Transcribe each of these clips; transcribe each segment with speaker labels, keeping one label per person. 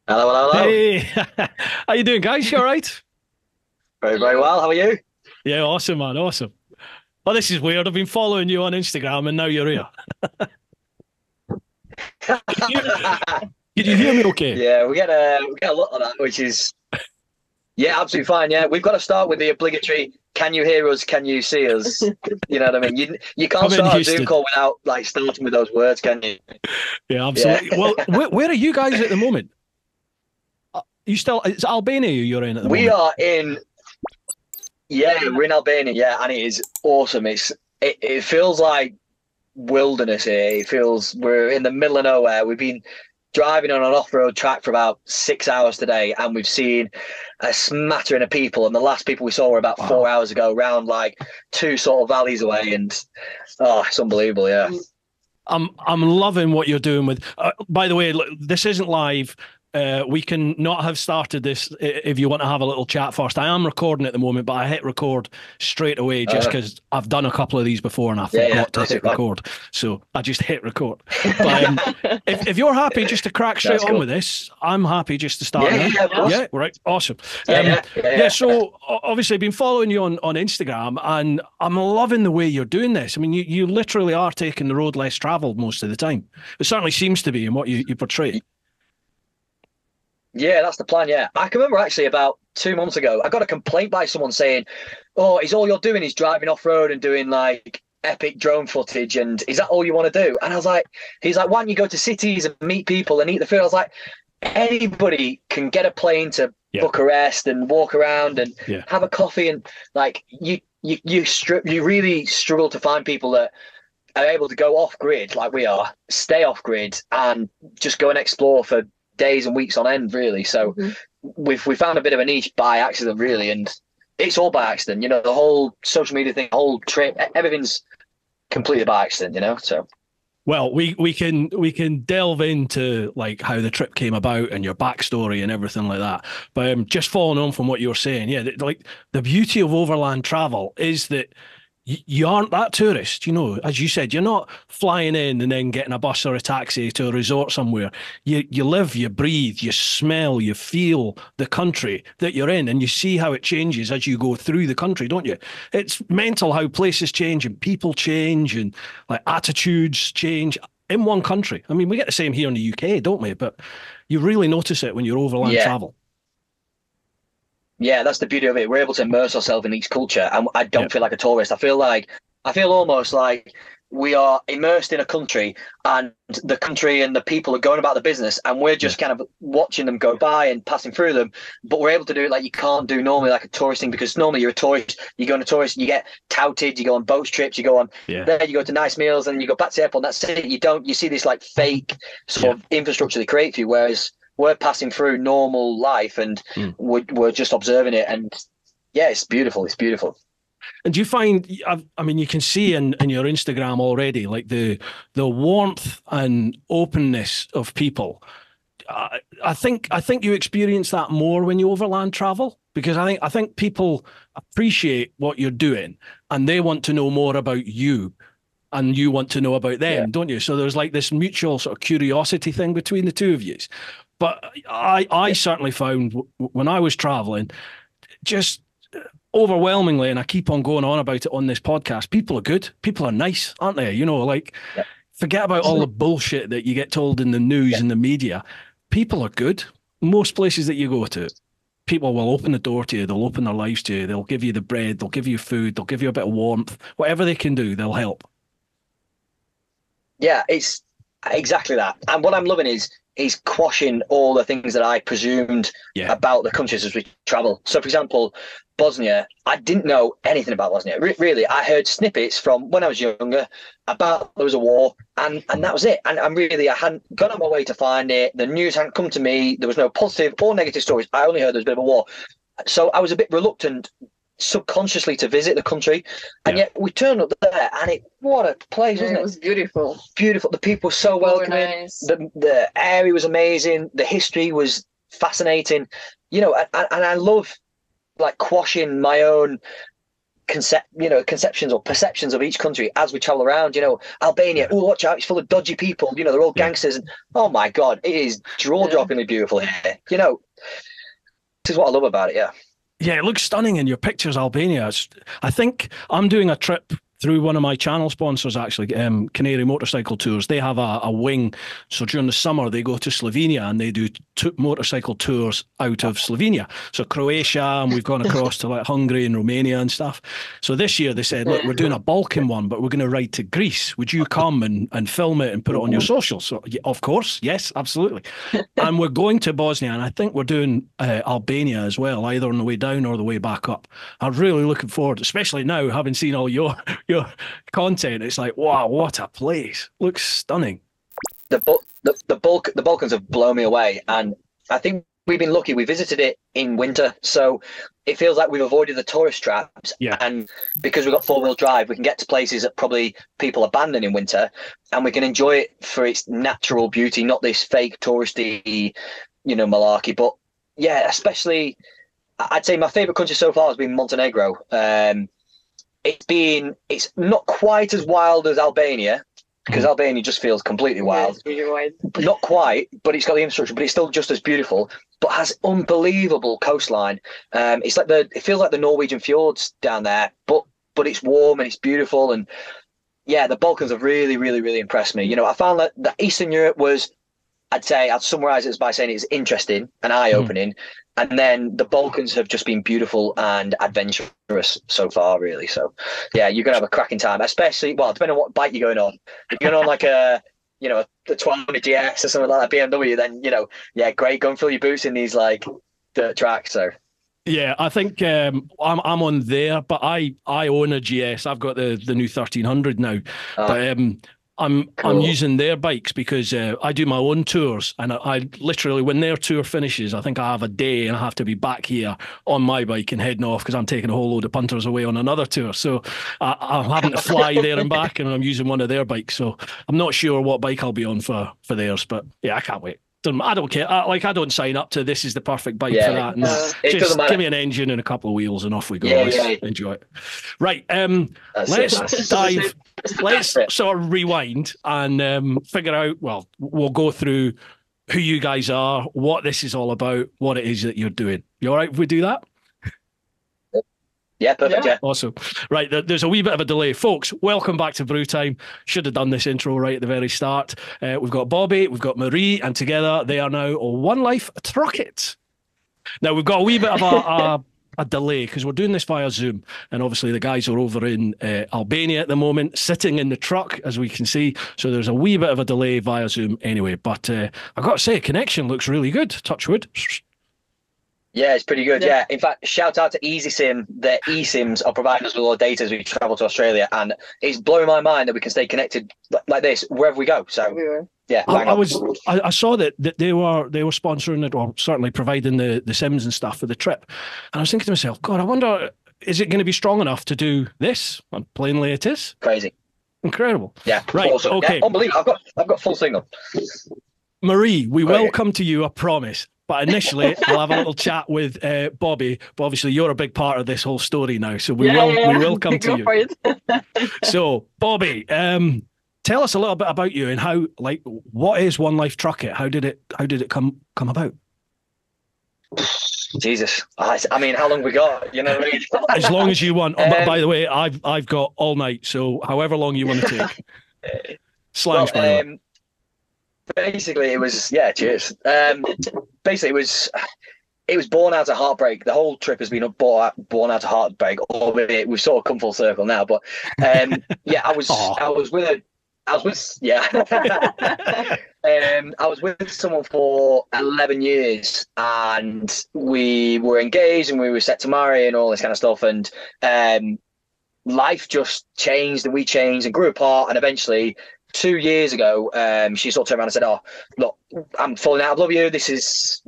Speaker 1: Hello, hello, hello.
Speaker 2: Hey, how you doing, guys? You all right?
Speaker 1: Very, very
Speaker 3: Hello.
Speaker 1: well. How are you?
Speaker 2: Yeah, awesome, man, awesome. Oh, this is weird. I've been following you on Instagram, and now you're here. Can you, can you hear me? Okay.
Speaker 1: Yeah, we get a lot of that, which is yeah, absolutely fine. Yeah, we've got to start with the obligatory. Can you hear us? Can you see us? You know what I mean? You can't
Speaker 2: I'm in
Speaker 1: start a Zoom
Speaker 2: Houston.
Speaker 1: call without like starting with those words, can you?
Speaker 2: Yeah,
Speaker 1: Yeah,
Speaker 2: absolutely. Well, where are you guys at the moment? You still? It's Albania you're in at the
Speaker 1: we
Speaker 2: moment.
Speaker 1: are in. Yeah, we're in Albania. Yeah, and it is awesome. It feels like wilderness here. It feels we're in the middle of nowhere. We've been driving on an off-road track for about 6 hours today, and we've seen a smattering of people. And the last people we saw were about four
Speaker 2: Wow.
Speaker 1: hours ago, round like two sort of valleys away. And oh, it's unbelievable. Yeah,
Speaker 2: I'm loving what you're doing with. By the way, look, this isn't live. We can not have started this if you want to have a little chat first. I am recording at the moment, but I hit record straight away just
Speaker 1: uh,
Speaker 2: because I've done a couple of these before and I
Speaker 1: yeah, yeah.
Speaker 2: forgot to
Speaker 1: That's
Speaker 2: hit
Speaker 1: it, fun.
Speaker 2: record. So I just hit record. But if you're happy just to crack straight
Speaker 1: That's
Speaker 2: on
Speaker 1: cool.
Speaker 2: with this, I'm happy just to start
Speaker 1: Yeah, yeah,
Speaker 2: now.
Speaker 1: yeah, of course.
Speaker 2: Yeah, right. Awesome.
Speaker 1: Yeah, yeah, yeah,
Speaker 2: Yeah,
Speaker 1: yeah.
Speaker 2: so obviously I've been following you on Instagram and I'm loving the way you're doing this. I mean, you literally are taking the road less traveled most of the time. It certainly seems to be in what you portray.
Speaker 1: Yeah, that's the plan. Yeah, I can remember actually about 2 months ago, I got a complaint by someone saying, "Oh, is all you're doing is driving off road and doing like epic drone footage, and is that all you want to do?" And I was like, "He's like, why don't you go to cities and meet people and eat the food?" I was like, "Anybody can get a plane to
Speaker 2: Yeah,
Speaker 1: Bucharest and walk around and
Speaker 2: yeah.
Speaker 1: have a coffee, and like you really struggle to find people that are able to go off grid like we are, stay off grid, and just go and explore for days and weeks on end, really. So
Speaker 3: hmm
Speaker 1: we found a bit of a niche by accident, really, and it's all by accident. You know, the whole social media thing, the whole trip, everything's completely by accident. You know, so
Speaker 2: Well, we can delve into like how the trip came about and your backstory and everything like that. But just following on from what you were saying, yeah, like the beauty of overland travel is that you aren't that tourist. You know, as you said, you're not flying in and then getting a bus or a taxi to a resort somewhere. You live, you breathe, you smell, you feel the country that you're in, and you see how it changes as you go through the country, don't you? It's mental how places change and people change and like attitudes change in one country. I mean, we get the same here in the UK, don't we? But you really notice it when you're overland
Speaker 1: yeah,
Speaker 2: travel.
Speaker 1: yeah, that's the beauty of it. We're able to immerse ourselves in each culture, and I
Speaker 2: Yeah,
Speaker 1: don't feel like a tourist. I feel almost like we are immersed in a country, and the country and the people are going about the business, and we're
Speaker 2: yeah,
Speaker 1: just kind of watching them go by and passing through them. But we're able to do it like you can't do normally, like a tourist thing, because normally you're a tourist, you go on a tourist, you get touted, you go on boat trips, you go on
Speaker 2: yeah,
Speaker 1: there, you go to nice meals, and you go back to the airport. And that's it. You see this like fake
Speaker 2: yeah.
Speaker 1: sort of infrastructure they create for you, whereas we're passing through normal life and
Speaker 2: Mm.
Speaker 1: we're just observing it, and yeah, it's beautiful. It's beautiful.
Speaker 2: And do you find, I mean, you can see in your Instagram already, like the warmth and openness of people. I think you experience that more when you overland travel because I think people appreciate what you're doing and they want to know more about you and you want to know about
Speaker 1: Yeah,
Speaker 2: them, don't you? So there's like this mutual sort of curiosity thing between the two of you. But I
Speaker 1: yeah,
Speaker 2: certainly found when I was traveling, just overwhelmingly, and I keep on going on about it on this podcast, people are good. People are nice, aren't they? You know, like
Speaker 1: yeah,
Speaker 2: forget about all the bullshit that you get told in the news
Speaker 1: yeah,
Speaker 2: and the media. People are good. Most places that you go to, people will open the door to you. They'll open their lives to you. They'll give you the bread. They'll give you food. They'll give you a bit of warmth. Whatever they can do, they'll help.
Speaker 1: yeah. It's exactly that. And what I'm loving is quashing all the things that I presumed
Speaker 2: Yeah,
Speaker 1: about the countries as we travel. So, for example, Bosnia, I didn't know anything about Bosnia. Really, I heard snippets from when I was younger about there was a war, and
Speaker 2: mm,
Speaker 1: that was it. And really, I hadn't gone on my way to find it. The news hadn't come to me. There was no positive or negative stories. I only heard there was a bit of a war. So I was a bit reluctant subconsciously to visit the country, and
Speaker 2: yeah,
Speaker 1: yet we turned up there, and it what a place,
Speaker 3: Yeah,
Speaker 1: wasn't
Speaker 3: it
Speaker 1: it?
Speaker 3: was beautiful.
Speaker 1: Beautiful. The people were so
Speaker 3: So
Speaker 1: welcoming.
Speaker 3: nice.
Speaker 1: The area was amazing. The history was fascinating. You know, and I love like quashing my own conceptions or perceptions of each country as we travel around. Albania, oh, watch out, it's full of dodgy people. They're all gangsters, and oh my God, it is jaw-droppingly beautiful here. This is what I love about it.
Speaker 2: Yeah, it looks stunning in your pictures, Albania. I think I'm doing a trip through one of my channel sponsors, actually, Canary Motorcycle Tours. They have a wing. So during the summer, they go to Slovenia and they do motorcycle tours out of Slovenia. So Croatia, and we've gone across to like Hungary and Romania and stuff. So this year they said, look, we're doing a Balkan one, but we're going to ride to Greece. Would you come and film it and put it on your socials? So, of course, yes, absolutely. And we're going to Bosnia, and I think we're doing Albania as well, either on the way down or the way back up. I'm really looking forward, especially now, having seen all your content. It's like, wow, what a place. Looks stunning.
Speaker 1: The Balkans have blown me away, and I think we've been lucky. We visited it in winter, so it feels like we've avoided the tourist traps. And because we've got four-wheel drive, we can get to places that probably people abandon in winter, and we can enjoy it for its natural beauty, not this fake touristy malarkey. But yeah, especially I'd say my favorite country so far has been Montenegro. It's not quite as wild as Albania, because Albania just feels completely wild. Not quite, but it's got the infrastructure, but it's still just as beautiful, but has unbelievable coastline. It feels like the Norwegian fjords down there, but it's warm and it's beautiful. And yeah, the Balkans have really, really, really impressed me. I found that Eastern Europe was, I'd summarize it by saying it's interesting and eye-opening. And then the Balkans have just been beautiful and adventurous so far, really. So, yeah, you're going to have a cracking time, especially, well, depending on what bike you're going on. If you're going on like the 1200 GX or something like that, BMW, then, yeah, great. Go and fill your boots in these, like, dirt tracks. So,
Speaker 2: yeah, I think I'm on there, but I own a GS. I've got the new 1300 now. But I'm using their bikes because I do my own tours, and I literally, when their tour finishes, I think I have a day and I have to be back here on my bike and heading off because I'm taking a whole load of punters away on another tour. So I'm having to fly there and back, and I'm using one of their bikes. So I'm not sure what bike I'll be on for theirs, but yeah, I can't wait. I don't care. I don't sign up to this is the perfect bike for that. No. Just give me an engine and a couple of wheels and off we go. Enjoy it. Right. Let's sort of rewind and figure out, well, we'll go through who you guys are, what this is all about, what it is that you're doing. You all right if we do that?
Speaker 1: Yeah, perfect. Yeah.
Speaker 2: Awesome. Right, there's a wee bit of a delay. Folks, welcome back to Brew Time. Should have done this intro right at the very start. We've got Bobby, we've got Marie, and together they are now a One Life Trucket. Now, we've got a wee bit of a delay because we're doing this via Zoom, and obviously the guys are over in Albania at the moment, sitting in the truck, as we can see. So there's a wee bit of a delay via Zoom anyway. But I've got to say, connection looks really good. Touch wood.
Speaker 1: Yeah, it's pretty good. Yeah. In fact, shout out to eSim. The eSims are providing us with all the data as we travel to Australia, and it's blowing my mind that we can stay connected like this wherever we go. So yeah,
Speaker 2: I saw that they were sponsoring it, or certainly providing the Sims and stuff for the trip, and I was thinking to myself, God, I wonder, is it going to be strong enough to do this? And plainly, it is.
Speaker 1: Crazy,
Speaker 2: incredible.
Speaker 1: Yeah,
Speaker 2: right.
Speaker 1: Awesome.
Speaker 2: Okay,
Speaker 1: yeah, unbelievable. I've got full signal.
Speaker 2: Marie, we will come to you, I promise. But initially, I'll have a little chat with Bobby. But obviously, you're a big part of this whole story now, so we will come to you. So, Bobby, tell us a little bit about you and how, like, what is One Life Trucket? How did it come about?
Speaker 1: Jesus, I mean, how long we got? You know what I mean?
Speaker 2: As long as you want. By the way, I've got all night, so however long you want to take. Slangs, by the way.
Speaker 1: Basically, it was cheers. Basically, it was born out of heartbreak. The whole trip has been born out of heartbreak. Albeit we've sort of come full circle now. But I was with someone for 11 years, and we were engaged and we were set to marry and all this kind of stuff. And life just changed, and we changed and grew apart, and eventually, 2 years ago, she sort of turned around and said, "Oh, look, I'm falling out of love with you. This is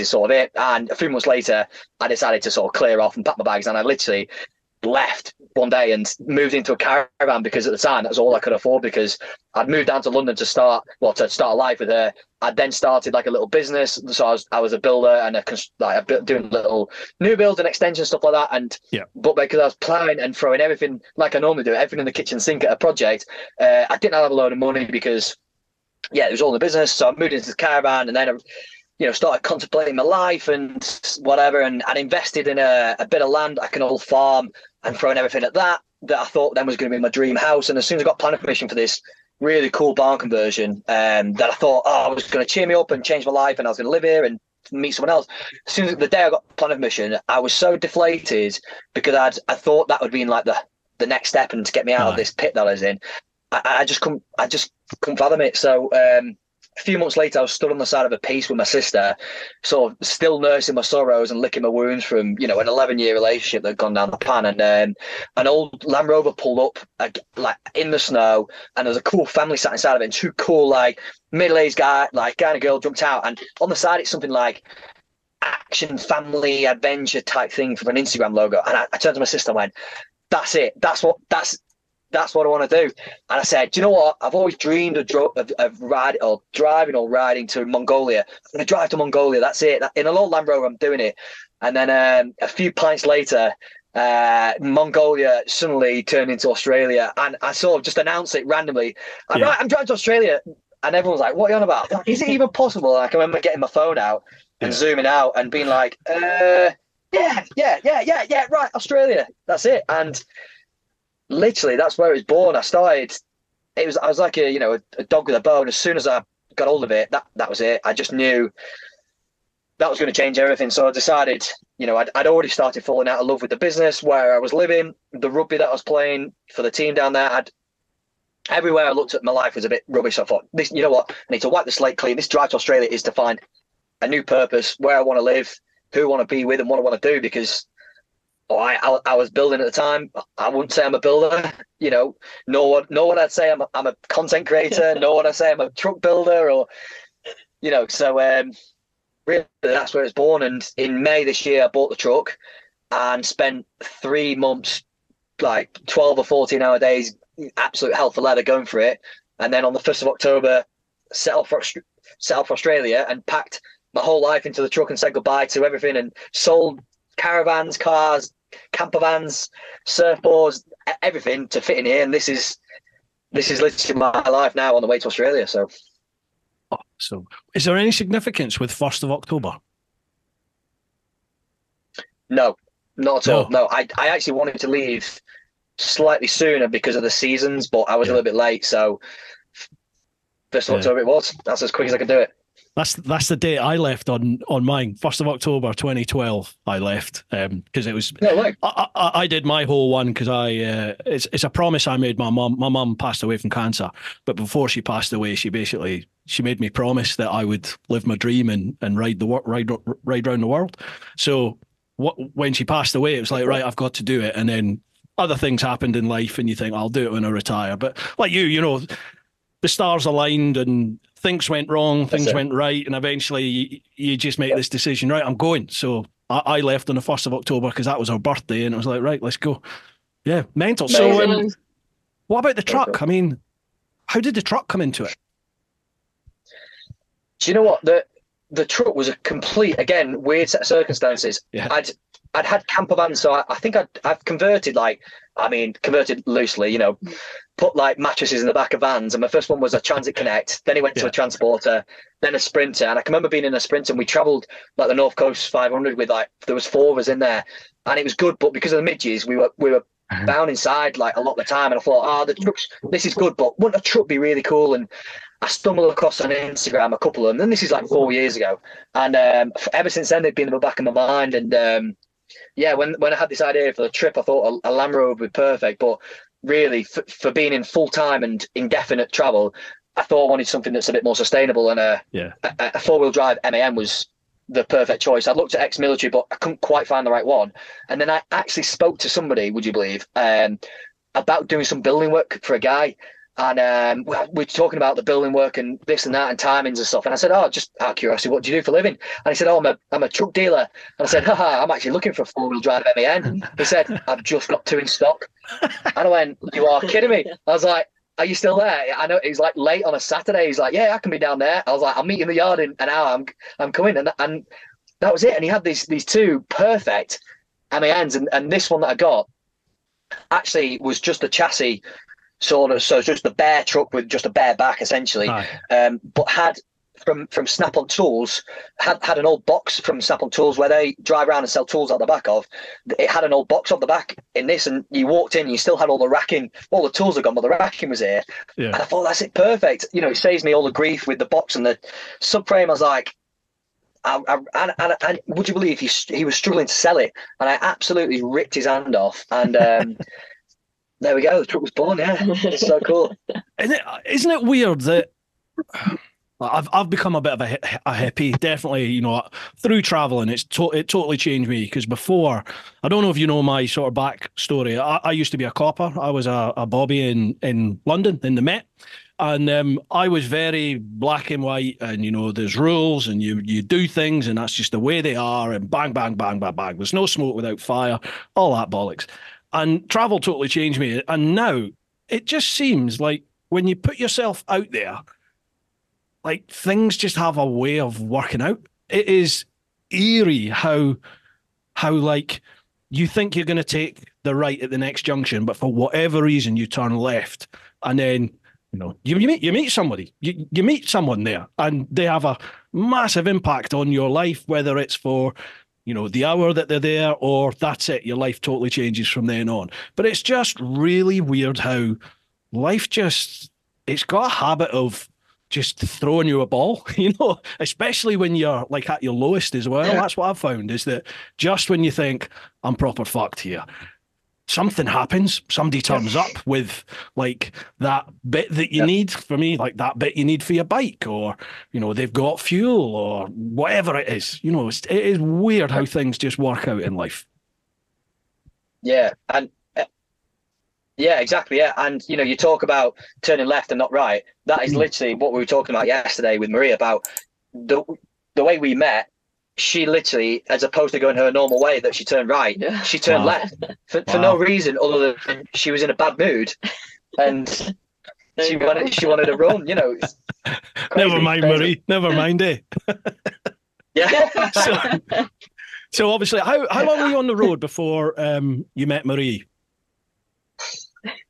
Speaker 1: sort of it." And a few months later, I decided to sort of clear off and pack my bags, and I literally left one day and moved into a caravan because at the time that was all I could afford, because I'd moved down to London to start a life with her. I then started like a little business, so I was a builder and doing little new builds and extensions, stuff like that. And
Speaker 2: Yeah.
Speaker 1: but because I was plowing and throwing everything like I normally do, everything in the kitchen sink at a project, I didn't have a load of money because it was all in the business. So I moved into the caravan, and then I started contemplating my life and whatever, and invested in a bit of land, like an old farm, and throwing everything at that I thought then was going to be my dream house. And as soon as I got planning permission for this really cool barn conversion, that I thought, I was going to cheer me up and change my life, and I was going to live here and meet someone else. As soon as the day I got planning permission, I was so deflated because I thought that would be like the next step and to get me out of this pit that I was in. I just couldn't fathom it. So a few months later, I was stood on the side of a piece with my sister, sort of still nursing my sorrows and licking my wounds from, an 11-year relationship that had gone down the pan. And an old Land Rover pulled up like in the snow, and there was a cool family sat inside of it, and two cool like middle-aged guy and girl jumped out. And on the side, it's something like action, family, adventure type thing from an Instagram logo. And I turned to my sister and went, "That's it. That's what I want to do." And I said, "Do you know what? I've always dreamed of riding or driving or riding to Mongolia. I'm going to drive to Mongolia. That's it. In a little Land Rover, I'm doing it." And then a few pints later, Mongolia suddenly turned into Australia. And I sort of just announced it randomly. I'm driving to Australia. And everyone was like, "What are you on about? Is it even possible?" And I can remember getting my phone out and zooming out and being like, yeah, right, Australia. That's it. And literally, that's where it was born. I was like a dog with a bone. As soon as I got hold of it, that was it. I just knew that was going to change everything. So I decided, I'd already started falling out of love with the business where I was living, the rugby that I was playing for the team down there. Everywhere I looked at, my life was a bit rubbish. So I thought, you know what? I need to wipe the slate clean. This drive to Australia is to find a new purpose, where I want to live, who I want to be with, and what I want to do, because I was building at the time. I wouldn't say I'm a builder, nor would I say I'm a content creator, nor would I say I'm a truck builder, or, so really that's where it's born. And in May this year, I bought the truck and spent 3 months, like 12 or 14-hour days, absolute hell for leather going for it. And then on the 1st of October, set off for Australia and packed my whole life into the truck and said goodbye to everything and sold caravans, cars, camper vans, surfboards, everything to fit in here. And this is literally my life now on the way to Australia. So
Speaker 2: is there any significance with 1st of October?
Speaker 1: No, not at all. No, I actually wanted to leave slightly sooner because of the seasons, but I was a little bit late. So 1st of October it was. That's as quick as I could do it.
Speaker 2: That's the date I left on mine. 1st of October 2012 I left because it was I did my whole one because it's a promise I made my mum. My mum passed away from cancer, but before she passed away, she made me promise that I would live my dream and ride around the world. So when she passed away, it was like, right, I've got to do it. And then other things happened in life and you think, I'll do it when I retire. But like the stars aligned and things went wrong, things went right, and eventually you just make this decision, right, I'm going. So I left on the 1st of October because that was her birthday, and it was like, right, let's go. Yeah, mental.
Speaker 1: Amazing.
Speaker 2: So what about the truck? I mean, how did the truck come into it?
Speaker 1: Do you know what? The truck was a complete, again, weird set of circumstances.
Speaker 2: Yeah.
Speaker 1: I'd had camper vans, so I think I've converted converted loosely, put like mattresses in the back of vans. And my first one was a Transit Connect. Then it went to a Transporter, then a Sprinter. And I can remember being in a Sprinter and we travelled like the North Coast 500 with there was 4 of us in there. And it was good, but because of the midges, we were bound inside like a lot of the time. And I thought, this is good, but wouldn't a truck be really cool? And I stumbled across on Instagram a couple of them, and this is like 4 years ago. And ever since then, they've been in the back of my mind. And when I had this idea for the trip, I thought a Land Rover would be perfect. But really, for being in full-time and indefinite travel, I thought I wanted something that's a bit more sustainable. And a 4-wheel drive MAN was the perfect choice. I looked at ex-military, but I couldn't quite find the right one. And then I actually spoke to somebody, would you believe, about doing some building work for a guy. And we're talking about the building work and this and that and timings and stuff. And I said, oh, just out of curiosity, what do you do for a living? And he said, oh, I'm a truck dealer. And I said, haha, I'm actually looking for a four-wheel drive MAN. He said, I've just got two in stock. And I went, you are kidding me. I was like, are you still there? I know he's like late on a Saturday. He's like, yeah, I can be down there. I was like, I'll meet you in the yard in an hour. I'm coming. And that was it. And he had these two perfect MANs. And this one that I got actually was just a chassis sort of, so it's just a bare truck with just a bare back essentially. But had from Snap-on Tools, had an old box from Snap-on Tools where they drive around and sell tools out the back of. It had an old box on the back in this, and you walked in, you still had all the racking, all the tools are gone, but the racking was here. Yeah. And I thought, that's it, perfect. You know, it saves me all the grief with the box and the subframe. I was like, and would you believe he was struggling to sell it, and I absolutely ripped his hand off, and there we go, the truck was born. Yeah, it's so cool.
Speaker 2: Isn't it weird that I've become a bit of a hippie, definitely, you know, through traveling. It totally changed me, because before, I don't know if you know my sort of backstory. I used to be a copper. I was a bobby in London, in the Met. And I was very black and white, and, you know, there's rules, and you do things, and that's just the way they are, and bang, bang, bang, bang, bang. There's no smoke without fire, all that bollocks. And travel totally changed me. And now it just seems like when you put yourself out there, like, things just have a way of working out. It is eerie how like, you think you're going to take the right at the next junction, but for whatever reason you turn left, and then, you know, you meet somebody, you meet someone there, and they have a massive impact on your life, whether it's for, you know, the hour that they're there, or that's it, your life totally changes from then on. But it's just really weird how life it's got a habit of just throwing you a ball, you know, especially when you're like at your lowest as well. Yeah. That's what I've found, is that just when you think, I'm proper fucked here, something happens. Somebody turns up with like that bit that you need. For me, like that bit you need for your bike, or, you know, they've got fuel or whatever it is. You know, it is weird how things just work out in life.
Speaker 1: Yeah, and yeah, exactly. Yeah, and you know, you talk about turning left and not right. That is literally what we were talking about yesterday with Maria, about the way we met. She literally, as opposed to going her normal way that she turned right, she turned left for no reason other than she was in a bad mood, and she wanted to run. You know,
Speaker 2: never mind, Marie. Never mind, eh?
Speaker 1: Yeah.
Speaker 2: So obviously, how long were you on the road before you met Marie?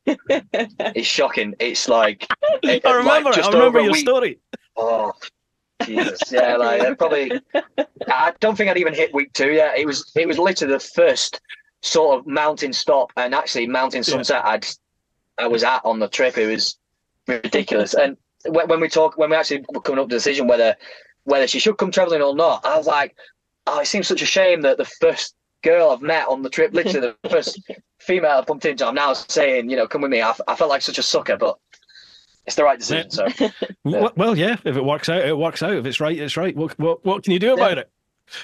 Speaker 1: It's shocking. It's like
Speaker 2: I remember your story.
Speaker 1: Oh, Jesus. Yeah, like probably. I don't think I'd even hit week 2 yet. It was literally the first sort of mountain stop, and actually mountain sunset I was at on the trip. It was ridiculous. And when we actually were coming up with the decision whether she should come traveling or not, I was like, oh, it seems such a shame that the first girl I've met on the trip, literally the first female I bumped into, I'm now saying, you know, come with me. I felt like such a sucker, but it's the right decision. So,
Speaker 2: well, yeah. If it works out, it works out. If it's right, it's right. What can you do about it?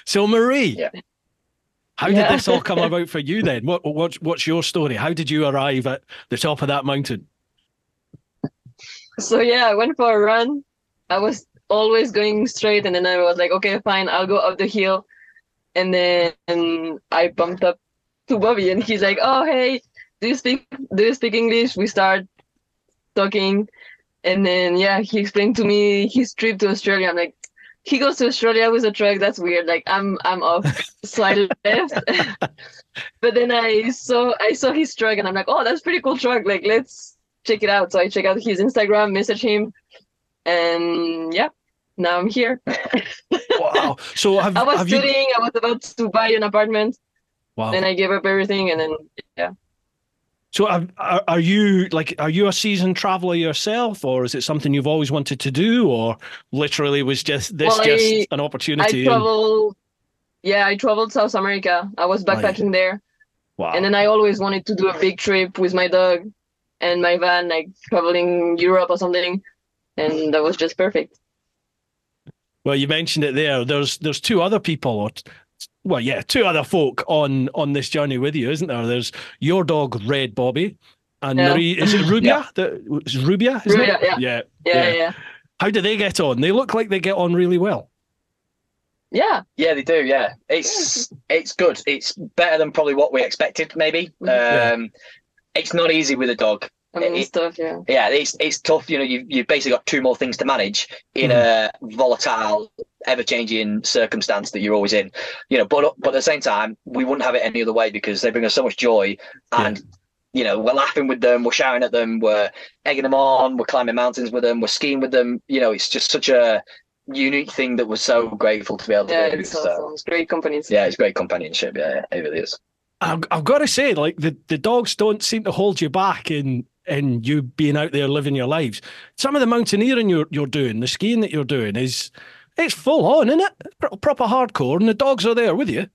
Speaker 2: So, Marie, how did this all come about for you then? What's your story? How did you arrive at the top of that mountain?
Speaker 3: So I went for a run. I was always going straight, and then I was like, okay, fine, I'll go up the hill. And then I bumped up to Bobby, and he's like, oh, hey, do you speak English? We start talking. And then, he explained to me his trip to Australia. I'm like, he goes to Australia with a truck? That's weird. Like, I'm off. So I left. But then I saw his truck, and I'm like, oh, that's pretty cool truck. Like, let's check it out. So I check out his Instagram, message him, and now I'm here.
Speaker 2: Wow. So I
Speaker 3: was about to buy an apartment. Wow. Then I gave up everything, and then
Speaker 2: So are you a seasoned traveler yourself, or is it something you've always wanted to do, or literally was just an opportunity?
Speaker 3: I traveled South America. I was backpacking there. Wow. And then I always wanted to do a big trip with my dog and my van, like traveling Europe or something, and that was just perfect.
Speaker 2: Well, you mentioned it there. There's two other people, two other folk on this journey with you, isn't there? There's your dog, Red Bobby, And Marie, is it Rubia? It's Rubia, isn't
Speaker 3: Rubia,
Speaker 2: it?
Speaker 3: Yeah.
Speaker 2: How do they get on? They look like they get on really well.
Speaker 3: Yeah.
Speaker 1: Yeah, they do. Yeah, it's good. It's better than probably what we expected. Maybe. It's not easy with a dog.
Speaker 3: It's tough. Yeah.
Speaker 1: Yeah, it's tough. You know, you've basically got two more things to manage in a volatile, ever-changing circumstance that you're always in. You know, but at the same time, we wouldn't have it any other way because they bring us so much joy, and you know, we're laughing with them, we're shouting at them, we're egging them on, we're climbing mountains with them, we're skiing with them. You know, it's just such a unique thing that we're so grateful to be able to do.
Speaker 3: It's awesome. It's great company.
Speaker 1: Yeah, it's great companionship. Yeah, it really is.
Speaker 2: I've got to say, like the dogs don't seem to hold you back in you being out there living your lives. Some of the mountaineering you're doing, the skiing that you're doing it's full on, isn't it? Proper hardcore, and the dogs are there with you.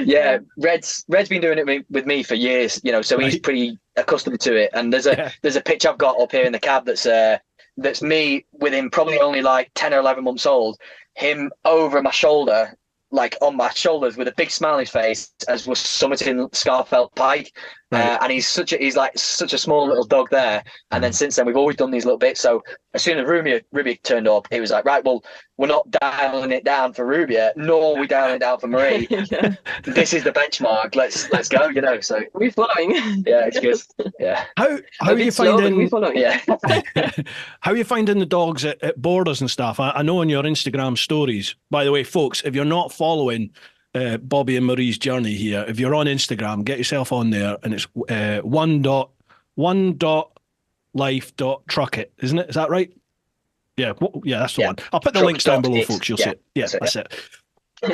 Speaker 1: Yeah, Red's been doing it with me for years, you know, so he's pretty accustomed to it. And there's a picture I've got up here in the cab that's me with him probably only like 10 or 11 months old, him over my shoulder, like on my shoulders with a big smile on his face as we're summiting Scarfell Pike. And he's like such a small little dog there. And then since then we've always done these little bits. So as soon as Rubia turned up, it was like, right, well, we're not dialing it down for Rubia, nor are we dialing it down for Marie. This is the benchmark. Let's go, you know. So
Speaker 3: we're following.
Speaker 1: Yeah, it's good. Yeah.
Speaker 2: How are you finding
Speaker 1: how
Speaker 2: are you finding the dogs at borders and stuff? I know on your Instagram stories, by the way, folks, if you're not following Bobby and Marie's journey here, if you're on Instagram, get yourself on there, and it's one.life.truckit, isn't it? Is that right? Yeah, that's the one. I'll put the links down below, folks. You'll see it. Yeah, that's it.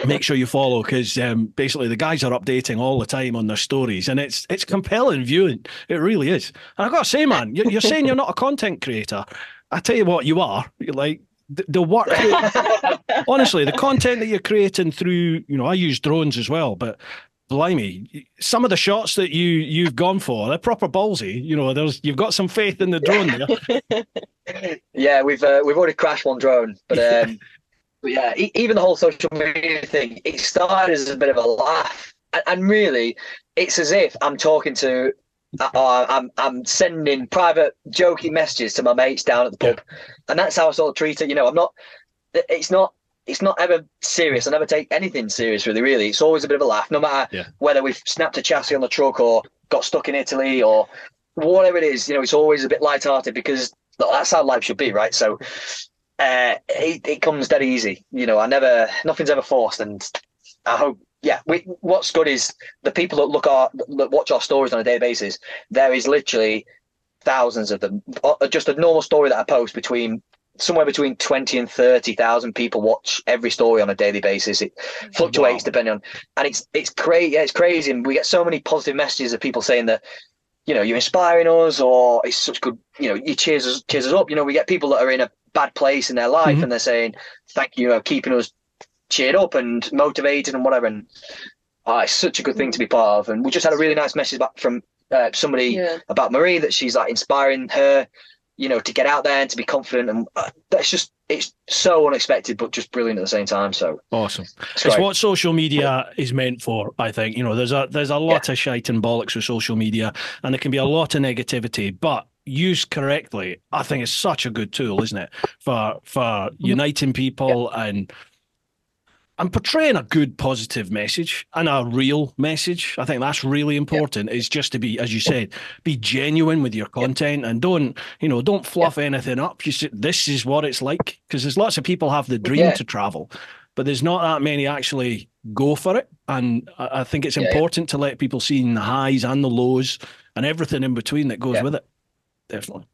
Speaker 2: Make sure you follow, because basically the guys are updating all the time on their stories, and it's compelling viewing. It really is. And I've got to say, man, you're saying you're not a content creator. I tell you what, you are. You're like the work. Honestly, the content that you're creating through, you know, I use drones as well, but blimey, some of the shots that you've gone for, they're proper ballsy. You know, you've got some faith in the drone there.
Speaker 1: Yeah, we've already crashed one drone, but but yeah, even the whole social media thing, it started as a bit of a laugh, and really, it's as if I'm talking to. I'm sending private joking messages to my mates down at the pub, and that's how I sort of treat it. You know, I'm not. It's not ever serious. I never take anything serious, really. It's always a bit of a laugh, no matter whether we've snapped a chassis on the truck or got stuck in Italy or whatever it is. You know, it's always a bit lighthearted because that's how life should be, right? So it comes dead easy. You know, nothing's ever forced, and I hope. Yeah, what's good is the people that watch our stories on a daily basis. There is literally thousands of them. Just a normal story that I post, somewhere between 20 and 30,000 people watch every story on a daily basis. It fluctuates depending on, and it's crazy. Yeah, it's crazy, and we get so many positive messages of people saying that, you know, you're inspiring us, or it's such good. You know, you cheers us up. You know, we get people that are in a bad place in their life, and they're saying thank you, keeping us cheered up and motivated and whatever, and it's such a good thing to be part of. And we just had a really nice message back from somebody about Marie, that she's like inspiring her, you know, to get out there and to be confident, and it's so unexpected but just brilliant at the same time. So
Speaker 2: awesome. It's what social media is meant for, I think. You know, there's a lot of shite and bollocks with social media, and there can be a lot of negativity, but used correctly, I think it's such a good tool, isn't it, for uniting people and portraying a good, positive message and a real message. I think that's really important, is just to be, as you said, be genuine with your content, and don't fluff anything up. You say, this is what it's like, because there's lots of people have the dream to travel, but there's not that many actually go for it. And I think it's important to let people see the highs and the lows and everything in between that goes with it. Definitely.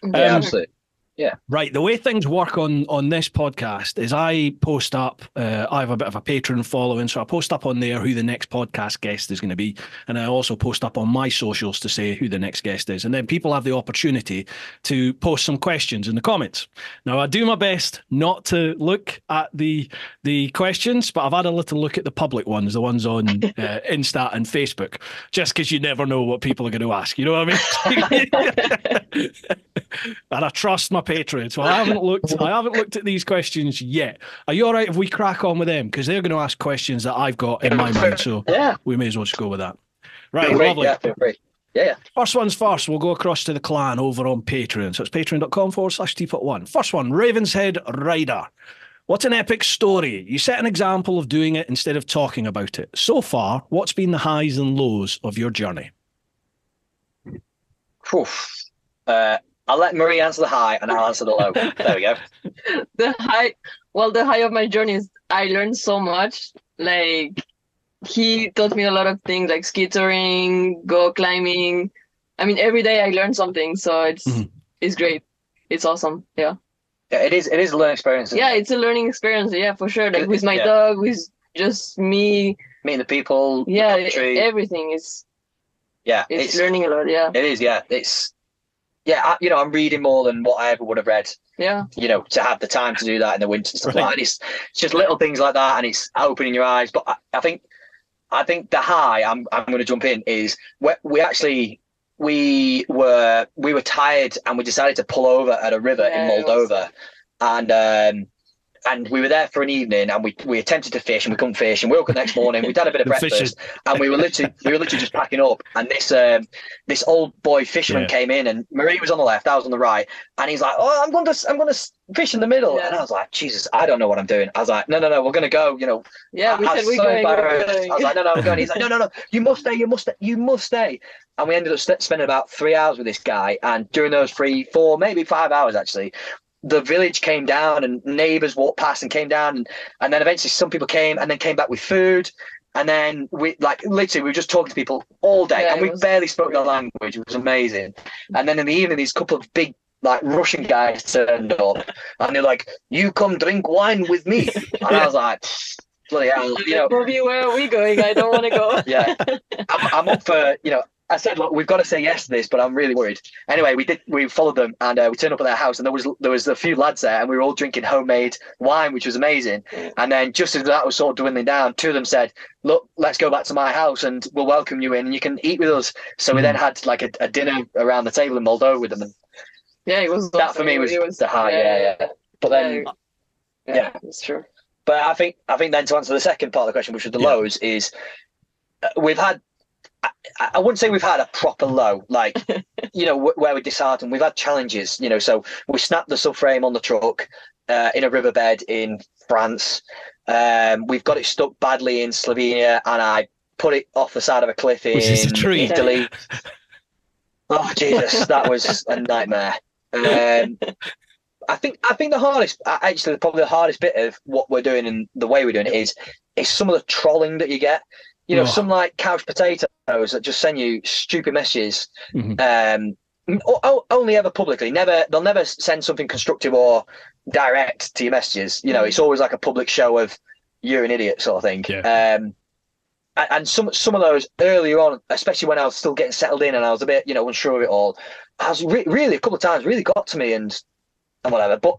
Speaker 1: Yeah, absolutely. Yeah.
Speaker 2: Right. The way things work on this podcast is I post up, I have a bit of a Patreon following, so I post up on there who the next podcast guest is going to be. And I also post up on my socials to say who the next guest is. And then people have the opportunity to post some questions in the comments. Now, I do my best not to look at the questions, but I've had a little look at the public ones, the ones on Insta and Facebook, just because you never know what people are going to ask. You know what I mean? And I trust my Patreon, so I haven't looked at these questions yet. Are you all right if we crack on with them, because they're going to ask questions that I've got in my mind, so we may as well just go with that. Right,
Speaker 1: Feel free.
Speaker 2: lovely.
Speaker 1: Yeah, feel free. Yeah.
Speaker 2: First one's first. We'll go across to the clan over on Patreon. So it's patreon.com/TeapotOne. First one, Ravenshead Rider. What's an epic story? You set an example of doing it instead of talking about it. So far, what's been the highs and lows of your journey?
Speaker 1: I'll let Marie answer the high and I'll answer the low. There we go.
Speaker 3: The high of my journey is I learned so much. Like, he taught me a lot of things, like ski touring, go climbing. I mean, every day I learn something, so it's great. It's awesome. Yeah.
Speaker 1: Yeah, it is a learning experience.
Speaker 3: Yeah, it's a learning experience. Yeah, for sure. Like with my dog, with just me,
Speaker 1: meeting the people.
Speaker 3: Yeah,
Speaker 1: the country.
Speaker 3: everything is.
Speaker 1: Yeah,
Speaker 3: it's learning a lot. Yeah,
Speaker 1: it is. Yeah, I'm reading more than what I ever would have read.
Speaker 3: Yeah.
Speaker 1: To have the time to do that in the winter and stuff like that. And it's just little things like that, and it's opening your eyes. But I think the high I'm going to jump in is we were tired and we decided to pull over at a river in Moldova, and we were there for an evening, and we attempted to fish and we couldn't fish, and we woke up the next morning, we'd had a bit of breakfast, and we were literally just packing up, and this old boy fisherman came in, and Marie was on the left, I was on the right, and he's like, "Oh, I'm going to fish in the middle," and I was like, "Jesus, I don't know what I'm doing." I was like, "No, we're going to go,"
Speaker 3: Yeah, we said we're going.
Speaker 1: I was like, "No, we're going." He's like, "No, you must stay." And we ended up spending about 3 hours with this guy, and during those 3, 4, maybe 5 hours actually, the village came down and neighbors walked past and came down, and then eventually some people came and then came back with food, and then we were just talking to people all day, and we barely spoke their language. It was amazing. And then in the evening, these couple of big Russian guys turned up, and they're like, "You come drink wine with me," and I was like, bloody hell,
Speaker 3: Bobby, where are we going? I don't want to go.
Speaker 1: Yeah, I'm up for I said, "Look, we've got to say yes to this," but I'm really worried. Anyway, we followed them, and we turned up at their house, and there was a few lads there, and we were all drinking homemade wine, which was amazing. And then just as that was sort of dwindling down, two of them said, "Look, let's go back to my house, and we'll welcome you in, and you can eat with us." So we then had like a dinner around the table in Moldova with them, and
Speaker 3: it was
Speaker 1: that
Speaker 3: awesome.
Speaker 1: for me was the high. Yeah. But then,
Speaker 3: it's true.
Speaker 1: But I think then to answer the second part of the question, which was the lows, is we've had. I wouldn't say we've had a proper low, like, where we're disheartened. We've had challenges, so we snapped the subframe on the truck in a riverbed in France. We've got it stuck badly in Slovenia, and I put it off the side of a cliff in Italy. Oh, Jesus, that was a nightmare. I think the hardest, actually, probably the hardest bit of what we're doing and the way we're doing it is some of the trolling that you get. Some like couch potatoes that just send you stupid messages. Only ever publicly. They'll never send something constructive or direct to your messages. It's always like a public show of "you're an idiot" sort of thing. Yeah. And some of those earlier on, especially when I was still getting settled in and I was a bit unsure of it all, I was really a couple of times really got to me and whatever. But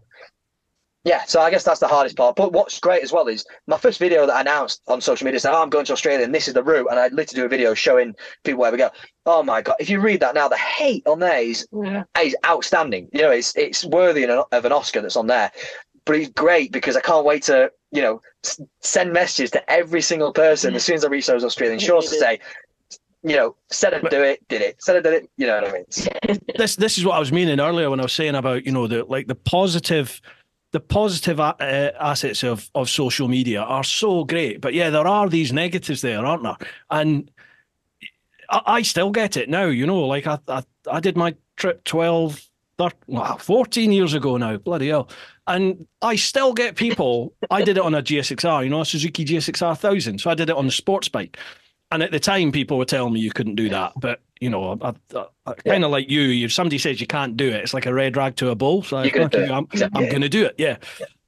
Speaker 1: yeah, so I guess that's the hardest part. But what's great as well is my first video that I announced on social media said, I'm going to Australia and this is the route. And I literally do a video showing people where we go. Oh my God. If you read that now, the hate on there is outstanding. It's worthy of an Oscar that's on there. But it's great because I can't wait to, send messages to every single person as soon as I reach those Australian shores to say, said I'd do it, did it. Said I did it, you know what I mean?
Speaker 2: This is what I was meaning earlier when I was saying about, the positive assets of social media are so great, but there are these negatives there, aren't there? And I still get it now, like I did my trip 14 years ago now, bloody hell. And I still get people, I did it on a GSXR, a Suzuki GSXR 1000. So I did it on the sports bike. And at the time, people were telling me you couldn't do that. But, I kind of like you, if somebody says you can't do it, it's like a red rag to a bull. So I'm going to do it, yeah.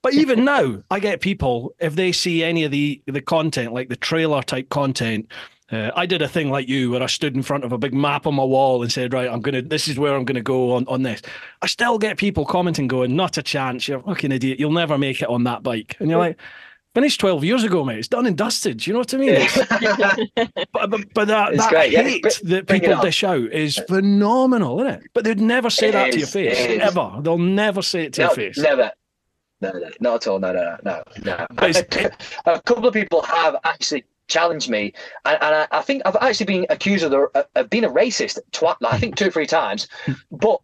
Speaker 2: But even now, I get people, if they see any of the content, like the trailer type content, I did a thing like you where I stood in front of a big map on my wall and said, right, this is where I'm going to go on this. I still get people commenting going, not a chance, you're a fucking idiot, you'll never make it on that bike. And you're like, finished 12 years ago, mate. It's done and dusted. You know what I mean? But that
Speaker 1: great.
Speaker 2: hate that people dish out is phenomenal, isn't it? But they'd never say that to your face, ever. They'll never say it to your face.
Speaker 1: Never. No, not at all. No. A couple of people have actually challenged me, and I think I've actually been accused of being a racist like, I think 2 or 3 times, but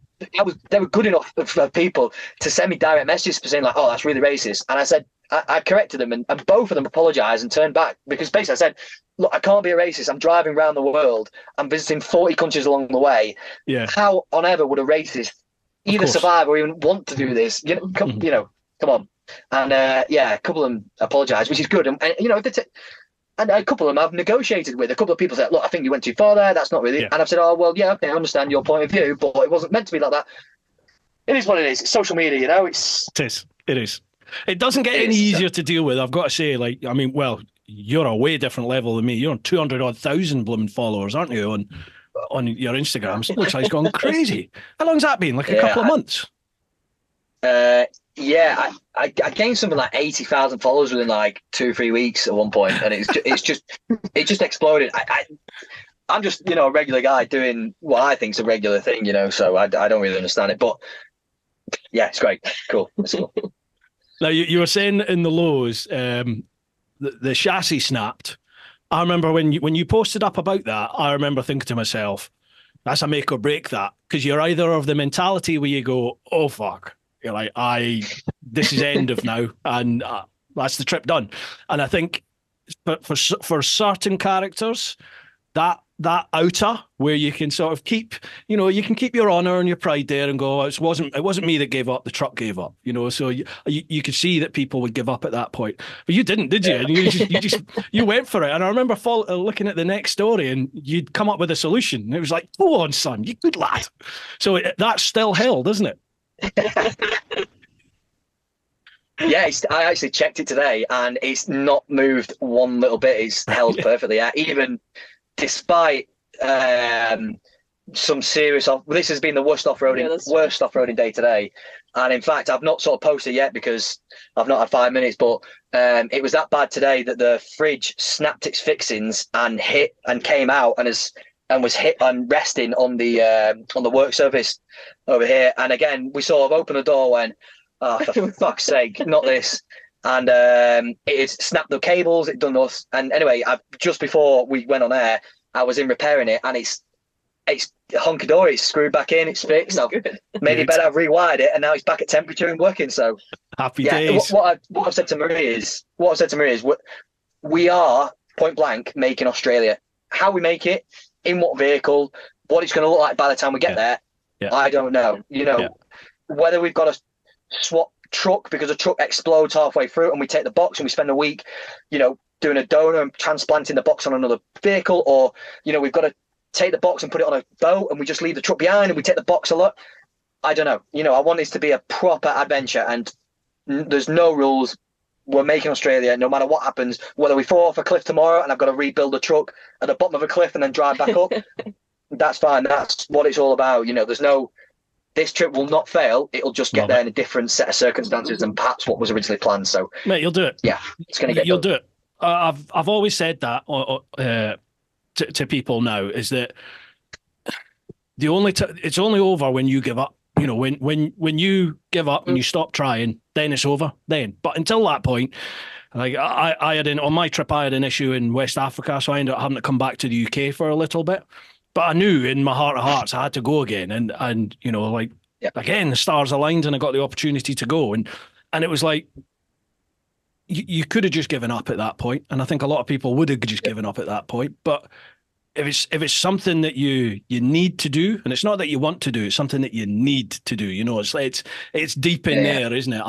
Speaker 1: they were good enough for people to send me direct messages for saying like, oh, that's really racist, and I said I corrected them, and both of them apologized and turned back, because basically I said, look, I can't be a racist. I'm driving around the world. I'm visiting 40 countries along the way.
Speaker 2: Yeah.
Speaker 1: How on ever would a racist either survive or even want to do this? You know, come on. And a couple of them apologized, which is good. And you know, and a couple of them I've negotiated with. A couple of people said, look, I think you went too far there. That's not really. Yeah. And I've said, oh, well, yeah, okay, I understand your point of view, but it wasn't meant to be like that. It is what it is. It's social media, you know. It
Speaker 2: is. It doesn't get any easier to deal with. I've got to say, like, I mean, well, you're a way different level than me. You're on 200,000 blooming followers, aren't you, on your Instagram? It looks like it's gone crazy. How long's that been? Like a couple of months?
Speaker 1: Yeah, I gained something like 80,000 followers within like 2-3 weeks at one point, and it just exploded. I'm just, you know, a regular guy doing what I think is a regular thing, you know, so I don't really understand it, but yeah, it's great. Cool. It's cool.
Speaker 2: Now, you were saying in the lows, the chassis snapped. I remember when you posted up about that, I remember thinking to myself, that's a make or break that, because you're either of the mentality where you go, oh, fuck. You're like, this is end of now, and that's the trip done. And I think for certain characters, that outer where you can sort of keep, you know, you can keep your honor and your pride there and go, it wasn't me that gave up, the truck gave up, you know. So you could see that people would give up at that point, but you didn't, did you? And you went for it. And I remember looking at the next story, and you'd come up with a solution. And it was like, go on, son, you good lad. So that's still held, isn't it?
Speaker 1: Yeah, I actually checked it today, and it's not moved one little bit. It's held perfectly. Even despite some serious this has been the worst off-roading day today, and in fact I've not sort of posted yet because I've not had 5 minutes, but it was that bad today that the fridge snapped its fixings and hit and came out and was hit and resting on the work surface over here. And again, we sort of opened the door, went, oh, for fuck's sake, not this. And it snapped the cables, it done us. And anyway, just before we went on air, I was in repairing it, and it's hunky dory. It's screwed back in, it's fixed. I've made it better, I've rewired it, and now it's back at temperature and working. So
Speaker 2: happy days.
Speaker 1: What I've said to Marie is, we are point blank making Australia. How we make it, in what vehicle, what it's going to look like by the time we get there, I don't know. You know, whether we've got to swap truck because a truck explodes halfway through, and we take the box and we spend a week, you know, doing a donor and transplanting the box on another vehicle, or, you know, we've got to take the box and put it on a boat and we just leave the truck behind and we take the box a lot. I don't know. You know, I want this to be a proper adventure, and there's no rules. We're making Australia no matter what happens, whether we fall off a cliff tomorrow and I've got to rebuild a truck at the bottom of a cliff and then drive back up. That's fine. That's what it's all about. You know, this trip will not fail. It'll just get there in a different set of circumstances than perhaps what was originally planned. So,
Speaker 2: mate, you'll do it.
Speaker 1: Yeah, it's going to get.
Speaker 2: You'll do it. I've always said that to people now, is that it's only over when you give up. You know, when you give up and you stop trying, then it's over. But until that point, like I had on my trip, I had an issue in West Africa, so I ended up having to come back to the UK for a little bit. But I knew in my heart of hearts I had to go again, and you know, like again, the stars aligned, and I got the opportunity to go, and it was like you could have just given up at that point, and I think a lot of people would have just given up at that point, but. If it's something that you need to do, and it's not that you want to do, it's something that you need to do. You know, it's deep in there, isn't it?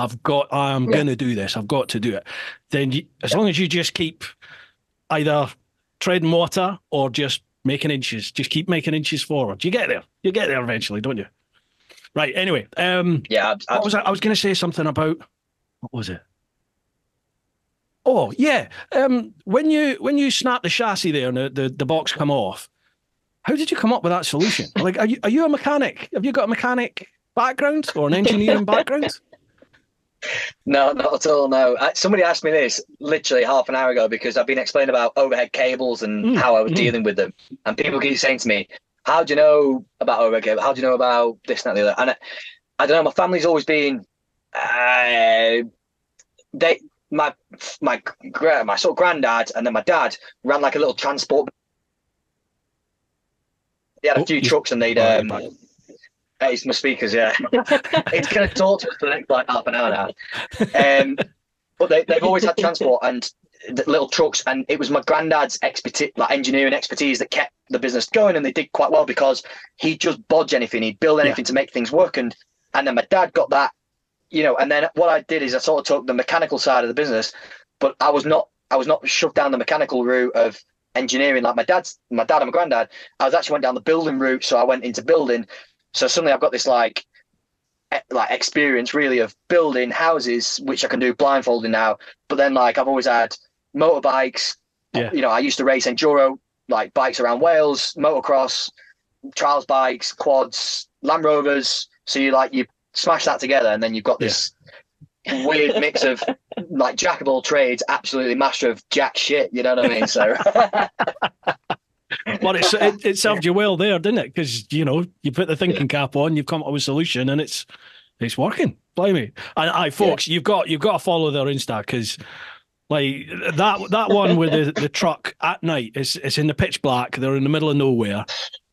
Speaker 2: I'm going to do this. I've got to do it. Then as long as you just keep either treading water or just making inches, just keep making inches forward. You get there. You get there eventually, don't you? Right. Anyway. What was I was going to say something about. What was it? Oh yeah, when you snap the chassis there and the box come off, how did you come up with that solution? Like, are you a mechanic? Have you got a mechanic background or an engineering background?
Speaker 1: No, not at all. No, somebody asked me this literally half an hour ago because I've been explaining about overhead cables and how I was dealing with them, and people keep saying to me, "How do you know about overhead cables? How do you know about this and that and the other?" And I don't know. My family's always been my sort of granddad and then my dad ran like a little transport. They had a few trucks and they'd it's my speakers, yeah. It's gonna talk to us for the next like half an hour now. But they've always had transport and little trucks, and it was my granddad's expertise, like engineering expertise, that kept the business going, and they did quite well because he'd just bodge anything, he'd build anything to make things work, and then my dad got that, you know. And then what I did is I sort of took the mechanical side of the business, but I was not shoved down the mechanical route of engineering like my dad and my granddad. I was actually went down the building route, so I went into building. So suddenly I've got this like experience really of building houses, which I can do blindfolded now. But then like I've always had motorbikes. You know, I used to race enduro like bikes around Wales, motocross, trials bikes, quads, Land Rovers. So you smash that together, and then you've got this weird mix of like jack of all trades, absolutely master of jack shit. You know what I mean? So.
Speaker 2: Well, it served you well there, didn't it? Because you know you put the thinking cap on, you've come up with a solution, and it's working. Blimey! And folks, you've got to follow their Insta, because like that one with the truck at night, it's in the pitch black. They're in the middle of nowhere,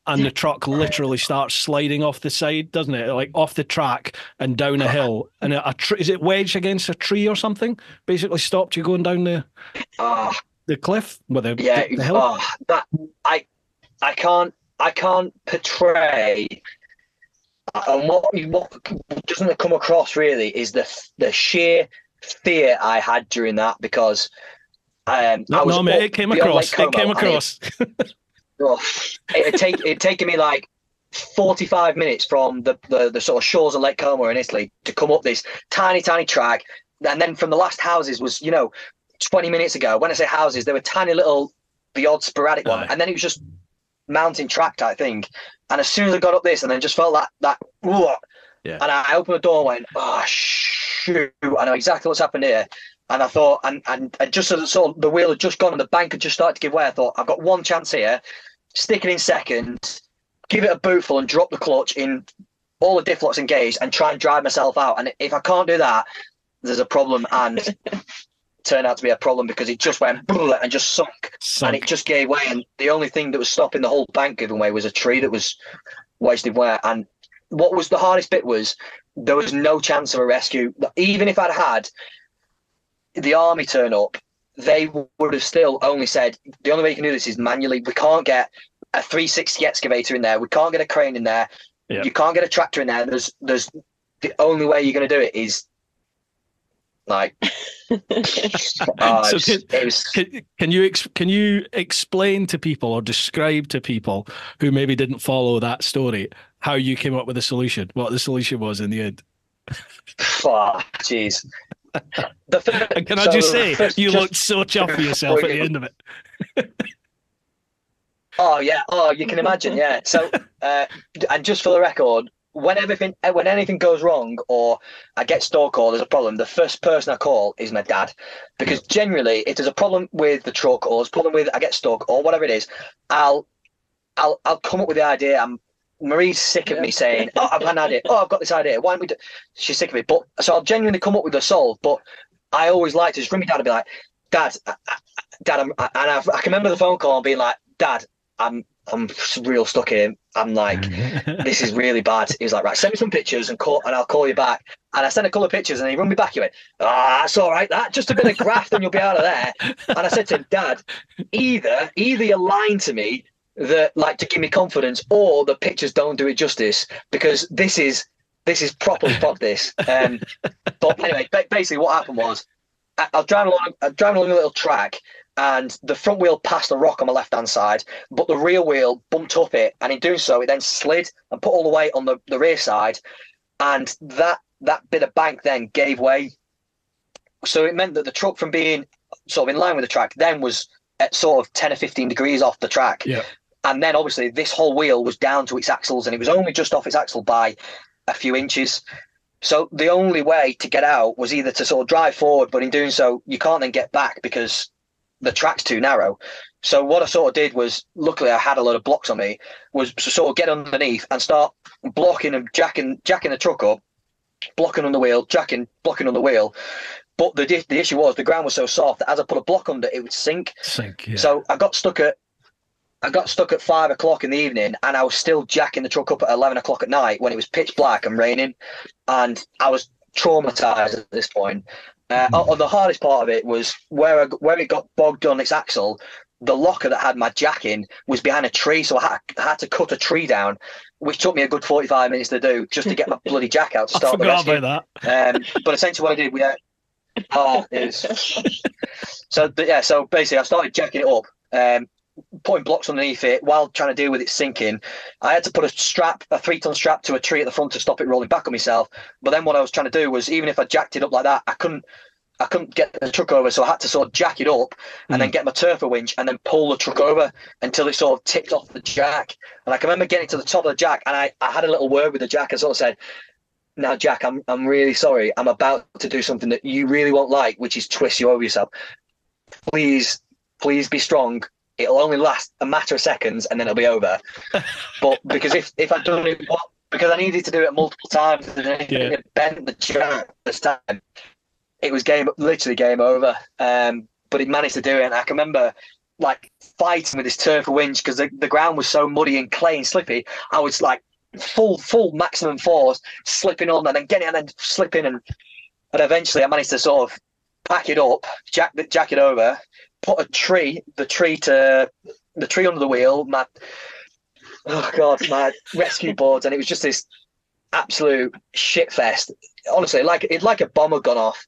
Speaker 2: and the truck literally starts sliding off the side, doesn't it? Like off the track and down a hill, and is it wedged against a tree or something? Basically, stopped you going down the cliff with the hill.
Speaker 1: That I can't portray. And what doesn't come across really is the sheer fear I had during that, because
Speaker 2: it came across. It came across.
Speaker 1: It'd taken me like 45 minutes from the sort of shores of Lake Como in Italy to come up this tiny track, and then from the last houses was 20 minutes ago. When I say houses, they were tiny little, the odd sporadic one, and then it was just mountain track type thing. And as soon as I got up this, and then just felt that and I opened the door and went, oh shoot, I know exactly what's happened here. And I thought, and just as sort of the wheel had just gone and the bank had just started to give way, I thought, I've got one chance here, stick it in second, give it a bootful and drop the clutch in all the diff locks engaged and try and drive myself out. And if I can't do that, there's a problem. And turned out to be a problem, because it just went and just sunk, and it just gave way. And the only thing that was stopping the whole bank giving way was a tree that was wasted wear. And what was the hardest bit was there was no chance of a rescue. Even if I'd had the army turn up, they would have still only said, the only way you can do this is manually. We can't get a 360 excavator in there. We can't get a crane in there. You can't get a tractor in there. There's the only way you're going to do it is like
Speaker 2: so can you explain to people or describe to people who maybe didn't follow that story how you came up with a solution, what the solution was in the end?
Speaker 1: Jeez.
Speaker 2: Can I just say you looked so chuffed for yourself at the end of it.
Speaker 1: Oh yeah, you can imagine. So and just for the record, when anything goes wrong or I get stuck or there's a problem, the first person I call is my dad, because generally if there's a problem with the truck or there's a problem with I get stuck or whatever it is, I'll come up with the idea. Marie's sick of me saying, "Oh, I've had an idea. Oh, I've got this idea. Why don't we do?" She's sick of it, but so I'll genuinely come up with a solve. But I always like to just ring me dad and be like, "Dad, I can remember the phone call and being like, Dad, I'm real stuck here. I'm like, this is really bad." He was like, "Right, send me some pictures and I'll call you back." And I sent a couple of pictures and he rung me back. He went, "That's all right. That just a bit of graft and you'll be out of there." And I said to him, "Dad, either you're lying to me that like to give me confidence, or the pictures don't do it justice, because this is properly fuck this." But anyway, basically what happened was I was driving along a little track, and the front wheel passed a rock on my left hand side, but the rear wheel bumped up it, and in doing so it then slid and put all the weight on the rear side, and that bit of bank then gave way. So it meant that the truck, from being sort of in line with the track, then was at sort of 10 or 15 degrees off the track. And then obviously this whole wheel was down to its axles, and it was only just off its axle by a few inches. So the only way to get out was either to sort of drive forward, but in doing so you can't then get back because the track's too narrow. So what I sort of did was, luckily I had a load of blocks on me, was to sort of get underneath and start blocking and jacking the truck up, blocking on the wheel, blocking on the wheel. But the issue was the ground was so soft that as I put a block under, it would sink.
Speaker 2: Yeah.
Speaker 1: So I got stuck at 5 o'clock in the evening, and I was still jacking the truck up at 11 o'clock at night when it was pitch black and raining, and I was traumatized at this point. The hardest part of it was where it got bogged on its axle. The locker that had my jack in was behind a tree, so I had to cut a tree down, which took me a good 45 minutes to do just to get my bloody jack out to start the rescue.
Speaker 2: I forgot about that.
Speaker 1: But essentially what I did, so basically I started jacking it up, putting blocks underneath it while trying to deal with it sinking. I had to put a 3-ton strap to a tree at the front to stop it rolling back on myself. But then what I was trying to do was, even if I jacked it up like that, I couldn't get the truck over, so I had to sort of jack it up and then get my turfer winch and then pull the truck over until it sort of tipped off the jack. And I can remember getting to the top of the jack, and I had a little word with the jack and sort of said, "Now, Jack, I'm really sorry. I'm about to do something that you really won't like, which is twist you over yourself. Please be strong. It'll only last a matter of seconds and then it'll be over." But because if I'd done it, because I needed to do it multiple times and it bent the jack this time, it was literally game over. But it managed to do it, and I can remember like fighting with this turf winch because the ground was so muddy and clay and slippy. I was like full maximum force, slipping on and then getting and then slipping, and eventually I managed to sort of pack it up, jack it over, put the tree under the wheel, my rescue boards, and it was just this absolute shit fest. Honestly, like a bomb had gone off.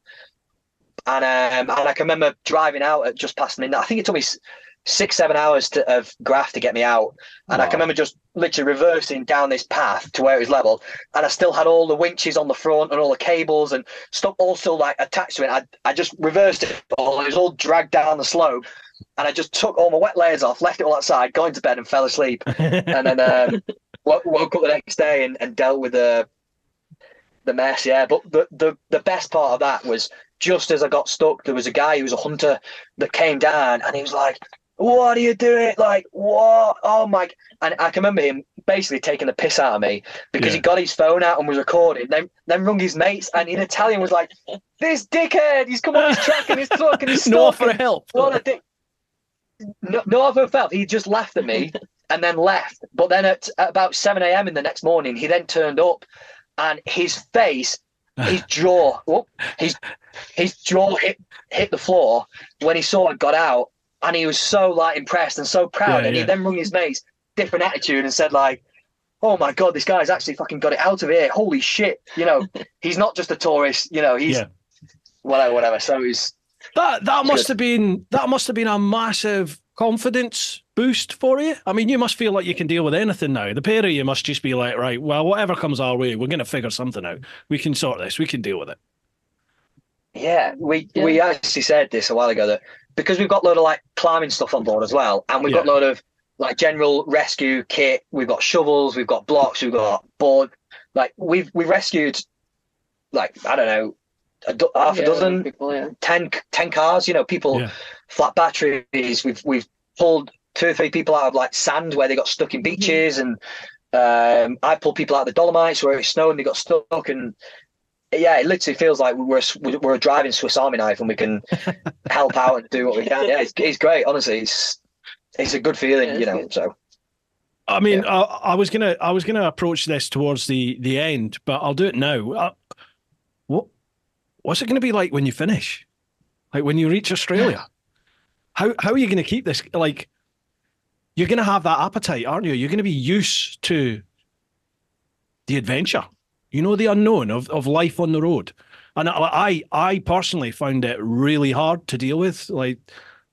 Speaker 1: And I can remember driving out at just past midnight. I think it took me 6-7 hours of graft to get me out. And I can remember just literally reversing down this path to where it was level. And I still had all the winches on the front and all the cables and stuff also like attached to it. I just reversed it all. It was all dragged down the slope. And I just took all my wet layers off, left it all outside, got into bed and fell asleep. And then woke up the next day and dealt with the mess. Yeah, but the best part of that was just as I got stuck, there was a guy who was a hunter that came down, and he was like, "What are you doing? Like, what? Oh my!" And I can remember him basically taking the piss out of me because he got his phone out and was recording. Then rung his mates, and in Italian was like, "This dickhead! He's come on his track and he's stuck and he's stuck."
Speaker 2: No offer of help.
Speaker 1: What a dick! No offer of help. He just laughed at me and then left. But then at about 7 a.m. in the next morning, he then turned up, and his face, his jaw hit the floor when he saw I got out, and he was so like impressed and so proud. And he then rung his mates, different attitude, and said like, "Oh my god, this guy's actually fucking got it out of here. Holy shit! You know, he's not just a tourist. You know, he's whatever." So he's
Speaker 2: that must have been a massive confidence boost for you. I mean, you must feel like you can deal with anything now. The pair of you must just be like, right, well, whatever comes our way, we're going to figure something out. We can sort this. We can deal with it.
Speaker 1: Yeah, we actually said this a while ago that because we've got a load of like climbing stuff on board as well, and we've got a load of like general rescue kit. We've got shovels, we've got blocks, we've got board. Like we rescued like I don't know half a dozen, people, 10 cars. You know, people flat batteries. We've pulled 2 or 3 people out of like sand where they got stuck in beaches, and I pulled people out of the Dolomites where it snowed and they got stuck. And yeah, it literally feels like we're a driving Swiss Army knife, and we can help out and do what we can. Yeah, it's great. Honestly, it's a good feeling, you know. Good. So,
Speaker 2: I mean, I was gonna approach this towards the end, but I'll do it now. What's it going to be like when you finish? Like when you reach Australia? How are you going to keep this? Like, you're going to have that appetite, aren't you? You're going to be used to the adventure. You know, the unknown of life on the road. And I personally found it really hard to deal with. Like,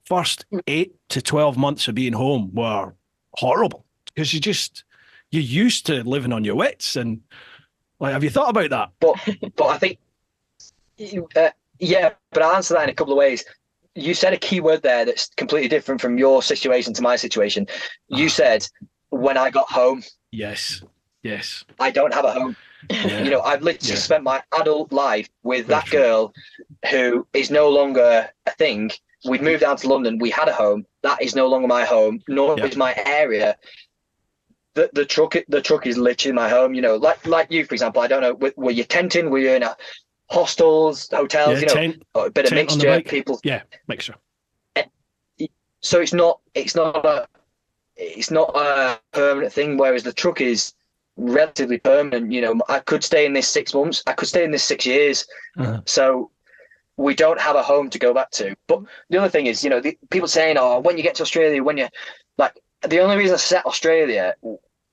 Speaker 2: first 8 to 12 months of being home were horrible because you're used to living on your wits. And like, have you thought about that?
Speaker 1: But I think, but I'll answer that in a couple of ways. You said a key word there that's completely different from your situation to my situation. You said, when I got home.
Speaker 2: Yes.
Speaker 1: I don't have a home. You know, I've literally spent my adult life with that girl who is no longer a thing. We've moved down to London. We had a home. That is no longer my home, nor is my area. The truck is literally my home. You know, like you, for example. I don't know. Were you tenting? Were you in a hostels, hotels,
Speaker 2: Yeah,
Speaker 1: a bit of
Speaker 2: tent on the
Speaker 1: mixture.
Speaker 2: bike.
Speaker 1: People.
Speaker 2: Yeah, mixture.
Speaker 1: So it's not a permanent thing. Whereas the truck is relatively permanent. I could stay in this 6 months. I could stay in this 6 years. So we don't have a home to go back to. But the other thing is, people saying, "Oh, when you get to Australia, when you like." The only reason I set Australia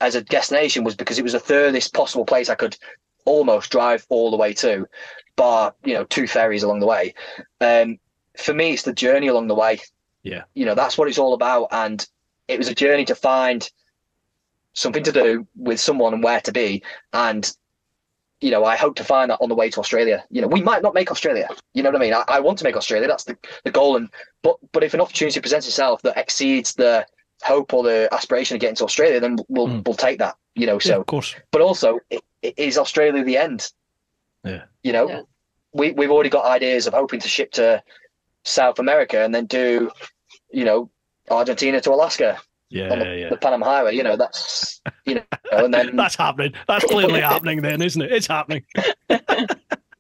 Speaker 1: as a destination was because it was the furthest possible place I could almost drive all the way to, bar 2 ferries along the way. For me, it's the journey along the way.
Speaker 2: Yeah,
Speaker 1: that's what it's all about, and it was a journey to find something to do with someone and where to be, and I hope to find that on the way to Australia. We might not make Australia. You know what I mean? I want to make Australia. That's the goal. But if an opportunity presents itself that exceeds the hope or the aspiration of getting to Australia, then we'll take that. So
Speaker 2: of course.
Speaker 1: But also, is Australia the end?
Speaker 2: Yeah.
Speaker 1: We've already got ideas of hoping to ship to South America and then do, Argentina to Alaska.
Speaker 2: Yeah,
Speaker 1: on the Panama Highway. That's and then
Speaker 2: that's happening. That's plainly happening then, isn't it? It's happening.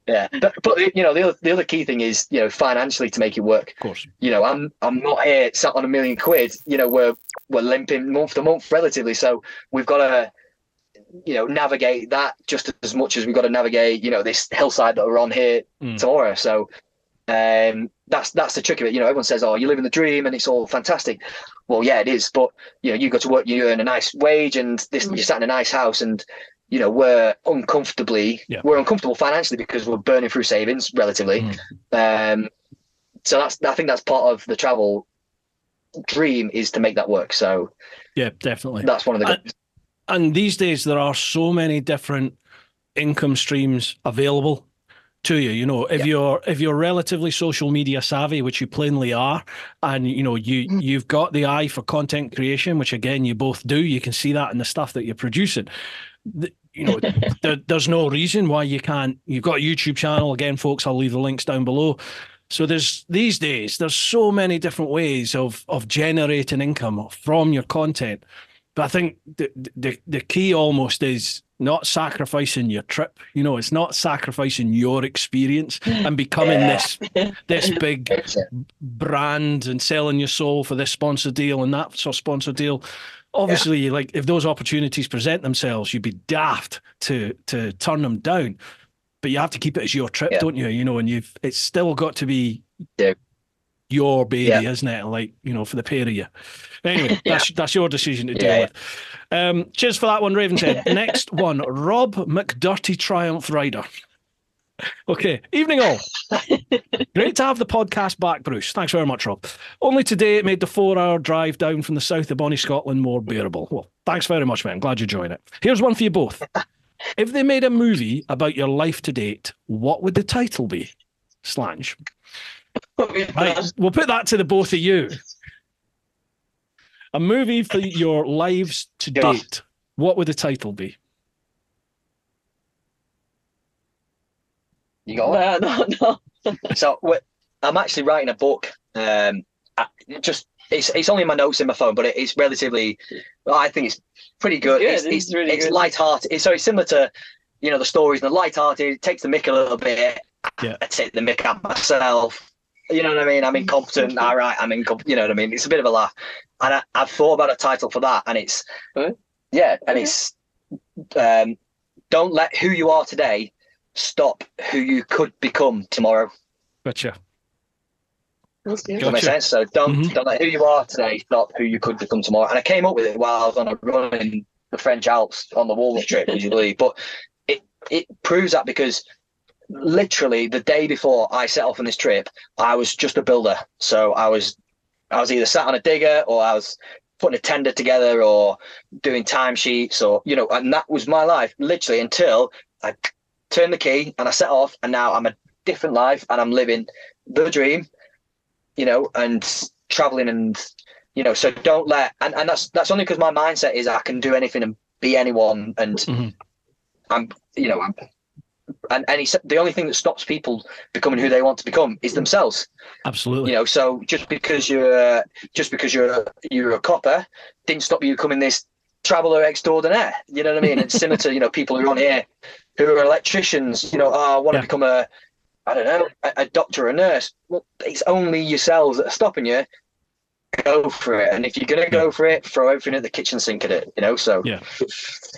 Speaker 1: Yeah, but the other key thing is financially to make it work.
Speaker 2: Of course.
Speaker 1: I'm not here sat on £1 million. We're limping month to month relatively, so we've got to navigate that just as much as we've got to navigate this hillside that we're on here tomorrow. So that's the trick of it. Everyone says, "Oh, you live in the dream and it's all fantastic." Well, yeah, it is, but you go to work, you earn a nice wage, and you're sat in a nice house, and we're uncomfortable financially because we're burning through savings relatively. So I think that's part of the travel dream, is to make that work. So
Speaker 2: yeah, definitely,
Speaker 1: that's one of the
Speaker 2: and these days there are so many different income streams available to you. If you're relatively social media savvy, which you plainly are, and you've got the eye for content creation, which again you both do. You can see that in the stuff that you're producing. There's no reason why you can't. You've got a YouTube channel, again, folks. I'll leave the links down below. So these days there's so many different ways of generating income from your content. But I think the key almost is not sacrificing your trip. It's not sacrificing your experience and becoming this big brand and selling your soul for this sponsor deal and that sort of sponsor deal. Obviously, if those opportunities present themselves, you'd be daft to turn them down. But you have to keep it as your trip, don't you? And it's still got to be your baby, isn't it? For the pair of you. Anyway, that's your decision to deal with. Cheers for that one, Ravenshead. Next one, Rob McDurty Triumph Rider. Okay, evening all. Great to have the podcast back, Bruce. Thanks very much, Rob. Only today it made the 4-hour drive down from the south of Bonnie, Scotland more bearable. Well, thanks very much, man. Glad you joined it. Here's one for you both. If they made a movie about your life to date, what would the title be? Slange. Right, we'll put that to the both of you. A movie for your lives to date. What would the title be?
Speaker 1: You got it? No. So I'm actually writing a book. It's only my notes in my phone, but it's relatively. I think it's pretty good. It's really good. Light-hearted. So it's similar to, the stories and the light-hearted. It takes the mick a little bit.
Speaker 2: Yeah.
Speaker 1: I take the mick out myself. You know what I mean? I'm incompetent. All right, I'm incompetent. You know what I mean? It's a bit of a laugh. And I've thought about a title for that, and it's it's don't let who you are today stop who you could become tomorrow.
Speaker 2: Gotcha.
Speaker 1: Does that make sense? So don't let who you are today stop who you could become tomorrow. And I came up with it while I was on a run in the French Alps on the walrus trip, would you believe? But it proves that, because literally the day before I set off on this trip, I was just a builder. So I was either sat on a digger, or I was putting a tender together, or doing timesheets, or and that was my life literally until I turned the key and I set off, and now I'm a different life and I'm living the dream, and traveling, and so don't let, and that's only because my mindset is I can do anything and be anyone, and I'm and the only thing that stops people becoming who they want to become is themselves.
Speaker 2: Absolutely.
Speaker 1: So just because you're a copper didn't stop you becoming this traveller extraordinaire. You know what I mean? It's similar to people who are on here who are electricians. I want to become a I don't know, a doctor or a nurse. Well, it's only yourselves that are stopping you. Go for it, and if you're gonna go for it, throw everything at the kitchen sink at it. So
Speaker 2: yeah.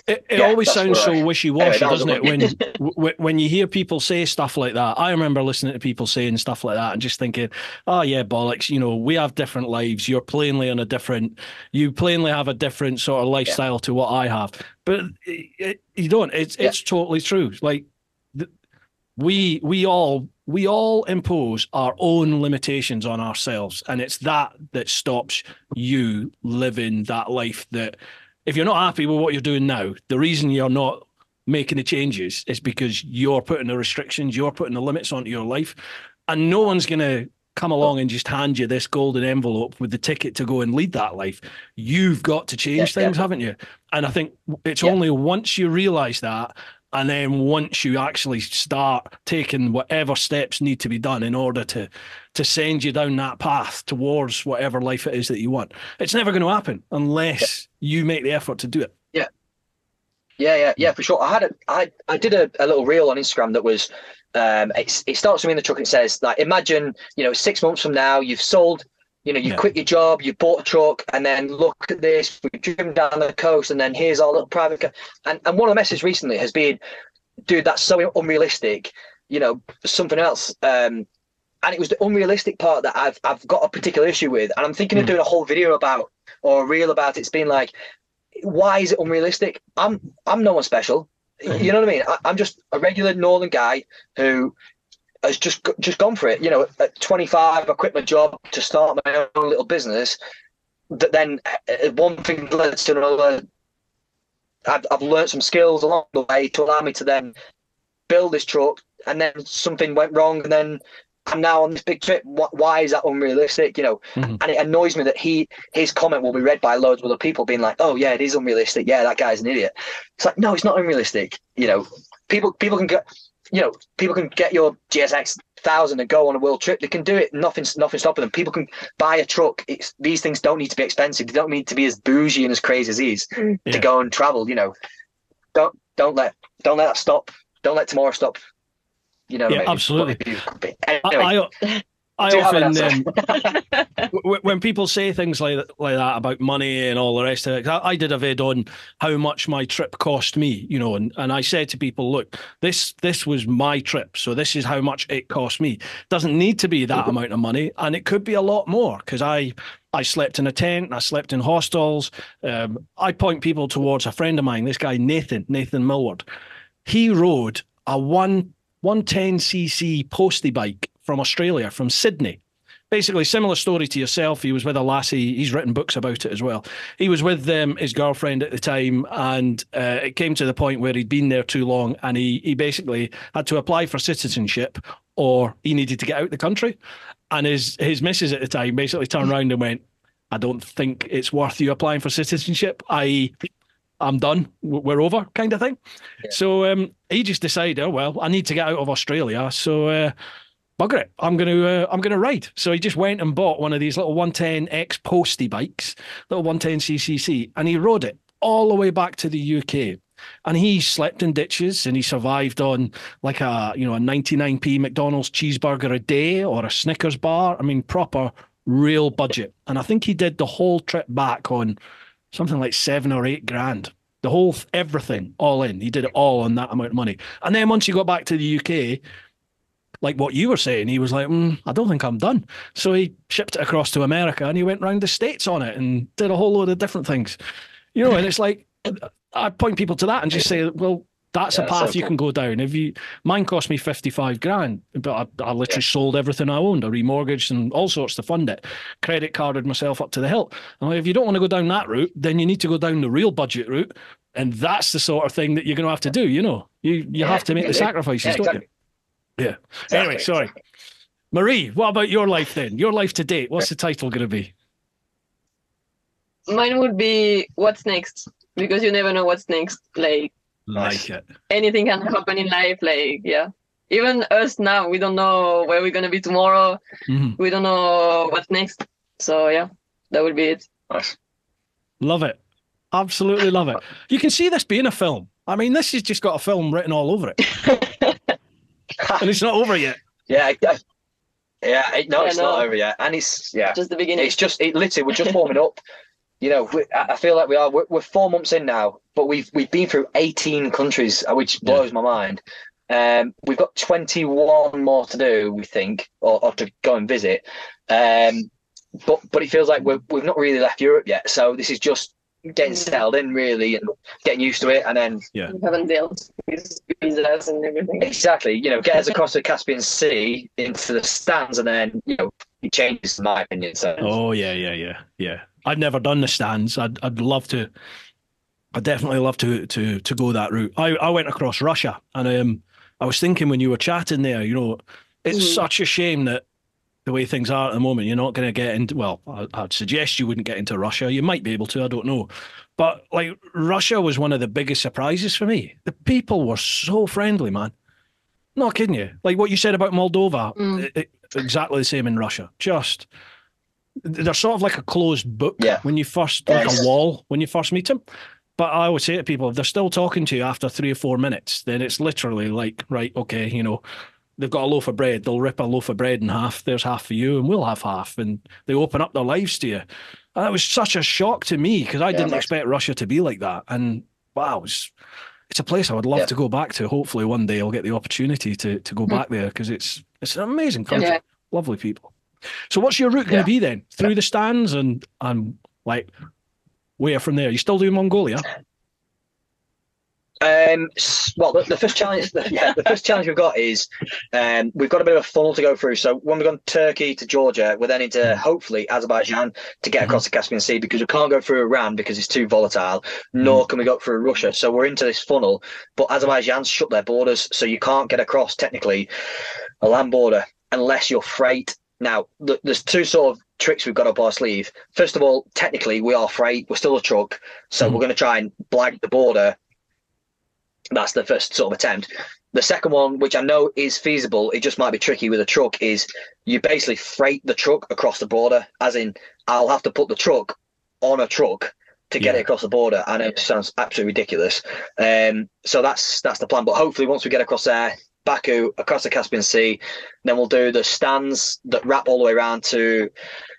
Speaker 2: It always sounds so wishy-washy,
Speaker 1: anyway,
Speaker 2: doesn't it? When you hear people say stuff like that. I remember listening to people saying stuff like that and just thinking, "Oh yeah, bollocks! We have different lives. You plainly have a different sort of lifestyle to what I have." But you don't. It's totally true. Like we all impose our own limitations on ourselves, and it's that stops you living that life that. If you're not happy with what you're doing now, the reason you're not making the changes is because you're putting the restrictions, you're putting the limits onto your life, and no one's going to come along and just hand you this golden envelope with the ticket to go and lead that life. You've got to change things, haven't you? And I think it's only once you realize that, and then once you actually start taking whatever steps need to be done in order to send you down that path towards whatever life it is that you want. It's never going to happen unless you make the effort to do it.
Speaker 1: Yeah, for sure. I did a little reel on Instagram that was, it starts with me in the truck and it says, like, imagine, 6 months from now, you've sold, you've quit your job, you've bought a truck, and then look at this, we've driven down the coast, and then here's our little private car. And one of the messages recently has been, dude, that's so unrealistic, something else. And it was the unrealistic part that I've got a particular issue with. And I'm thinking of doing a whole video or a reel about it. It's been like, why is it unrealistic? I'm no one special. You know what I mean? I'm just a regular northern guy who has just gone for it. At 25, I quit my job to start my own little business. That then one thing led to another. I've learned some skills along the way to allow me to then build this truck, and then something went wrong, and then I'm now on this big trip. Why is that unrealistic? And it annoys me that his comment will be read by loads of other people being like, oh yeah, it is unrealistic. Yeah, that guy's an idiot. It's like, no, it's not unrealistic. People can get, people can get your GSX 1000 and go on a world trip. They can do it. Nothing's stopping them. People can buy a truck. These things don't need to be expensive. They don't need to be as bougie and as crazy as these to go and travel. Don't let that stop. Don't let tomorrow stop.
Speaker 2: Absolutely.
Speaker 1: Anyway,
Speaker 2: I often, when people say things like that about money and all the rest of it, I did a vid on how much my trip cost me, and I said to people, look, this was my trip, so this is how much it cost me. It doesn't need to be that amount of money, and it could be a lot more, because I slept in a tent, I slept in hostels. I point people towards a friend of mine, this guy Nathan Millward. He rode a 110cc postie bike from Australia, from Sydney. Basically, similar story to yourself. He was with a lassie. He's written books about it as well. He was with his girlfriend at the time, and it came to the point where he'd been there too long, and he basically had to apply for citizenship, or he needed to get out the country. And his missus at the time basically turned around and went, I don't think it's worth you applying for citizenship, i.e., I'm done, we're over, kind of thing. Yeah. So he just decided, oh well, I need to get out of Australia, so bugger it, I'm gonna ride. So he just went and bought one of these little 110X postie bikes, little 110cc, and he rode it all the way back to the UK. And he slept in ditches, and he survived on like a 99p McDonald's cheeseburger a day or a Snickers bar. I mean, proper real budget. And I think he did the whole trip back on something like 7 or 8 grand. The whole everything all in. He did it all on that amount of money. And then once he got back to the UK, like what you were saying, he was like, I don't think I'm done. So he shipped it across to America, and he went round the States on it and did a whole load of different things. And it's like, I point people to that and just say, well, that's a path you can go down. Mine cost me 55 grand, but I literally sold everything I owned. I remortgaged and all sorts to fund it. Credit carded myself up to the hilt. And if you don't want to go down that route, then you need to go down the real budget route. And that's the sort of thing that you're going to have to do. You have to make the sacrifices, don't you? Yeah. Exactly. Anyway, sorry. Marie, what about your life then? Your life to date. What's the title going to be?
Speaker 3: Mine would be What's Next? Because you never know what's next. Like
Speaker 2: it.
Speaker 3: Anything can happen in life. Even us now, we don't know where we're going to be tomorrow. We don't know what's next. So yeah, that would be it.
Speaker 1: Nice.
Speaker 2: Love it. Absolutely love it. You can see this being a film. I mean, this has just got a film written all over it. And it's not over yet.
Speaker 1: Yeah, no,
Speaker 3: I
Speaker 1: it's
Speaker 3: know.
Speaker 1: not over yet, and it's
Speaker 3: Just the beginning.
Speaker 1: it's just literally we're just warming up. You know, I feel like we're 4 months in now, but we've been through 18 countries, which blows my mind. We've got 21 more to do, we think, or to go and visit. But it feels like we've not really left Europe yet, so this is just getting settled in really and getting used to it, and then
Speaker 3: We haven't dealt with visas and everything.
Speaker 1: exactly, you know, get us across the Caspian Sea into the stands, and then it changes, in my opinion. So
Speaker 2: Oh yeah. I've never done the stands. I'd love to. I'd definitely love to go that route. I went across Russia, and I was thinking when you were chatting there, it's such a shame that the way things are at the moment, you're not going to get into. Well, I'd suggest you wouldn't get into Russia. You might be able to. I don't know, but like Russia was one of the biggest surprises for me. The people were so friendly, man. Not kidding you. Like what you said about Moldova, exactly the same in Russia. Just they're sort of like a closed book when you first, like a wall when you first meet them. But I always say to people, if they're still talking to you after 3 or 4 minutes, then it's literally like, right, okay, they've got a loaf of bread, they'll rip a loaf of bread in half. There's half for you, and we'll have half. And they open up their lives to you. And that was such a shock to me because I didn't expect Russia to be like that. And wow, it's a place I would love to go back to. Hopefully one day I'll get the opportunity to go back there because it's an amazing country. Lovely people. So what's your route going to be then? Through the stands and like where from there? You still doing Mongolia?
Speaker 1: Well, the first challenge, the first challenge we've got is we've got a bit of a funnel to go through. So when we've gone Turkey to Georgia, we're then into hopefully Azerbaijan to get across the Caspian Sea, because we can't go through Iran because it's too volatile, nor can we go through Russia. So we're into this funnel, but Azerbaijan's shut their borders, so you can't get across technically a land border unless you're freight. Now, there's two sort of tricks we've got up our sleeve. First of all, technically we are freight, we're still a truck, so we're going to try and blag the border. That's the first sort of attempt. The second one, which I know is feasible, it just might be tricky with a truck, is you basically freight the truck across the border, as in I'll have to put the truck on a truck to get it across the border. I know it sounds absolutely ridiculous. So that's the plan. But hopefully once we get across there, Baku, across the Caspian Sea, then we'll do the stands that wrap all the way around to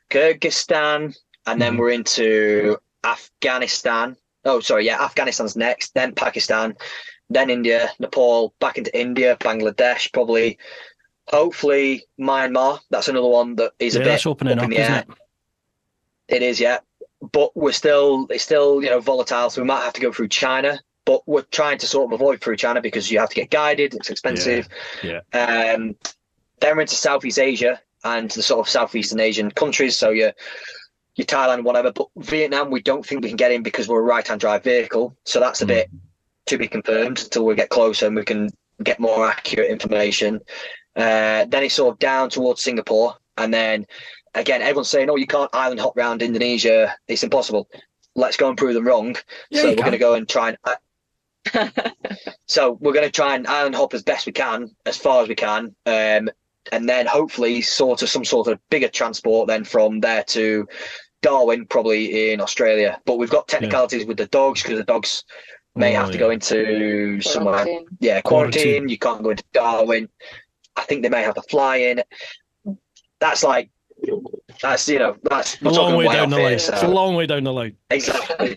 Speaker 1: Kyrgyzstan, and then we're into Afghanistan. Oh, sorry, Afghanistan's next, then Pakistan, then India, Nepal, back into India, Bangladesh, probably, hopefully Myanmar. That's another one that is a bit
Speaker 2: that's opening
Speaker 1: up
Speaker 2: up,
Speaker 1: in the air.
Speaker 2: isn't it?
Speaker 1: It is, yeah. But it's still volatile, so we might have to go through China. But we're trying to sort of avoid through China because you have to get guided. It's expensive. Then we're into Southeast Asia and the sort of Southeastern Asian countries. So your Thailand, whatever. But Vietnam, we don't think we can get in because we're a right-hand drive vehicle. So that's a bit to be confirmed until we get closer and we can get more accurate information. Then it's sort of down towards Singapore. And then, again, everyone's saying, oh, you can't island hop around Indonesia. It's impossible. Let's go and prove them wrong. So we're going to go and try and... So we're going to try and island hop as best we can, as far as we can. And then hopefully some sort of bigger transport then from there to Darwin, probably in Australia. But we've got technicalities with the dogs because the dogs may have to go into somewhere. Quarantine. You can't go into Darwin. I think they may have to fly in. That's a
Speaker 2: long way down the line. It's a long way down the line.
Speaker 1: Exactly.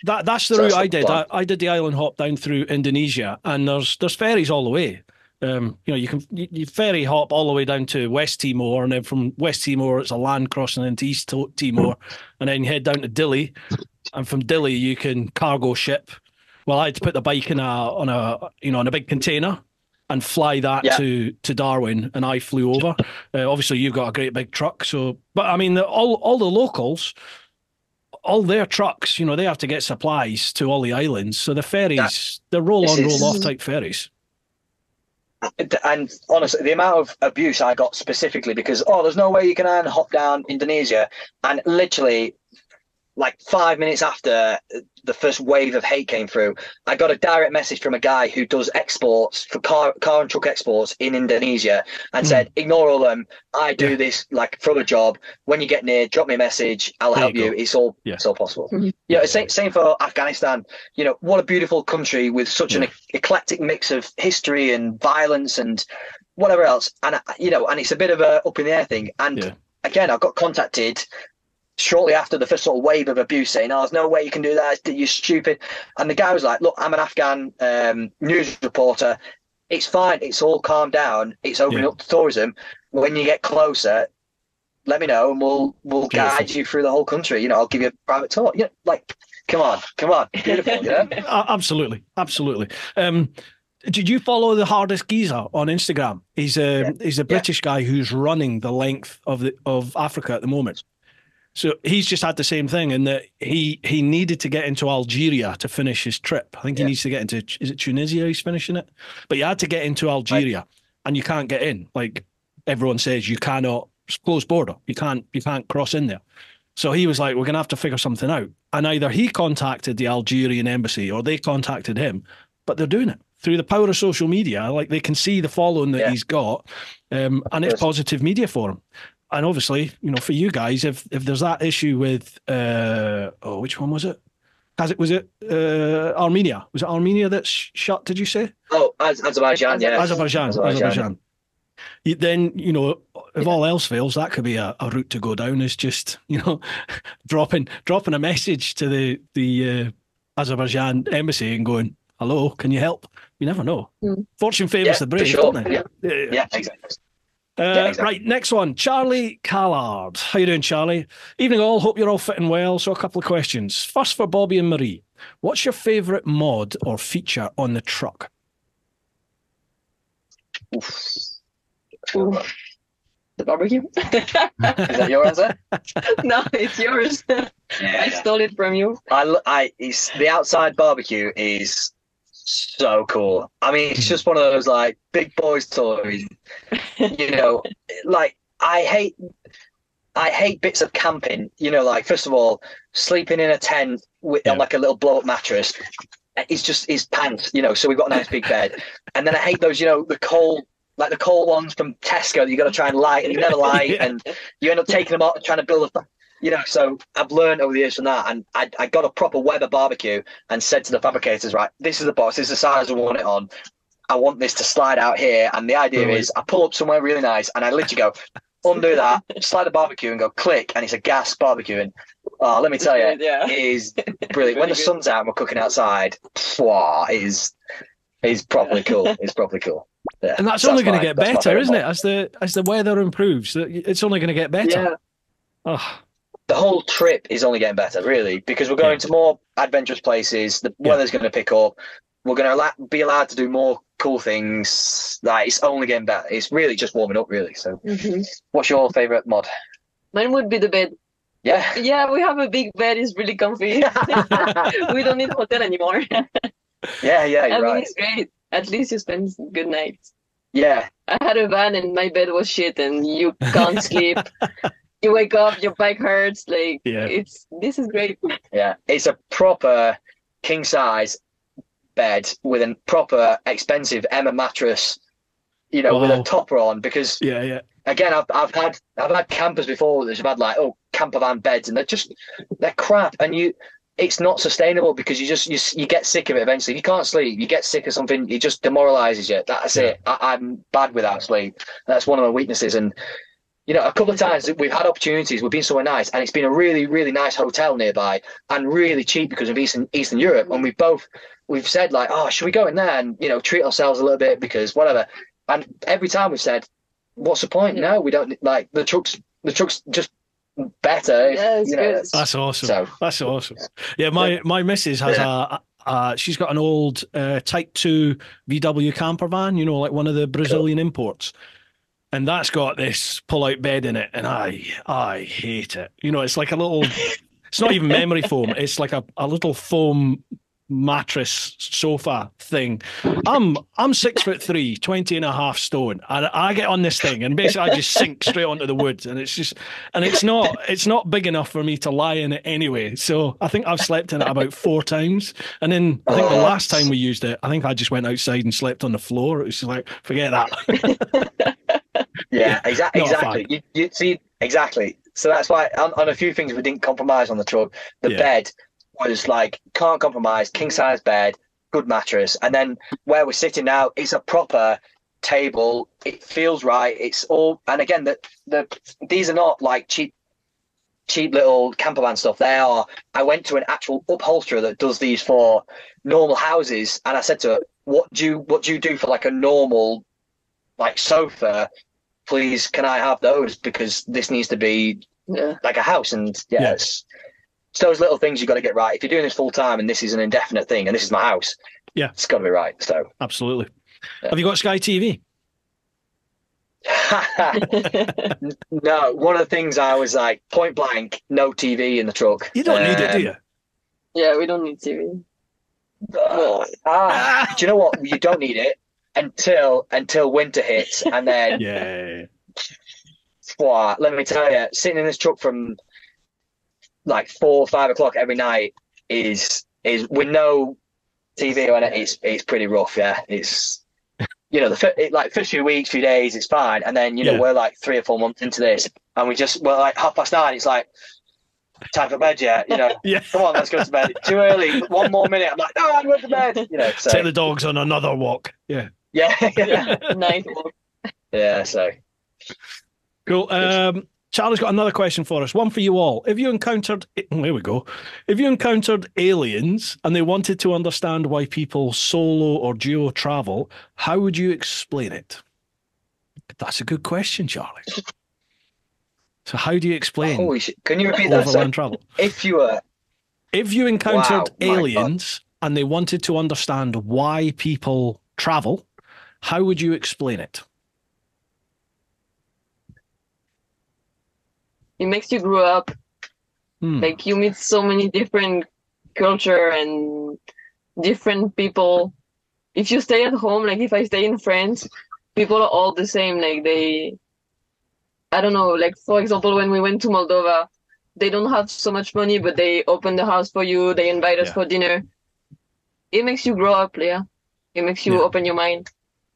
Speaker 2: That's the route I did. I did the island hop down through Indonesia, and there's ferries all the way. You ferry hop all the way down to West Timor, and then from West Timor it's a land crossing into East Timor, and then you head down to Dili, and from Dili you can cargo ship. Well, I had to put the bike in on a big container and fly that to Darwin, and I flew over. Obviously, you've got a great big truck, but I mean, all the locals, all their trucks, they have to get supplies to all the islands. So the ferries, they're roll-on, roll-off type ferries.
Speaker 1: And honestly, the amount of abuse I got specifically because, there's no way you can hop down Indonesia. And literally, like 5 minutes after the first wave of hate came through, I got a direct message from a guy who does exports for car and truck exports in Indonesia and said, ignore all them. I do this like from a job. When you get near, drop me a message. I'll help you. It's all possible. Same for Afghanistan. What a beautiful country with such an eclectic mix of history and violence and whatever else. And and it's a bit of a up in the air thing. And again, I got contacted shortly after the first sort of wave of abuse, saying, "Oh, there's no way you can do that. You're stupid." And the guy was like, "Look, I'm an Afghan news reporter. It's fine. It's all calmed down. It's opening up to tourism. When you get closer, let me know, and we'll guide you through the whole country. I'll give you a private tour." Come on, beautiful,
Speaker 2: Absolutely. Did you follow the hardest geezer on Instagram? He's a British guy who's running the length of Africa at the moment. So he's just had the same thing in that he needed to get into Algeria to finish his trip. I think he needs to get into, is it Tunisia he's finishing it? But you had to get into Algeria and you can't get in. Like everyone says, you cannot, it's closed border. You can't cross in there. So he was like, we're going to have to figure something out. And either he contacted the Algerian embassy or they contacted him, but they're doing it through the power of social media. Like they can see the following that he's got, and it's positive media for him. And obviously, for you guys, if there's that issue with, which one was it? Was it Armenia? Was it Armenia that's shut, did you say?
Speaker 1: Oh, Azerbaijan, yeah.
Speaker 2: Azerbaijan. Then, if all else fails, that could be a route to go down, is just, dropping a message to the Azerbaijan embassy and going, "Hello, can you help?" You never know. Fortune favours the brave, don't they?
Speaker 1: Yeah, exactly.
Speaker 2: Right, next one. Charlie Callard. How you doing, Charlie? Evening all. Hope you're all fitting well. So a couple of questions. First for Bobby and Marie. What's your favourite mod or feature on the truck?
Speaker 3: The barbecue.
Speaker 1: Is that your answer?
Speaker 3: No, it's yours. I stole it from you.
Speaker 1: It's the outside barbecue is so cool. I mean, it's just one of those like big boys toys. Like I hate bits of camping. Like first of all, sleeping in a tent on like a little blow up mattress. It's just pants. So we've got a nice big bed, and then I hate those. The coal ones from Tesco that you got to try and light, and you never light, and you end up taking them out and trying to build a. So I've learned over the years from that, and I got a proper Weber barbecue and said to the fabricators, right, this is the box, this is the size I want it on. I want this to slide out here, and the idea is I pull up somewhere really nice, and I literally go, undo that, slide the barbecue, and go click, and it's a gas barbecue, and let me tell you, it is brilliant. When the sun's out and we're cooking outside, it is properly cool. It's properly cool. Yeah,
Speaker 2: and that's only going to get better, isn't it? As the weather improves, it's only going to get better.
Speaker 3: Yeah.
Speaker 2: Oh.
Speaker 1: The whole trip is only getting better, really, because we're going to more adventurous places. The weather's going to pick up. We're going to be allowed to do more cool things. Like, it's only getting better. It's really just warming up, really. So, What's your favourite mod?
Speaker 3: Mine would be the bed.
Speaker 1: Yeah.
Speaker 3: Yeah, we have a big bed. It's really comfy. We don't need hotel anymore.
Speaker 1: You're
Speaker 3: I
Speaker 1: right.
Speaker 3: mean, it's great. At least you spend good nights.
Speaker 1: Yeah.
Speaker 3: I had a van and my bed was shit, and you can't sleep. You wake up, your back hurts. Like, this is great.
Speaker 1: Yeah, it's a proper king size bed with a proper expensive Emma mattress, with a topper on. Because again, I've had campers before that have had like camper van beds, and they're crap, and it's not sustainable because you get sick of it eventually. If you can't sleep, you get sick of something, it just demoralizes you. That's it. I'm bad without sleep. That's one of my weaknesses. And a couple of times we've had opportunities, we've been somewhere nice, and it's been a really, really nice hotel nearby and really cheap because of Eastern Europe. And we've said like, oh, should we go in there and, treat ourselves a little bit because whatever. And every time we've said, what's the point? No, we don't. Like the truck's just better.
Speaker 3: Yeah, it's good.
Speaker 2: That's awesome. That's awesome. Yeah, my missus has she's got an old Type 2 VW camper van, like one of the Brazilian imports. And that's got this pull-out bed in it, and I hate it. It's like a little. It's not even memory foam. It's like a little foam mattress sofa thing. I'm 6'3", 20.5 stone, and I get on this thing, and basically I just sink straight onto the wood, and it's not big enough for me to lie in it anyway. So I think I've slept in it about 4 times, and then I think the last time we used it, I think I just went outside and slept on the floor. It was just like, forget that.
Speaker 1: Yeah, exactly. You see, exactly. So that's why on a few things we didn't compromise on the truck. The bed was like, can't compromise, king size bed, good mattress. And then where we're sitting now, it's a proper table. It feels right. It's all, and again, these are not like cheap little camper van stuff. I went to an actual upholsterer that does these for normal houses, and I said to her, what do you do for like a normal like sofa? Please, can I have those? Because this needs to be like a house. And it's those little things you got to get right. If you're doing this full time and this is an indefinite thing and this is my house, it's got to be right. So
Speaker 2: absolutely. Have you got Sky TV?
Speaker 1: No, one of the things I was like, point blank, no TV in the truck.
Speaker 2: You don't need it, do you?
Speaker 3: Yeah, we don't need TV.
Speaker 1: Do you know what? You don't need it until winter hits, and then let me tell you, sitting in this truck from like 4 or 5 o'clock every night is with no TV on it. It's pretty rough. Yeah, it's the first few weeks, few days, it's fine, and then we're like 3 or 4 months into this, and we're like 9:30. It's like time for bed, come on, let's go to bed. Too early, 1 more minute. I'm like, no, I'm going to bed. So.
Speaker 2: Take the dogs on another walk.
Speaker 1: Yeah.
Speaker 3: Nice walk.
Speaker 1: Yeah. So
Speaker 2: cool. Charlie's got another question for us. One for you all. If you encountered aliens and they wanted to understand why people solo or duo travel, how would you explain it? That's a good question, Charlie. So how do you explain?
Speaker 1: Holy shit. Can you repeat that?
Speaker 2: Overland travel.
Speaker 1: If you
Speaker 2: encountered aliens and they wanted to understand why people travel, how would you explain it?
Speaker 3: It makes you grow up. Like you meet so many different culture and different people. If you stay at home, like if I stay in France, people are all the same. Like I don't know, like for example, when we went to Moldova, they don't have so much money, but they open the house for you. They invite us for dinner. It makes you grow up, Leah. It makes you open your mind.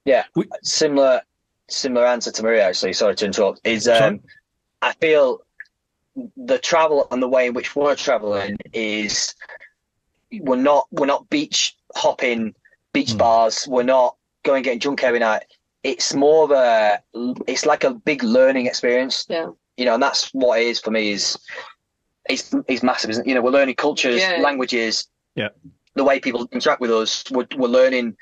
Speaker 1: Yeah, similar answer to Maria, actually. Sorry to interrupt. I feel the travel and the way in which we're traveling is we're not beach hopping, beach bars. We're not going getting drunk every night. It's more of it's like a big learning experience.
Speaker 3: Yeah.
Speaker 1: And that's what it is for me. It's massive, isn't it? We're learning cultures, languages.
Speaker 2: Yeah.
Speaker 1: The way people interact with us. We're learning,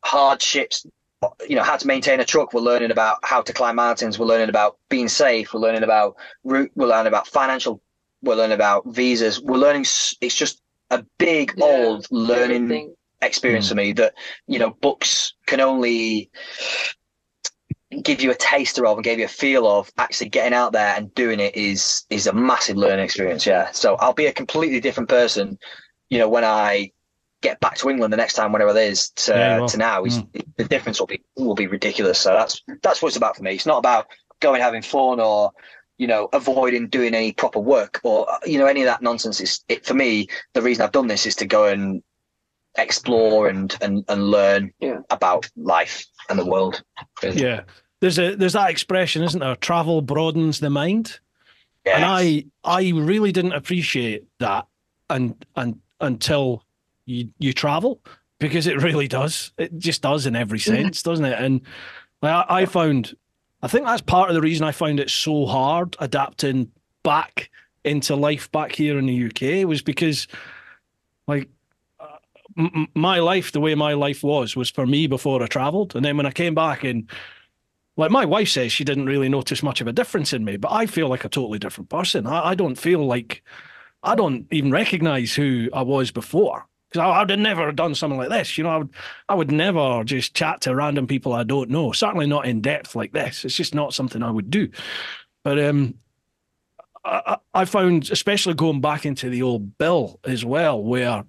Speaker 1: hardships. How to maintain a truck. We're learning about how to climb mountains. We're learning about being safe. We're learning about route. We're learning about financial. We're learning about visas. We're learning. It's just a big old learning experience for me that books can only give you a taster of and give you a feel of. Actually getting out there and doing it is a massive learning experience. Yeah. So I'll be a completely different person. When I get back to England the next time, whenever it is, to now, the difference will be ridiculous. So that's what it's about for me. It's not about going having fun or avoiding doing any proper work or any of that nonsense. For me, the reason I've done this is to go and explore and learn about life and the world.
Speaker 2: Yeah, there's that expression, isn't there? Travel broadens the mind.
Speaker 1: Yes.
Speaker 2: And I really didn't appreciate that until you travel, because it really does. It just does in every sense, doesn't it? And I think that's part of the reason I found it so hard adapting back into life back here in the UK, was because my life, the way my life was for me before I traveled. And then when I came back, and my wife says she didn't really notice much of a difference in me, but I feel like a totally different person. I don't feel like, I don't even recognize who I was before. Because I would have never done something like this. I would never just chat to random people I don't know. Certainly not in depth like this. It's just not something I would do. But I found, especially going back into the old bill as well, where,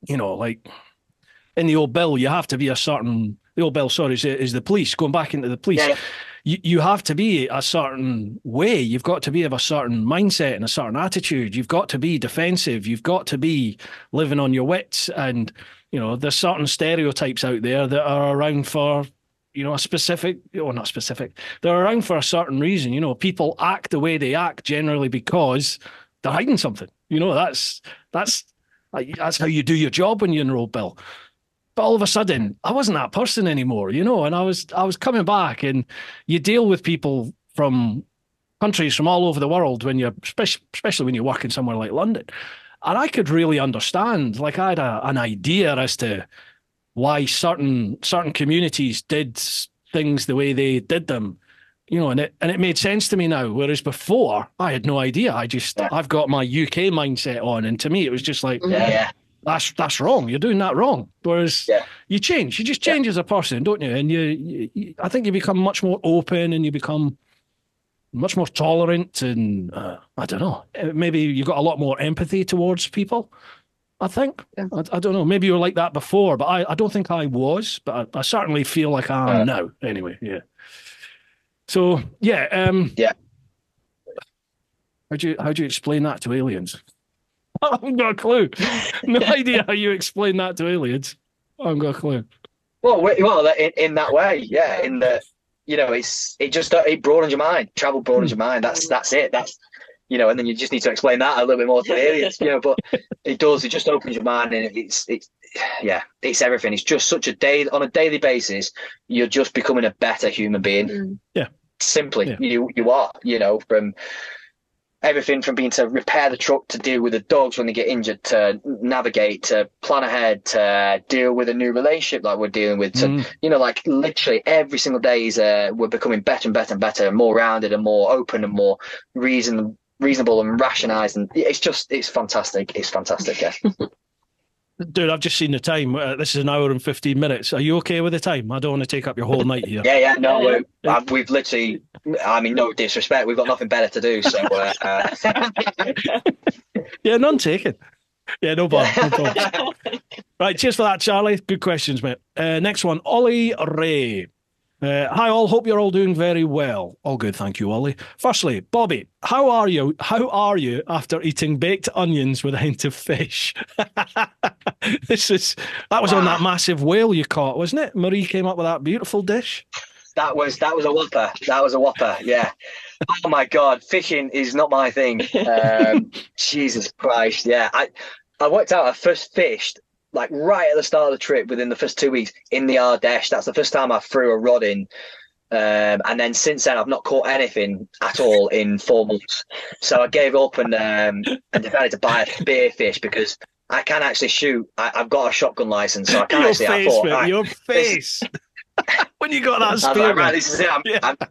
Speaker 2: in the old bill, you have to be a certain, the old bill, sorry, is the police, going back into the police.
Speaker 1: Yeah.
Speaker 2: You have to be a certain way. You've got to be of a certain mindset and a certain attitude. You've got to be defensive. You've got to be living on your wits. And, there's certain stereotypes out there that are around for, a specific, or not specific, they're around for a certain reason. People act the way they act generally because they're hiding something. That's how you do your job when you're in road bill. But all of a sudden, I wasn't that person anymore, you know. And I was coming back, and you deal with people from countries from all over the world when you're, especially when you're working somewhere like London. And I could really understand, like I had an idea as to why certain communities did things the way they did them, you know, and it made sense to me now. Whereas before, I had no idea. I've got my UK mindset on, and to me, it was just like, that's wrong. You're doing that wrong. Whereas you change, you just change as a person, don't you? And you I think you become much more open, and you become much more tolerant, and I don't know, maybe you've got a lot more empathy towards people, I think. I don't know, maybe you were like that before, but I don't think I was, but I certainly feel like I am now anyway. So how'd you explain that to aliens? I haven't got a clue. No idea how you explain that to aliens. I haven't got a clue.
Speaker 1: Well, in that way, in the, you know, it broadens your mind. Travel broadens your mind. That's it. That's, you know, and then you just need to explain that a little bit more to the aliens, you know. But it does. It just opens your mind, and it's everything. It's just such a day on a daily basis. You're just becoming a better human being. Simply, you are. You know, from everything from being to repair the truck, to deal with the dogs when they get injured, to navigate, to plan ahead, to deal with a new relationship like we're dealing with, to, you know, like literally every single day is we're becoming better and better and better, and more rounded and more open and more reasonable and rationalized, and it's fantastic. It's fantastic.
Speaker 2: Dude, I've just seen the time. This is an hour and 15 minutes. Are you okay with the time? I don't want to take up your whole night here.
Speaker 1: No, we've literally, I mean, no disrespect, we've got nothing better to do. So,
Speaker 2: none taken. No bother. Right, cheers for that, Charlie. Good questions, mate. Next one, Ollie Ray. Hi all, hope you're all doing very well. All good, thank you, Ollie. Firstly, Bobby, how are you after eating baked onions with a hint of fish? That was on that massive whale you caught, wasn't it? Marie came up with that beautiful dish.
Speaker 1: That was a whopper. That was a whopper. Yeah. Oh my God, fishing is not my thing. Jesus Christ. Yeah. I worked out I first fished like right at the start of the trip, within the first 2 weeks, in the Ardèche. That's the first time I threw a rod in. And then since then, I've not caught anything at all in 4 months. So I gave up and decided to buy a spearfish, because I can actually shoot. I've got a shotgun license, so I can
Speaker 2: your face. When you got that spear,
Speaker 1: like, right, this is it.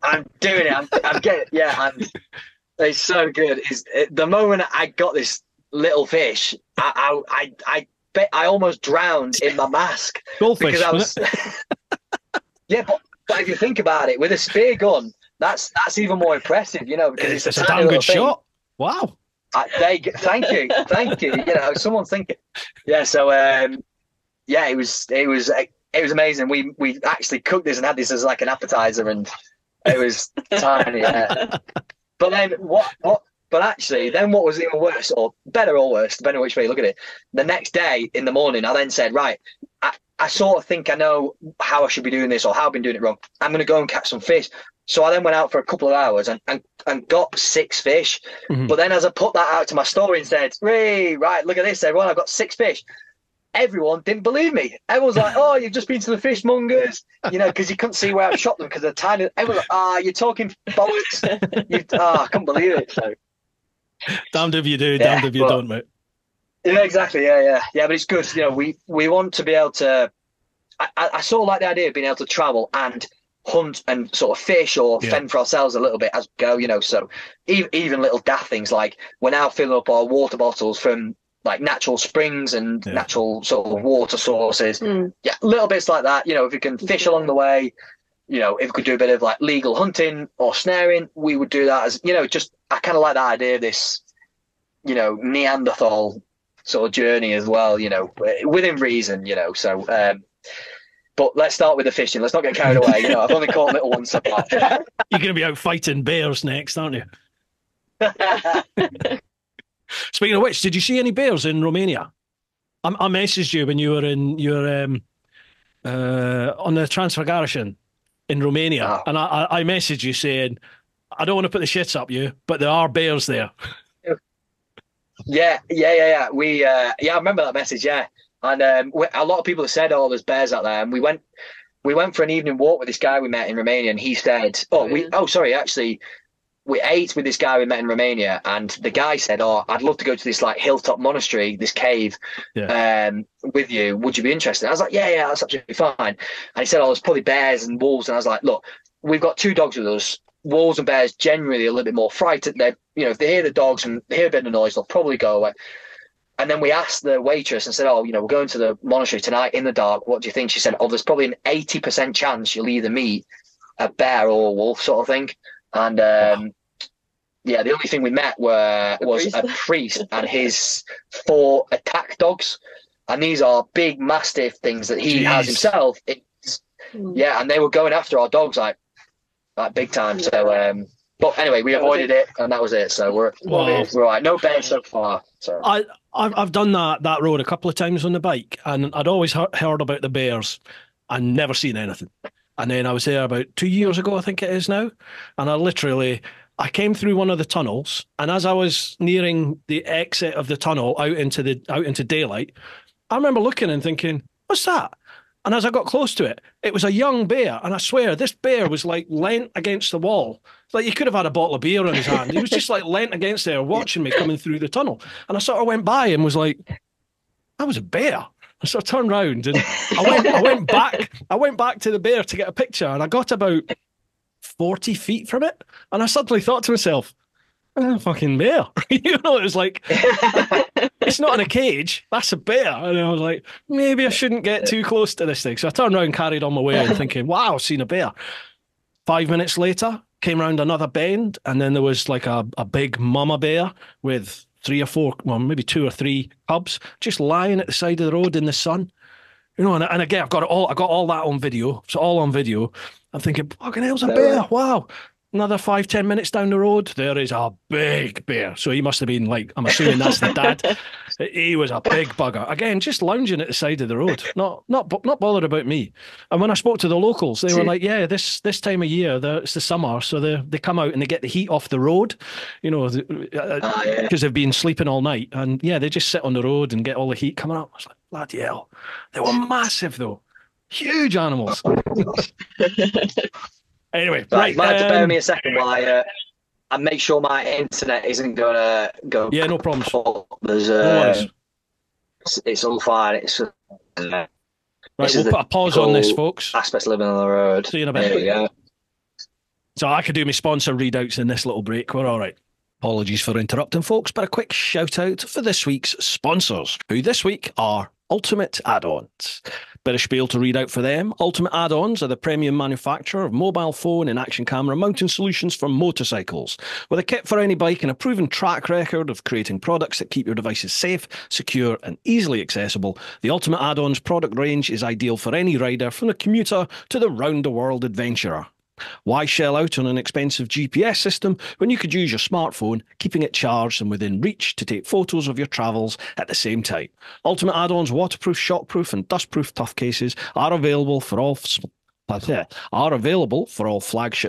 Speaker 1: I'm doing it. I'm getting. It's so good. The moment I got this little fish, I almost drowned in my mask.
Speaker 2: Goldfish,
Speaker 1: because I was. But if you think about it, with a spear gun, that's even more impressive, you know, because it's a
Speaker 2: damn good shot. Wow.
Speaker 1: Thank you. You know, someone's thinking. So it was amazing. We actually cooked this and had this as like an appetizer, and it was tiny. But then what? But actually, then what was even worse, or better or worse, depending on which way you look at it, the next day in the morning, I then said, right, I sort of think I know how I should be doing this, or how I've been doing it wrong. I'm going to go and catch some fish. So I then went out for a couple of hours and got 6 fish. But then as I put that out to my story and said, hey, right, look at this, everyone, I've got 6 fish. Everyone didn't believe me. Everyone's like, oh, you've just been to the fishmongers, you know, because you couldn't see where I've shot them because they're tiny. Everyone's like, you're talking bollocks. I couldn't believe it. So.
Speaker 2: Damned if you do, damned if you don't, mate.
Speaker 1: Yeah, exactly. Yeah. But it's good. You know, we want to be able to. I sort of like the idea of being able to travel and hunt and sort of fish or fend for ourselves a little bit as we go. You know, so even little daft things like we're now filling up our water bottles from like natural springs and natural sort of water sources. Little bits like that. You know, if we can fish along the way. You know, if we could do a bit of like legal hunting or snaring, we would do that. As you know, just I kind of like that idea of this, you know, Neanderthal sort of journey as well, you know, within reason, you know. So but let's start with the fishing. Let's not get carried away. You know, I've only caught little ones so far.
Speaker 2: You're going to be out fighting bears next, aren't you? Speaking of which, did you see any bears in Romania? I messaged you when you were on the Transfiguration in Romania, and I messaged you saying, I don't want to put the shits up you, but there are bears there.
Speaker 1: Yeah. I remember that message. Yeah. And a lot of people have said, "Oh, there's bears out there." And we went for an evening walk with this guy we met in Romania, and he said, sorry, actually, we ate with this guy we met in Romania, and the guy said, "Oh, I'd love to go to this like hilltop monastery, this cave, with you. Would you be interested?" And I was like, "Yeah, that's absolutely fine." And he said, "Oh, there's probably bears and wolves." And I was like, "Look, we've got two dogs with us. Wolves and bears generally a little bit more frightened. They, if they hear the dogs and they hear a bit of noise, they'll probably go away." And then we asked the waitress and said, "Oh, we're going to the monastery tonight in the dark. What do you think?" She said, "Oh, there's probably an 80% chance you'll either meet a bear or a wolf, sort of thing." And yeah, the only thing we met was a priest and his 4 attack dogs, and these are big mastiff things that he has himself. Yeah, and they were going after our dogs like big time. So, but anyway, we avoided it, and that was it. So we're all right. No bears so far. So
Speaker 2: I've done that road a couple of times on the bike, and I'd always heard about the bears and never seen anything. And then I was there about 2 years ago, I think it is now, and I came through one of the tunnels, and as I was nearing the exit of the tunnel out into daylight, I remember looking and thinking, "What's that?" And as I got close to it, it was a young bear, and I swear this bear was like leant against the wall. Like you could have had a bottle of beer in his hand. He was just like leant against there, watching me coming through the tunnel. And I sort of went by and was like, "That was a bear." So I turned round and I went back to the bear to get a picture, and I got about 40 feet from it, and I suddenly thought to myself, "Oh, fucking bear." It was like, it's not in a cage, that's a bear. And I was like, maybe I shouldn't get too close to this thing. So I turned around and carried on my way and thinking, wow, I've seen a bear. 5 minutes later, came round another bend, and then there was like a big mama bear with 3 or 4, well, maybe 2 or 3 cubs just lying at the side of the road in the sun. And again, I got all that on video. It's all on video. I'm thinking, fucking hell's a bear. Wow. Another 5-10 minutes down the road, there is a big bear. So he must have been like, I'm assuming that's the dad. He was a big bugger. Again, just lounging at the side of the road, not bothered about me. And when I spoke to the locals, they were like, "Yeah, this time of year, it's the summer, so they come out and they get the heat off the road, because they've been sleeping all night, and yeah, they just sit on the road and get all the heat coming up." I was like, bloody hell, they were massive though, huge animals. Anyway, right.
Speaker 1: Might have to bear me a second while I make sure my internet isn't going to go.
Speaker 2: Yeah, no problems.
Speaker 1: There's it's all fine. It's
Speaker 2: right. We'll put a pause on this, folks.
Speaker 1: Aspects living on the road.
Speaker 2: See you in a bit.
Speaker 1: There we go.
Speaker 2: So I could do my sponsor readouts in this little break. We're all right. Apologies for interrupting, folks, but a quick shout out for this week's sponsors, who this week are Ultimate Add-ons. Bit of spiel to read out for them. Ultimate Add-ons are the premium manufacturer of mobile phone and action camera mounting solutions for motorcycles. With a kit for any bike and a proven track record of creating products that keep your devices safe, secure and easily accessible, the Ultimate Add-ons product range is ideal for any rider, from the commuter to the round-the-world adventurer. Why shell out on an expensive GPS system when you could use your smartphone, keeping it charged and within reach to take photos of your travels at the same time? Ultimate Add-ons waterproof, shockproof and dustproof tough cases are available for all flagship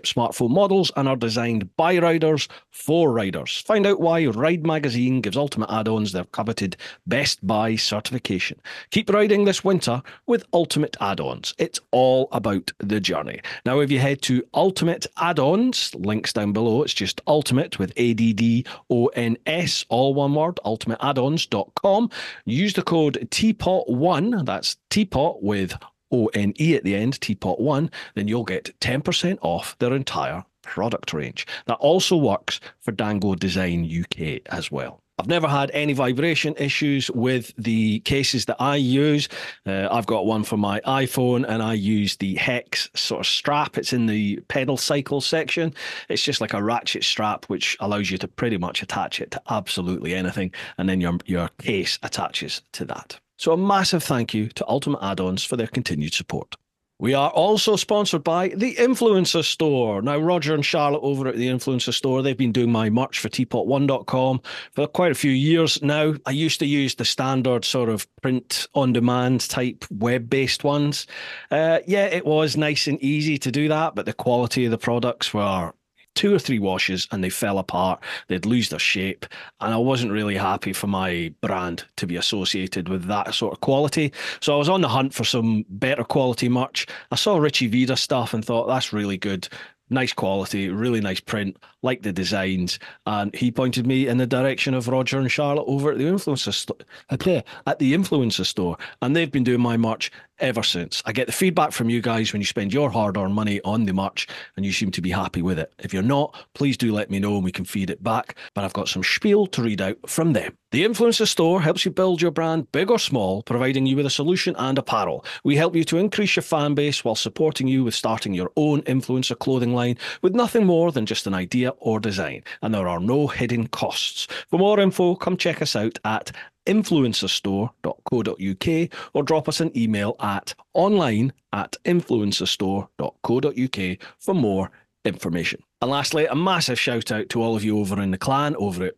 Speaker 2: smartphone models and are designed by riders for riders. Find out why Ride Magazine gives Ultimate Add-ons their coveted Best Buy certification. Keep riding this winter with Ultimate Add-ons. It's all about the journey. Now, if you head to Ultimate Add-ons, links down below, it's just Ultimate with ADDONS, all one word, ultimateaddons.com. Use the code TeapotOne, that's Teapot with ONE at the end, TeapotOne, then you'll get 10% off their entire product range. That also works for Dango Design UK as well. I've never had any vibration issues with the cases that I use. I've got one for my iPhone and I use the Hex sort of strap. It's in the pedal cycle section. It's just like a ratchet strap which allows you to pretty much attach it to absolutely anything, and then your case attaches to that. So a massive thank you to Ultimate Add-ons for their continued support. We are also sponsored by the Influencer Store. Now, Roger and Charlotte over at the Influencer Store, they've been doing my merch for TeapotOne.com for quite a few years now. I used to use the standard sort of print-on-demand type web-based ones. Yeah, it was nice and easy to do that, but the quality of the products were 2 or 3 washes and they fell apart. They'd lose their shape, and I wasn't really happy for my brand to be associated with that sort of quality. So I was on the hunt for some better quality merch. I saw Richie Vida stuff and thought, that's really good. Nice quality, really nice print, like the designs. And he pointed me in the direction of Roger and Charlotte over at the influencer store. At the influencer store, and they've been doing my merch ever since. I get the feedback from you guys when you spend your hard-earned money on the merch, and you seem to be happy with it. If you're not, please do let me know and we can feed it back. But I've got some spiel to read out from them. The influencer store helps you build your brand, big or small, providing you with a solution and apparel. We help you to increase your fan base while supporting you with starting your own influencer clothing line with nothing more than just an idea or design. And there are no hidden costs. For more info, come check us out at influencerstore.co.uk or drop us an email at online@influencerstore.co.uk for more information. And lastly, a massive shout out to all of you over in the clan, over at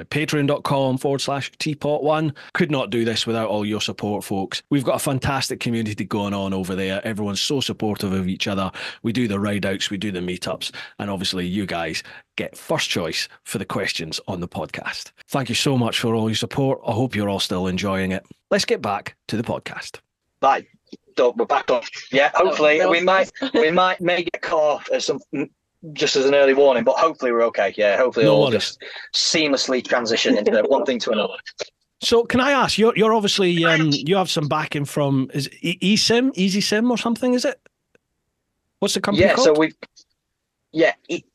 Speaker 2: patreon.com/TeapotOne. Could not do this without all your support, folks. We've got a fantastic community going on over there. Everyone's so supportive of each other. We do the ride outs, we do the meetups, and obviously you guys get first choice for the questions on the podcast. Thank you so much for all your support. I hope you're all still enjoying it. Let's get back to the podcast.
Speaker 1: Bye. So we're back on. Yeah, hopefully we may get cut off as some, just as an early warning, but hopefully we're okay. Yeah, hopefully
Speaker 2: No
Speaker 1: all
Speaker 2: worries.
Speaker 1: just seamlessly transition into one thing to another.
Speaker 2: So can I ask, you're obviously you have some backing from, is it eSim, eSim or something, is it? What's the company called?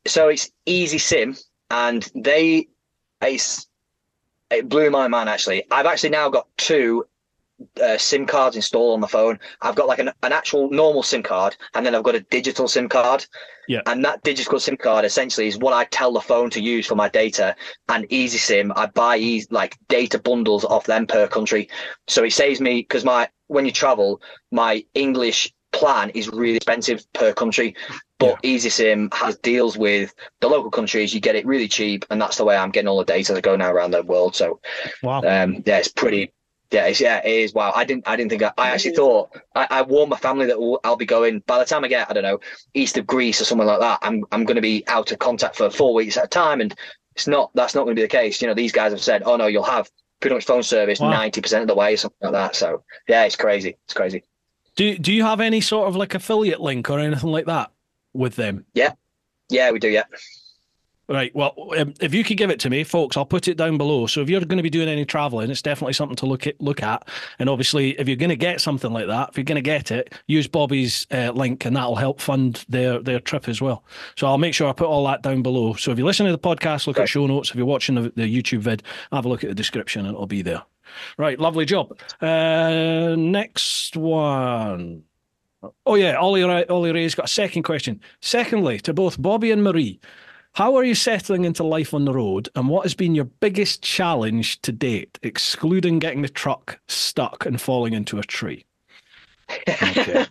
Speaker 1: So it's eSim, and it blew my mind actually. I've actually now got 2 SIM cards installed on the phone. I've got like an actual normal SIM card, and then I've got a digital SIM card.
Speaker 2: Yeah.
Speaker 1: And that digital SIM card essentially is what I tell the phone to use for my data. And eSim, I buy like data bundles off them per country. So it saves me, because when you travel, my English plan is really expensive per country. But eSim has deals with the local countries. You get it really cheap, and that's the way I'm getting all the data that go now around the world. So
Speaker 2: wow.
Speaker 1: It's pretty. Yeah, it is. Wow. I didn't think I actually thought I warned my family that I'll be going by the time I get, I don't know, east of Greece or something like that. I'm going to be out of contact for 4 weeks at a time, and that's not going to be the case. You know, these guys have said, oh no, you'll have pretty much phone service 90% of the way, something like that. So yeah, it's crazy. It's crazy.
Speaker 2: Do you have any sort of like affiliate link or anything like that with them?
Speaker 1: Yeah, we do. Yeah.
Speaker 2: Right. Well, if you could give it to me, folks, I'll put it down below. So if you're going to be doing any traveling, it's definitely something to look at. And obviously, if you're going to get something like that, if you're going to get it, use Bobby's link, and that'll help fund their trip as well. So I'll make sure I put all that down below. So if you're listening to the podcast, look at show notes. If you're watching the YouTube vid, have a look at the description and it'll be there. Right. Lovely job. Next one. Oh yeah, Ollie Ray's got a second question. Secondly, to both Bobby and Marie, how are you settling into life on the road, and what has been your biggest challenge to date, excluding getting the truck stuck and falling into a tree? Okay.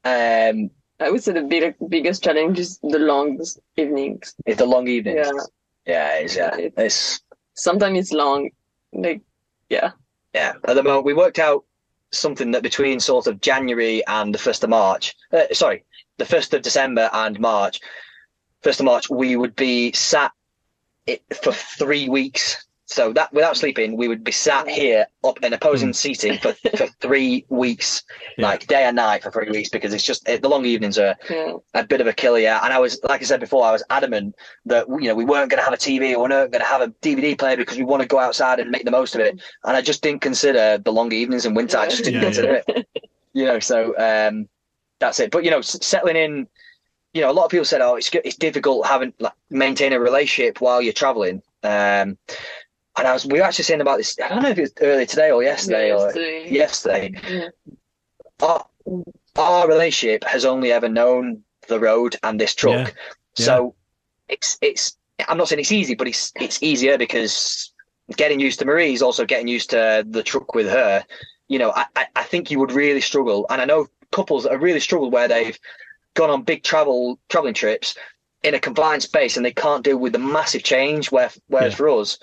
Speaker 3: I would say the biggest challenge is the long evenings.
Speaker 1: It's the long evenings. Yeah, it's
Speaker 3: sometimes it's long. Yeah. At
Speaker 1: the moment, we worked out something that between sort of January and the 1st of March, the 1st of December and March, 1st of March, we would be sat for 3 weeks. So that without sleeping, we would be sat here up in opposing seating for 3 weeks, like day and night for 3 weeks, because it's just the long evenings are a bit of a killer. Yeah. And I was, like I said before, I was adamant that, you know, we weren't going to have a TV, we weren't going to have a DVD player because we want to go outside and make the most of it. And I just didn't consider the long evenings in winter. I just didn't consider it. You know, so that's it. But, you know, settling in, you know, a lot of people said, oh, it's difficult maintain a relationship while you're traveling. And we were actually saying about this, I don't know if it was earlier today or yesterday. Yeah. Our relationship has only ever known the road and this truck. Yeah. So it's I'm not saying it's easy, but it's easier because getting used to Marie is also getting used to the truck with her. You know, I think you would really struggle. And I know couples that have really struggled where they've gone on big traveling trips in a confined space and they can't deal with the massive change, whereas for us,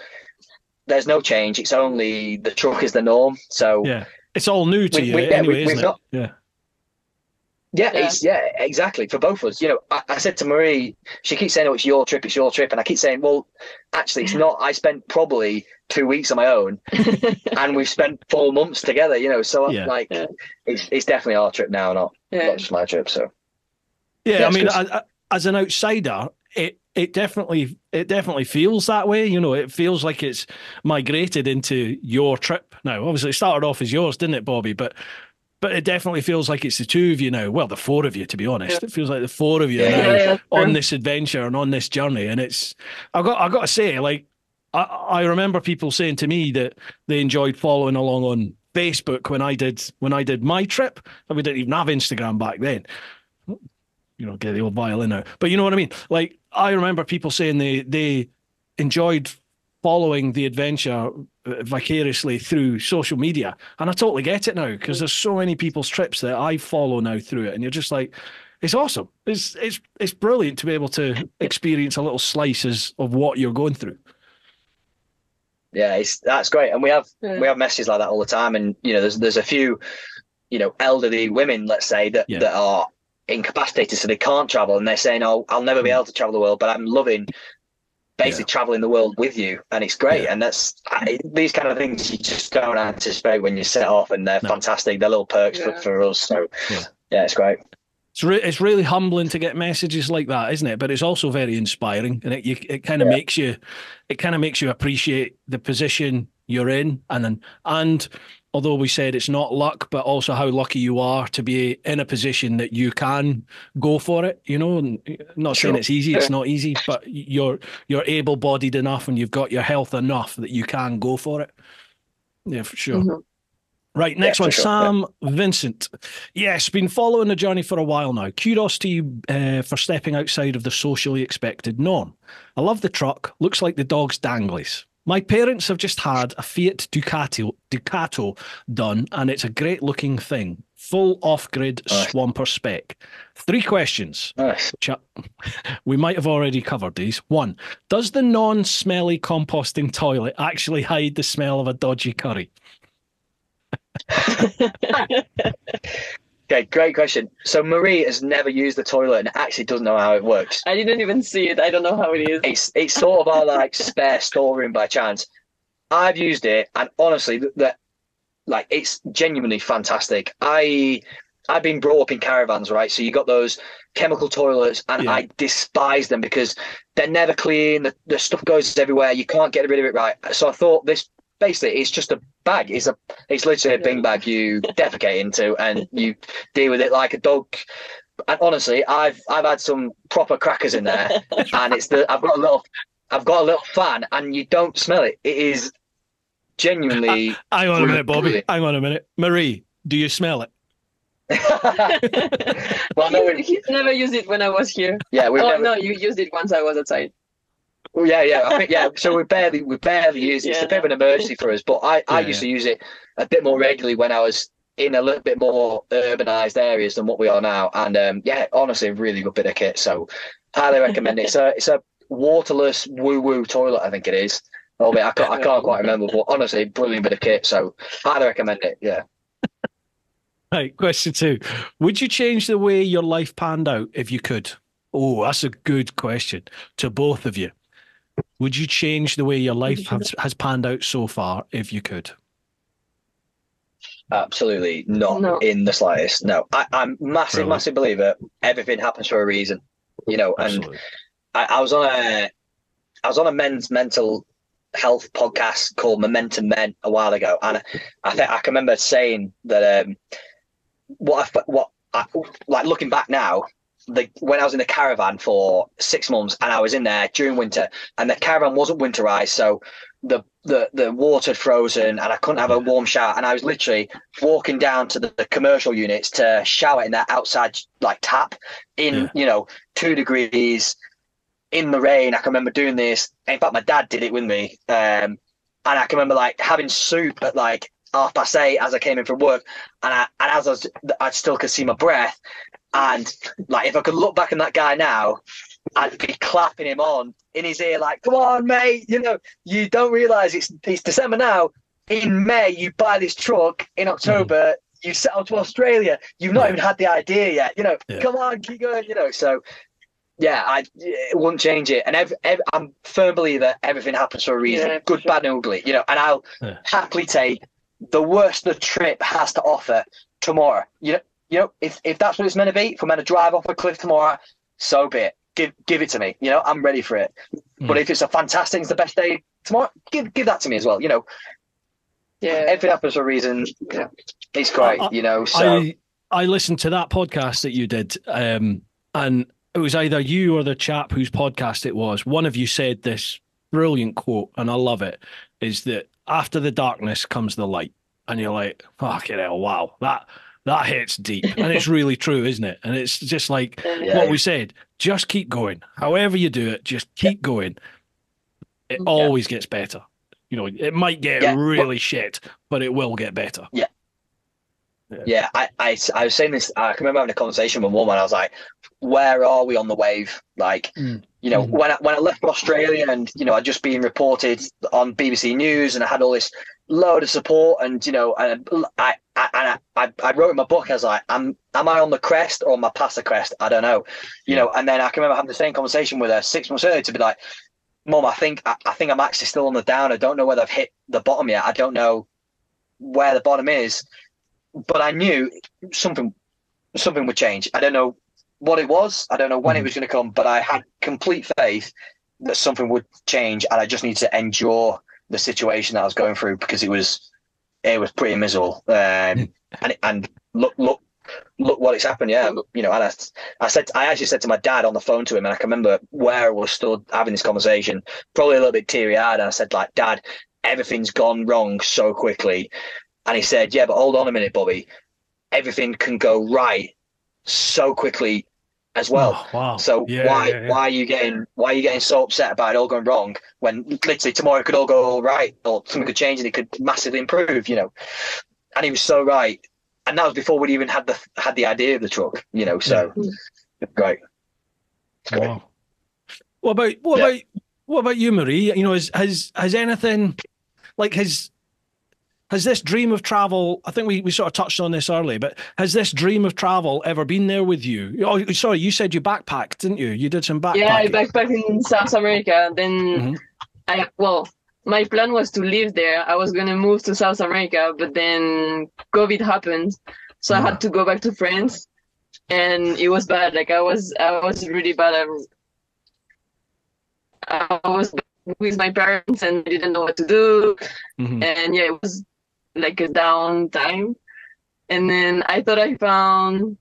Speaker 1: there's no change. It's only the truck is the norm. So
Speaker 2: it's all new to you anyway, isn't it?
Speaker 1: Yeah, exactly, for both of us. You know, I said to Marie, she keeps saying, "Oh, it's your trip," and I keep saying, "Well, actually, it's not. I spent probably 2 weeks on my own, and we've spent 4 months together. You know, so it's definitely our trip now, not just my trip." So
Speaker 2: I mean, as an outsider, it definitely feels that way. You know, it feels like it's migrated into your trip now. Obviously, it started off as yours, didn't it, Bobby? But it definitely feels like it's the two of you now. Well, the four of you, to be honest. Yeah. It feels like the four of you now on this adventure and on this journey. And it's, I got to say, like, I remember people saying to me that they enjoyed following along on Facebook when I did my trip. And we didn't even have Instagram back then. You know, get the old violin out. But you know what I mean? Like, I remember people saying they enjoyed following the adventure vicariously through social media, and I totally get it now, because there's so many people's trips that I follow now through it, and you're just like, it's awesome. It's brilliant to be able to experience a little slices of what you're going through.
Speaker 1: Yeah, that's great, and we have messages like that all the time, and you know, there's a few, you know, elderly women, let's say, that are incapacitated, so they can't travel, and they're saying, "Oh, I'll never be able to travel the world, but I'm loving." Basically traveling the world with you, and it's great. And that's these kind of things you just don't anticipate when you set off, and they're fantastic. They're little perks for us. So it's great.
Speaker 2: It's really humbling to get messages like that, isn't it? But it's also very inspiring, and it kind of makes you appreciate the position you're in, and although we said it's not luck, but also how lucky you are to be in a position that you can go for it. You know, and not saying it's easy, it's not easy, but you're able-bodied enough, and you've got your health enough that you can go for it. Yeah, for sure. Mm-hmm. Right, next one, Sam Vincent. Yes, been following the journey for a while now. Kudos to you for stepping outside of the socially expected norm. I love the truck. Looks like the dog's danglies. My parents have just had a Fiat Ducato done, and it's a great-looking thing. Full off-grid Swamper spec. 3 questions. We might have already covered these. 1, does the non-smelly composting toilet actually hide the smell of a dodgy curry?
Speaker 1: Okay, great question. So Marie has never used the toilet and actually doesn't know how it works.
Speaker 3: I didn't even see it. I don't know how it is.
Speaker 1: It's sort of our like spare storeroom by chance. I've used it, and honestly, it's genuinely fantastic. I've been brought up in caravans, right? So you got those chemical toilets, and I despise them because they're never clean. The stuff goes everywhere. You can't get rid of it right. So I thought this. Basically, it's just a bag. It's literally a bin bag you defecate into, and you deal with it like a dog. And honestly, I've had some proper crackers in there, and I've got a little fan, and you don't smell it. It is genuinely.
Speaker 2: Hang on a minute, Bobby. Brilliant. Hang on a minute, Marie. Do you smell it?
Speaker 3: Well, no, he's never used it when I was here.
Speaker 1: Yeah,
Speaker 3: no, you used it once I was outside.
Speaker 1: Well, I think so we barely use it. It's a bit of an emergency for us, but I used to use it a bit more regularly when I was in a little bit more urbanized areas than what we are now. And honestly, a really good bit of kit. So highly recommend it. It's a waterless woo toilet, I think it is. I can't quite remember, but honestly, brilliant bit of kit. So highly recommend it. Yeah.
Speaker 2: Right. Question 2: would you change the way your life panned out if you could? Oh, that's a good question to both of you. Would you change the way your life has panned out so far if you could?
Speaker 1: Absolutely not in the slightest. No, I'm massive believer. Everything happens for a reason, you know. Absolutely. And I was on a men's mental health podcast called Momentum Men a while ago, and I think I can remember saying that looking back now. When I was in the caravan for 6 months, and I was in there during winter, and the caravan wasn't winterized, so the water had frozen, and I couldn't have a warm shower, and I was literally walking down to the commercial units to shower in that outside tap in 2 degrees in the rain. I can remember doing this. In fact, my dad did it with me, and I can remember having soup at 8:30 as I came in from work, and I still could see my breath. And if I could look back on that guy now, I'd be clapping him on in his ear, "Come on, mate! You know, you don't realise it's December now. In May, you buy this truck. In October, you set out to Australia. You've not even had the idea yet. You know,
Speaker 2: Yeah.
Speaker 1: come on, keep going. You know, so yeah, it wouldn't change it. And I'm a firm believer everything happens for a reason,
Speaker 3: Yeah,
Speaker 1: good,
Speaker 3: sure.
Speaker 1: bad, and ugly. You know, and I'll happily take the worst the trip has to offer tomorrow. You know, if that's what it's meant to be, if I'm meant to drive off a cliff tomorrow, so be it. Give it to me. You know, I'm ready for it. But if it's a fantastic, it's the best day tomorrow, give that to me as well. You know, everything happens for a reason. Yeah. It's great. You know, so
Speaker 2: I listened to that podcast that you did, and it was either you or the chap whose podcast it was. One of you said this brilliant quote, and I love it, is that after the darkness comes the light. And you're like, fucking hell, wow, that hits deep. And it's really true, isn't it? And it's just like what we said, just keep going. However you do it, just keep going. It always gets better. You know, it might get really shit, but it will get better.
Speaker 1: Yeah, I was saying this. I can remember having a conversation with a woman. I was like, "Where are we on the wave?" Like, you know, when I left Australia, and you know, I'd just been reported on BBC News, and I had all this load of support, and you know, and I wrote in my book. I was like, "Am I on the crest or am I past the crest? I don't know." You know, and then I can remember having the same conversation with her 6 months earlier to be like, "Mum, I think I'm actually still on the down. I don't know whether I've hit the bottom yet. I don't know where the bottom is." But I knew something would change. I don't know what it was. I don't know when it was going to come, but I had complete faith that something would change, and I just need to endure the situation that I was going through because it was pretty miserable. And look what it's happened. Yeah, you know. And I actually said to my dad on the phone to him, and I can remember where I was stood having this conversation, probably a little bit teary eyed. And I said, like, Dad, everything's gone wrong so quickly. And he said, "Yeah, but hold on a minute, Bobby. Everything can go right so quickly as well.
Speaker 2: Oh, wow.
Speaker 1: So why are you getting so upset about it all going wrong when literally tomorrow it could all go all right, or something could change and it could massively improve, you know?" And he was so right. And that was before we'd even had the idea of the truck, you know. So great. It's great.
Speaker 2: Wow. What about you, Marie? You know, has anything like has this dream of travel, I think we sort of touched on this earlier, but has this dream of travel ever been there with you? Oh, sorry, you said you backpacked, didn't you? You did some backpacking.
Speaker 3: Yeah, I backpacked in South America. Then my plan was to live there. I was going to move to South America, but then COVID happened. So I had to go back to France, and it was bad. Like I was really bad. I was with my parents and I didn't know what to do. And yeah, it was like a down time. And then I thought I found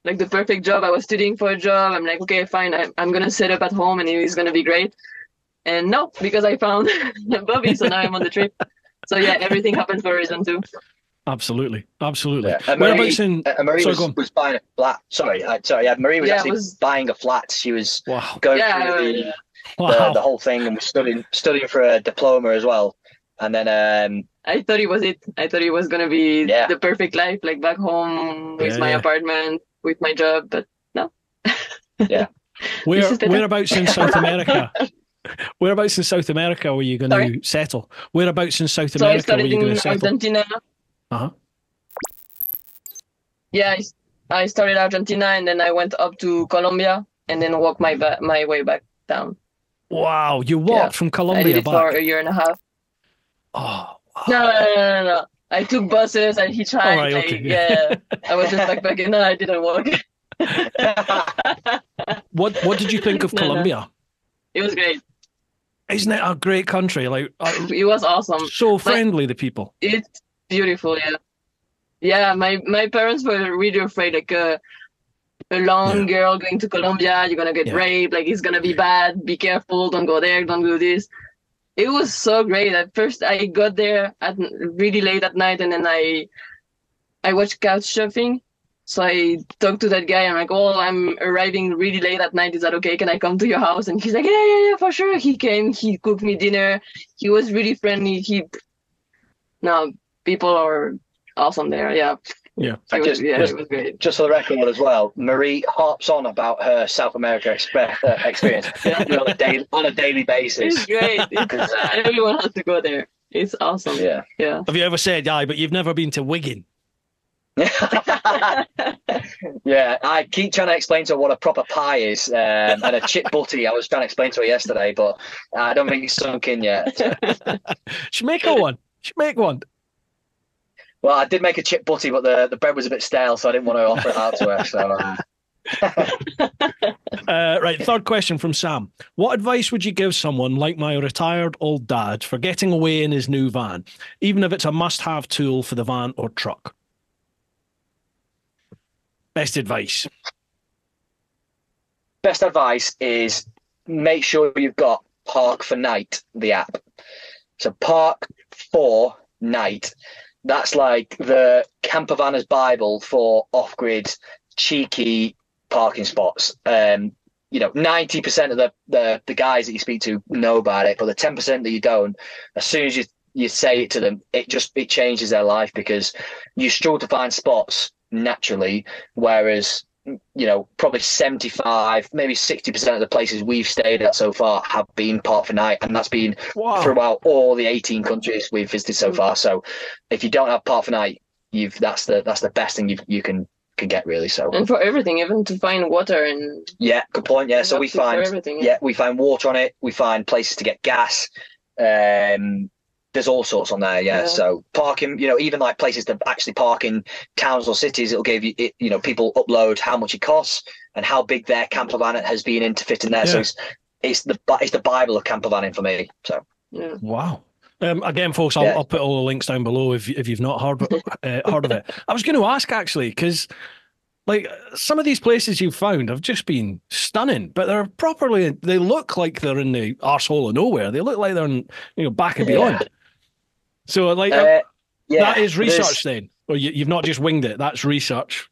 Speaker 3: like the perfect job. I was studying for a job. I'm like, okay, fine. I'm going to set up at home and it's going to be great. And no, because I found Bobby, so now I'm on the trip. So yeah, everything happens for a reason too.
Speaker 2: Absolutely.
Speaker 1: Yeah. Marie was buying a flat. Marie was actually buying a flat. She was going through the whole thing and was studying for a diploma as well. And then
Speaker 3: I thought it was it. I thought it was gonna be the perfect life, like back home with my apartment, with my job, but no.
Speaker 1: Yeah.
Speaker 2: Whereabouts in South America? Whereabouts in South America were you going to settle? Whereabouts in South America were you going to settle?
Speaker 3: Argentina. Yeah, I started Argentina and then I went up to Colombia and then walked my way back down.
Speaker 2: Wow, you walked from Colombia
Speaker 3: I did it
Speaker 2: back?
Speaker 3: for a year and a half.
Speaker 2: Oh, wow.
Speaker 3: No. I took buses and hitchhiked. Oh, right, okay. Yeah, I was just backpacking. No, I didn't walk.
Speaker 2: What did you think of Colombia?
Speaker 3: No. It was great.
Speaker 2: Isn't it a great country? Like
Speaker 3: it was awesome.
Speaker 2: So friendly, the people.
Speaker 3: It's beautiful, yeah. Yeah, my parents were really afraid, like a long girl going to Colombia, you're gonna get raped, like it's gonna be bad, be careful, don't go there, don't do this. It was so great. At first I got there at really late at night and then I watched couch surfing. So I talked to that guy. I'm like, "Oh, I'm arriving really late at night. Is that okay? Can I come to your house?" And he's like, yeah, for sure. He came. He cooked me dinner. He was really friendly. People are awesome there. Yeah.
Speaker 2: Yeah.
Speaker 3: It was great.
Speaker 1: Just for the record as well, Marie harps on about her South America experience on a daily basis.
Speaker 3: It's great. Everyone has to go there. It's awesome.
Speaker 1: Yeah.
Speaker 3: Yeah.
Speaker 2: Have you ever said, but you've never been to Wigan?
Speaker 1: Yeah, I keep trying to explain to her what a proper pie is, and a chip butty. I was trying to explain to her yesterday, but I don't think it's sunk in yet.
Speaker 2: Should make her one. Should make one.
Speaker 1: Well, I did make a chip butty, but the bread was a bit stale, so I didn't want to offer it out to her. So,
Speaker 2: right, third question from Sam. What advice would you give someone like my retired old dad for getting away in his new van, even if it's a must-have tool for the van or truck? Best advice.
Speaker 1: Best advice is make sure you've got Park for Night, the app. So Park for Night. That's like the campervanner's Bible for off-grid, cheeky parking spots. 90% of the guys that you speak to know about it, but the 10% that you don't, as soon as you say it to them, it changes their life, because you struggle to find spots naturally, whereas probably 75, maybe 60% of the places we've stayed at so far have been Park for Night, and that's been throughout all the 18 countries we've visited so far. So if you don't have Park for Night, that's the best thing you can get, really. So, and
Speaker 3: for everything, even to find water. And
Speaker 1: yeah, good point. Yeah, so we find we find water on it, we find places to get gas. There's all sorts on there, yeah. So parking, even like places to actually park in towns or cities, it'll give you, people upload how much it costs and how big their camper van has been in to fit in there. Yeah. So it's the Bible of camper vanning for me. So
Speaker 2: wow. Again, folks, I'll put all the links down below if you've not heard of it. I was going to ask actually, because like some of these places you've found have just been stunning, but they look like they're in the arsehole of nowhere. They look like they're in back and beyond. So like that is research then, or you've not just winged it. That's research,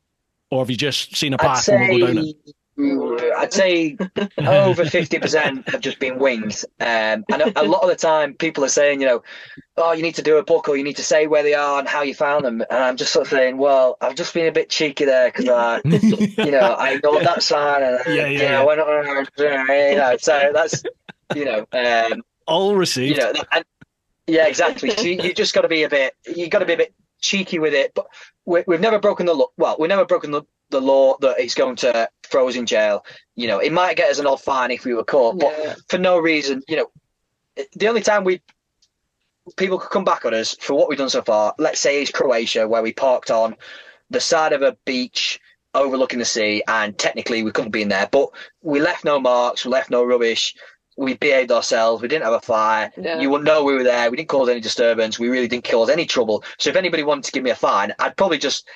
Speaker 2: or have you just seen a path and we'll go down it?
Speaker 1: I'd say over 50% have just been winged. And a lot of the time people are saying, oh, you need to do a book, or you need to say where they are and how you found them. And I'm just sort of saying, well, I've just been a bit cheeky there, because I ignored that sign, and I went on, so that's,
Speaker 2: all received.
Speaker 1: Yeah, exactly. So you just got to be a bit cheeky with it. But we've never broken the law. Well, we've never broken the law that it's going to throw us in jail. It might get us an odd fine if we were caught, but for no reason. The only time people could come back on us for what we've done so far, let's say, is Croatia, where we parked on the side of a beach overlooking the sea, and technically we couldn't be in there, but we left no marks, we left no rubbish. We behaved ourselves. We didn't have a fire. Yeah. You wouldn't know we were there. We didn't cause any disturbance. We really didn't cause any trouble. So if anybody wanted to give me a fine, I'd probably just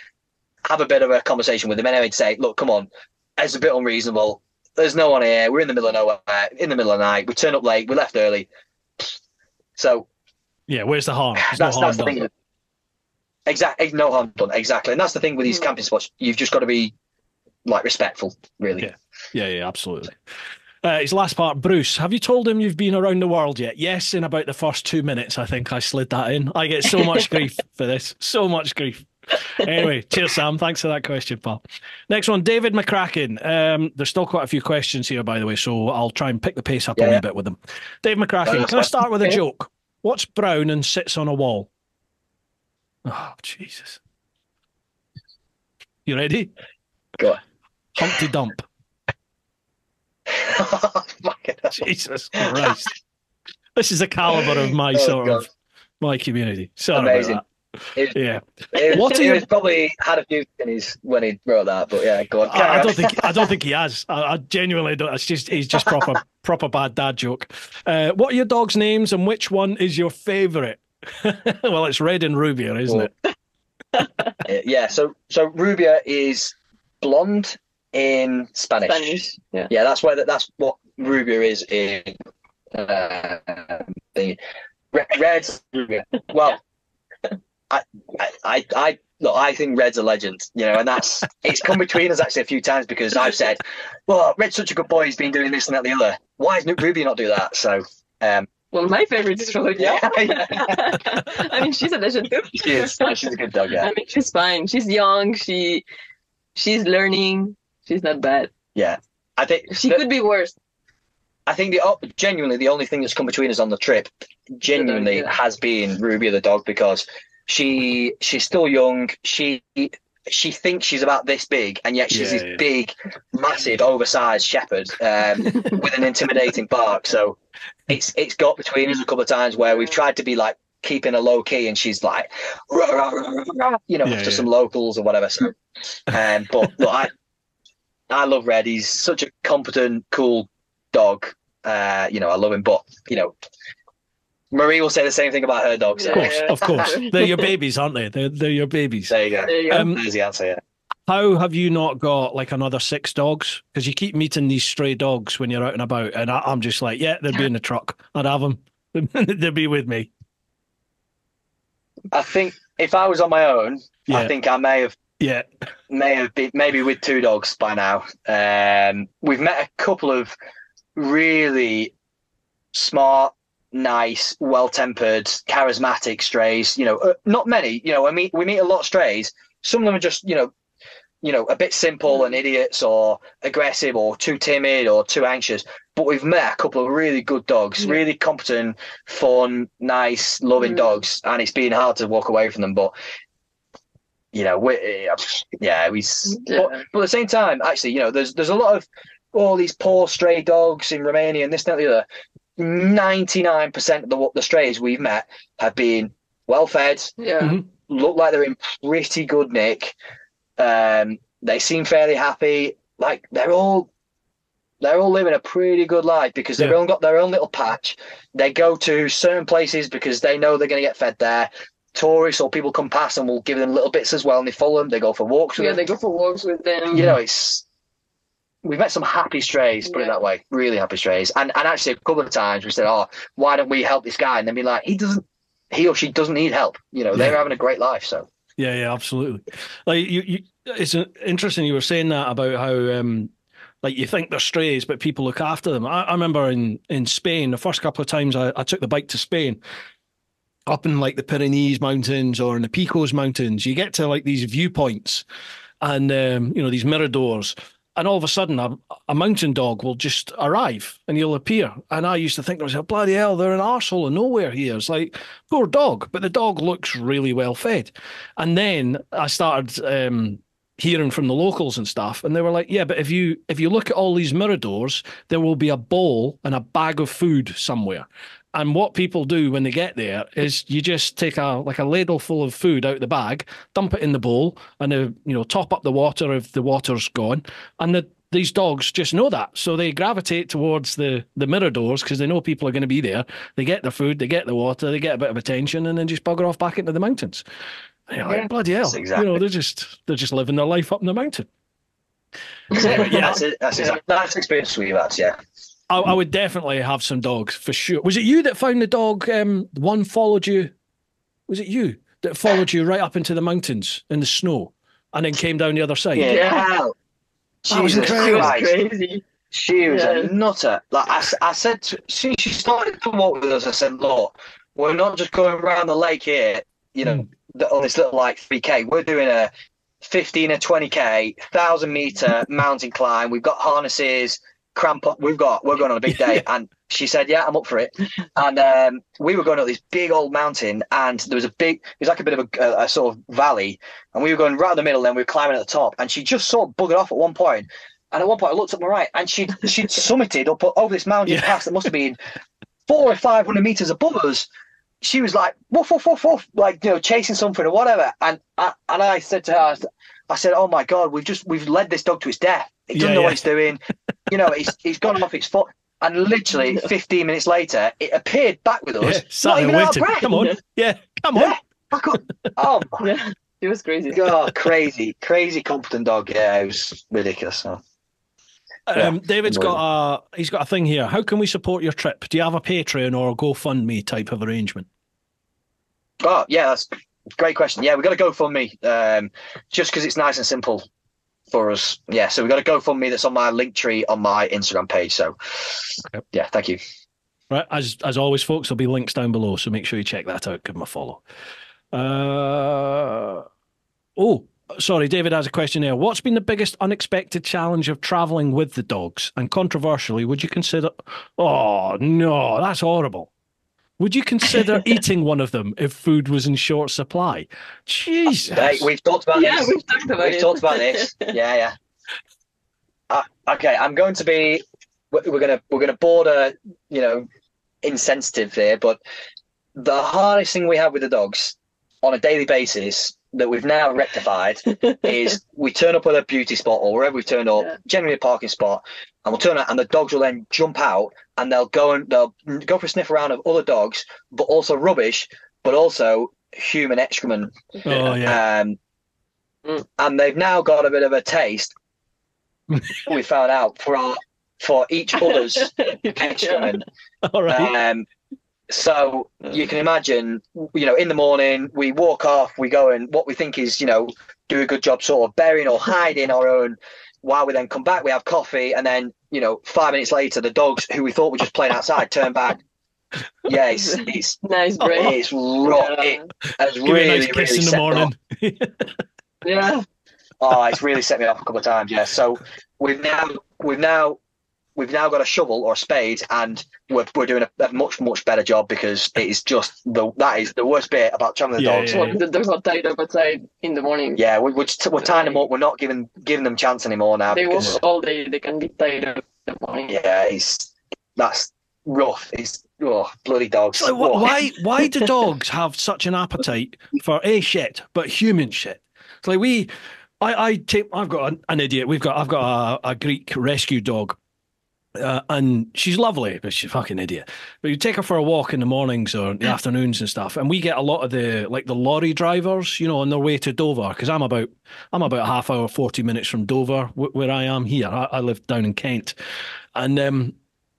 Speaker 1: have a bit of a conversation with them anyway to say, look, come on, it's a bit unreasonable. There's no one here. We're in the middle of nowhere, in the middle of the night. We turned up late. We left early. So
Speaker 2: yeah, where's the harm?
Speaker 1: That's the thing. Exactly. No harm done. Exactly. And that's the thing with these camping spots. You've just got to be like respectful, really.
Speaker 2: Yeah, absolutely. His last part, Bruce, have you told him you've been around the world yet? Yes, in about the first 2 minutes, I think I slid that in. I get so much grief for this. So much grief. Anyway, cheers, Sam. Thanks for that question, pal. Next one, David McCracken. There's still quite a few questions here, by the way, so I'll try and pick the pace up a wee bit with them. Dave McCracken, can I start with a joke? What's brown and sits on a wall? Oh, Jesus. You ready?
Speaker 1: Go on.
Speaker 2: Humpty Dump. Jesus Christ. This is the caliber of my my community. Sorry about that.
Speaker 1: He was probably had a few things when he wrote that, but yeah, go on.
Speaker 2: I don't think he has. I genuinely don't. He's just proper bad dad joke. What are your dogs' names, and which one is your favourite? Well, it's Red and Rubia, isn't
Speaker 1: it? Yeah. So Rubia is blonde in Spanish. Yeah, that's what Rubia is in Red's Rubia. Well, I think Red's a legend, and it's come between us actually a few times, because I've said, well, Red's such a good boy, he's been doing this and that and the other. Why does Rubia not do that? So
Speaker 3: well, my favorite is Rubia. I mean, she's a legend too.
Speaker 1: She's a good dog, yeah.
Speaker 3: I mean, she's fine. She's young, she's learning. She's not bad.
Speaker 1: Yeah, I think
Speaker 3: she could be worse.
Speaker 1: I think genuinely the only thing that's come between us on the trip has been Rubia the dog, because she's still young. she thinks she's about this big, and yet she's
Speaker 2: Yeah,
Speaker 1: this big, massive, oversized shepherd with an intimidating bark. So it's got between us a couple of times where we've tried to be like keeping a low key, and she's like, rah, rah, rah, rah, after some locals or whatever. So, but look, I love Red. He's such a competent, cool dog. I love him, but Marie will say the same thing about her dog. So.
Speaker 2: Of course. They're your babies, aren't they? They're your babies.
Speaker 1: There you go. There's the answer, yeah.
Speaker 2: How have you not got like another 6 dogs? Because you keep meeting these stray dogs when you're out and about, and I'm just like, yeah, they'd be in the truck. I'd have them. They'd be with me.
Speaker 1: I think if I was on my own, I think I may have been maybe with 2 dogs by now. We've met a couple of really smart, nice, well-tempered, charismatic strays. Not many. We meet a lot of strays. Some of them are just a bit simple and idiots, or aggressive, or too timid, or too anxious. But we've met a couple of really good dogs, really competent, fun, nice, loving dogs, and it's been hard to walk away from them. But but at the same time, actually, there's a lot of all these poor stray dogs in Romania and this and that, the other. 99% of the strays we've met have been well fed, look like they're in pretty good nick. They seem fairly happy. Like they're all living a pretty good life because they've all got their own little patch. They go to certain places because they know they're going to get fed there. Tourists or people come past and will give them little bits as well, and they follow them. They go for walks with them.
Speaker 3: They go for walks with them.
Speaker 1: We've met some happy strays, put it that way, really happy strays. And actually, a couple of times we said, "Oh, why don't we help this guy?" And then be like, he or she doesn't need help. They're having a great life. So
Speaker 2: yeah, absolutely. Like it's interesting you were saying that about how like you think they're strays, but people look after them. I remember in Spain, the first couple of times I took the bike to Spain, up in like the Pyrenees Mountains or in the Picos Mountains, you get to like these viewpoints and these miradors. And all of a sudden, a mountain dog will just arrive and he'll appear. And I used to think to myself, bloody hell, they're an arsehole of nowhere here. It's like, poor dog. But the dog looks really well fed. And then I started hearing from the locals and stuff. And they were like, yeah, but if you look at all these miradors, there will be a bowl and a bag of food somewhere. And what people do when they get there is you just take a ladle full of food out of the bag, dump it in the bowl, and top up the water if the water's gone. And these dogs just know that, so they gravitate towards the miradors because they know people are going to be there. They get their food, they get the water, they get a bit of attention, and then just bugger off back into the mountains. And you're like, bloody hell,
Speaker 1: exactly.
Speaker 2: They're just living their life up in the mountain.
Speaker 1: That's exactly experience we've had, yeah.
Speaker 2: I would definitely have some dogs for sure. Was it you that found the dog? One followed you. Was it you that followed you right up into the mountains in the snow, and then came down the other side?
Speaker 1: Yeah.
Speaker 2: Jesus Christ.
Speaker 3: Crazy.
Speaker 1: She was a nutter. Like I said, she started to walk with us. I said, look, we're not just going around the lake here. On this little like 3K. We're doing a 15 or 20K, 1,000-meter mountain climb. We've got harnesses. Cramp up, we're going on a big day. And she said, yeah, I'm up for it. And we were going up this big old mountain, and there was it was like a bit of a sort of valley, and we were going right in the middle, and we were climbing at the top, and she just sort of buggered off at one point. And at one point I looked up my right, and she'd summited up over this mountain pass that must have been 400 or 500 meters above us. She was like woof woof woof woof, like chasing something or whatever. And I said to her, I said, oh my God, we've led this dog to its death. It doesn't know what it's doing. It's gone off its foot. And literally 15 minutes later, it appeared back with us. Not even out of breath.
Speaker 2: Come on. Yeah, come on.
Speaker 1: Back up. Oh, my.
Speaker 3: Yeah, it was crazy.
Speaker 1: God, crazy competent dog. Yeah, it was ridiculous. So.
Speaker 2: David's got a thing here. How can we support your trip? Do you have a Patreon or a GoFundMe type of arrangement?
Speaker 1: Oh, yeah, that's a great question. Yeah, we've got a GoFundMe just because it's nice and simple for us. Yeah, so we've got a GoFundMe that's on my link tree on my Instagram page. So, yeah, thank you.
Speaker 2: Right, as always, folks, there'll be links down below, so make sure you check that out. Give them a follow. Sorry, David has a question there. What's been the biggest unexpected challenge of traveling with the dogs? And controversially, would you consider... Oh, no, that's horrible. Would you consider eating one of them if food was in short supply? Jesus.
Speaker 1: Hey, we've talked about
Speaker 3: Yeah,
Speaker 1: this.
Speaker 3: we've talked about
Speaker 1: We've
Speaker 3: it.
Speaker 1: talked about this. Yeah. Okay, I'm going to be. We're gonna border, insensitive here, but the hardest thing we have with the dogs on a daily basis that we've now rectified is we turn up at a beauty spot or wherever we turn up, generally a parking spot, and we'll turn up and the dogs will then jump out and they'll go for a sniff around of other dogs, but also rubbish, but also human excrement.
Speaker 2: Oh yeah.
Speaker 1: And they've now got a bit of a taste. We found out for each other's excrement.
Speaker 2: All right.
Speaker 1: So you can imagine, in the morning we walk off, we go and what we think is, do a good job sort of burying or hiding our own. While we then come back, we have coffee, and then 5 minutes later, the dogs who we thought were just playing outside turn back. Yeah, it's
Speaker 3: nice break.
Speaker 1: It's rough.
Speaker 3: Yeah.
Speaker 1: It's
Speaker 2: Give me
Speaker 1: really,
Speaker 2: a nice kiss
Speaker 1: really
Speaker 2: in the
Speaker 1: set
Speaker 2: morning.
Speaker 3: Yeah.
Speaker 1: Oh, it's really set me off a couple of times. Yeah. So we've now got a shovel or a spade, and we're doing a much better job because it is just that is the worst bit about traveling the dogs.
Speaker 3: Well, the dogs are tied up outside in the morning.
Speaker 1: Yeah, we're tying them up. We're not giving them chance anymore now.
Speaker 3: They walk all day. They can be tied up in the morning.
Speaker 1: Yeah, that's rough. It's bloody dogs.
Speaker 2: So why do dogs have such an appetite for shit, but human shit? It's like I've got an idiot. I've got a Greek rescue dog. And she's lovely, but she's a fucking idiot. But you take her for a walk in the mornings or the afternoons and stuff, and we get a lot of the lorry drivers, on their way to Dover, because I'm about a half hour, 40 minutes from Dover, where I am here. I live down in Kent, and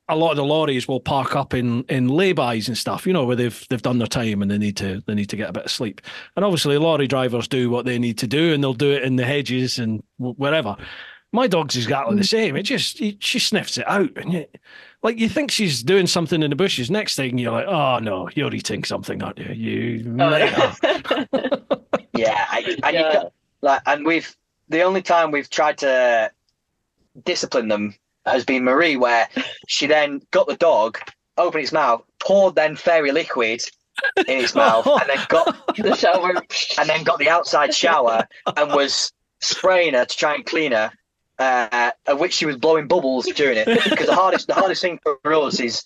Speaker 2: a lot of the lorries will park up in laybys and stuff, where they've done their time and they need to get a bit of sleep. And obviously, lorry drivers do what they need to do, and they'll do it in the hedges and wherever. My dog's exactly the same. She sniffs it out, and you think she's doing something in the bushes. Next thing you're like, oh no, you're eating something, aren't you?
Speaker 1: Yeah, the only time we've tried to discipline them has been Marie, where she then got the dog, opened its mouth, poured then fairy liquid in its mouth, and then got
Speaker 3: the shower,
Speaker 1: and then got the outside shower and was spraying her to try and clean her. Of which she was blowing bubbles during it, because the hardest thing for us is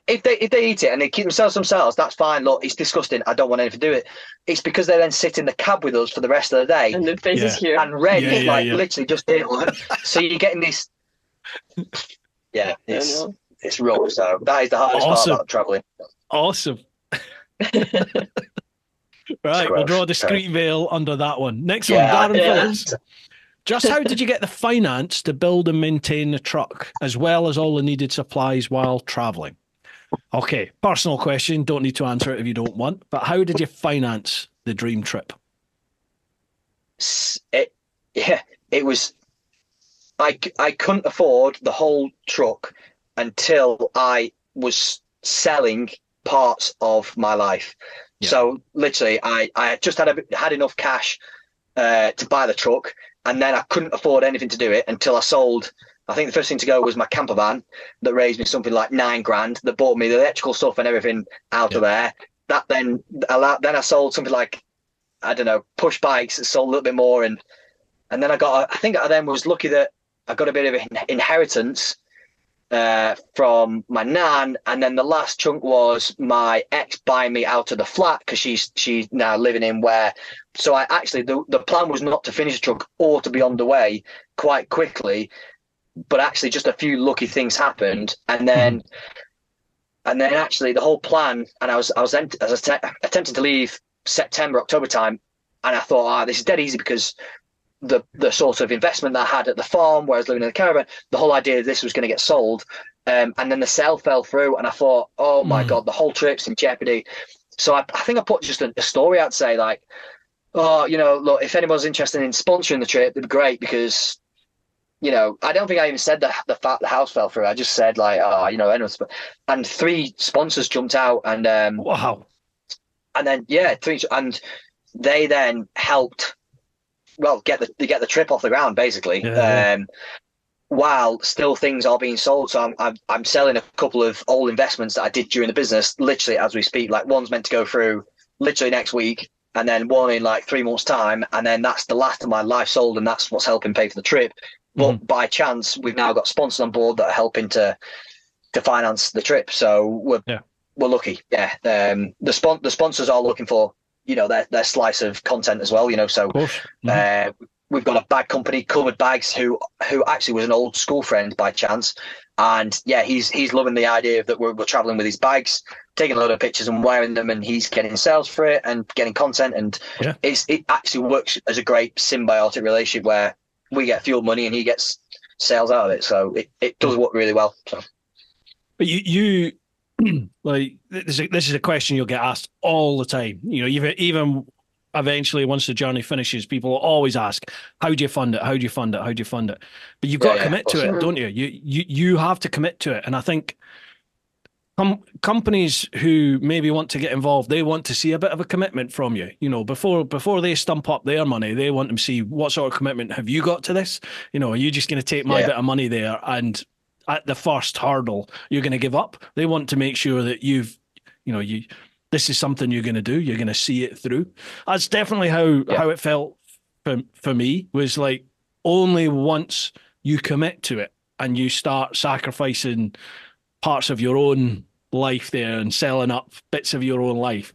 Speaker 1: if they eat it and they keep themselves, that's fine. Look, it's disgusting. I don't want anything to do it. It's because they then sit in the cab with us for the rest of the day,
Speaker 3: and the face is here,
Speaker 1: and Red is literally just here. So you're getting this. Yeah, it's rough. So that is the hardest part about traveling.
Speaker 2: Awesome. Right, we'll draw a discreet veil under that one. Next one, Darren Phillips. Just how did you get the finance to build and maintain the truck, as well as all the needed supplies while traveling? Okay, personal question. Don't need to answer it if you don't want. But how did you finance the dream trip?
Speaker 1: It was. I couldn't afford the whole truck until I was selling parts of my life. Yeah. So literally, I just had enough cash to buy the truck. And then I couldn't afford anything to do it until I sold. I think the first thing to go was my camper van that raised me something like $9,000. That bought me the electrical stuff and everything out of there. That then I sold something like, I don't know, push bikes. That sold a little bit more, and then I think I then was lucky that I got a bit of an inheritance from my nan, and then the last chunk was my ex buying me out of the flat because she's now living in where. So I actually the plan was not to finish the truck or to be on the way quite quickly, but actually just a few lucky things happened, and then actually the whole plan. And I was attempting to leave October time, and I thought, this is dead easy because the sort of investment that I had at the farm where I was living in the caravan, the whole idea of this was going to get sold, and then the sale fell through, and I thought, oh my god, the whole trip's in jeopardy. So I think I put just a story out, say like, oh, look, if anyone's interested in sponsoring the trip, it'd be great, because I don't think I even said the fact the house fell through. I just said like, anyone's, and 3 sponsors jumped out, and
Speaker 2: wow,
Speaker 1: and then 3, and they then helped. Well, get the trip off the ground, basically. while still things are being sold. So I'm selling a couple of old investments that I did during the business, literally as we speak. Like one's meant to go through literally next week, and then one in like 3 months' time, and then that's the last of my life sold, and that's what's helping pay for the trip. But by chance, we've now got sponsors on board that are helping to finance the trip. So we're lucky. Yeah, the sponsors are looking for, you know, their slice of content as well. You know, so we've got a bag company, Covered Bags, who actually was an old school friend by chance, and yeah, he's loving the idea of that we're traveling with his bags, taking a lot of pictures and wearing them, and he's getting sales for it and getting content, and it actually works as a great symbiotic relationship where we get fuel money and he gets sales out of it. So it does work really well. So.
Speaker 2: But you like this is a question you'll get asked all the time. You know, even eventually once the journey finishes, people will always ask, how do you fund it? How do you fund it? How do you fund it? But you've got to commit to it, don't you? You have to commit to it. And I think companies who maybe want to get involved, they want to see a bit of a commitment from you. You know, before they stump up their money, they want to see what sort of commitment have you got to this? You know, are you just going to take my bit of money there and at the first hurdle you're going to give up? They want to make sure that this is something you're going to do. You're going to see it through. That's definitely how it felt for me, was like only once you commit to it and you start sacrificing parts of your own life there and selling up bits of your own life,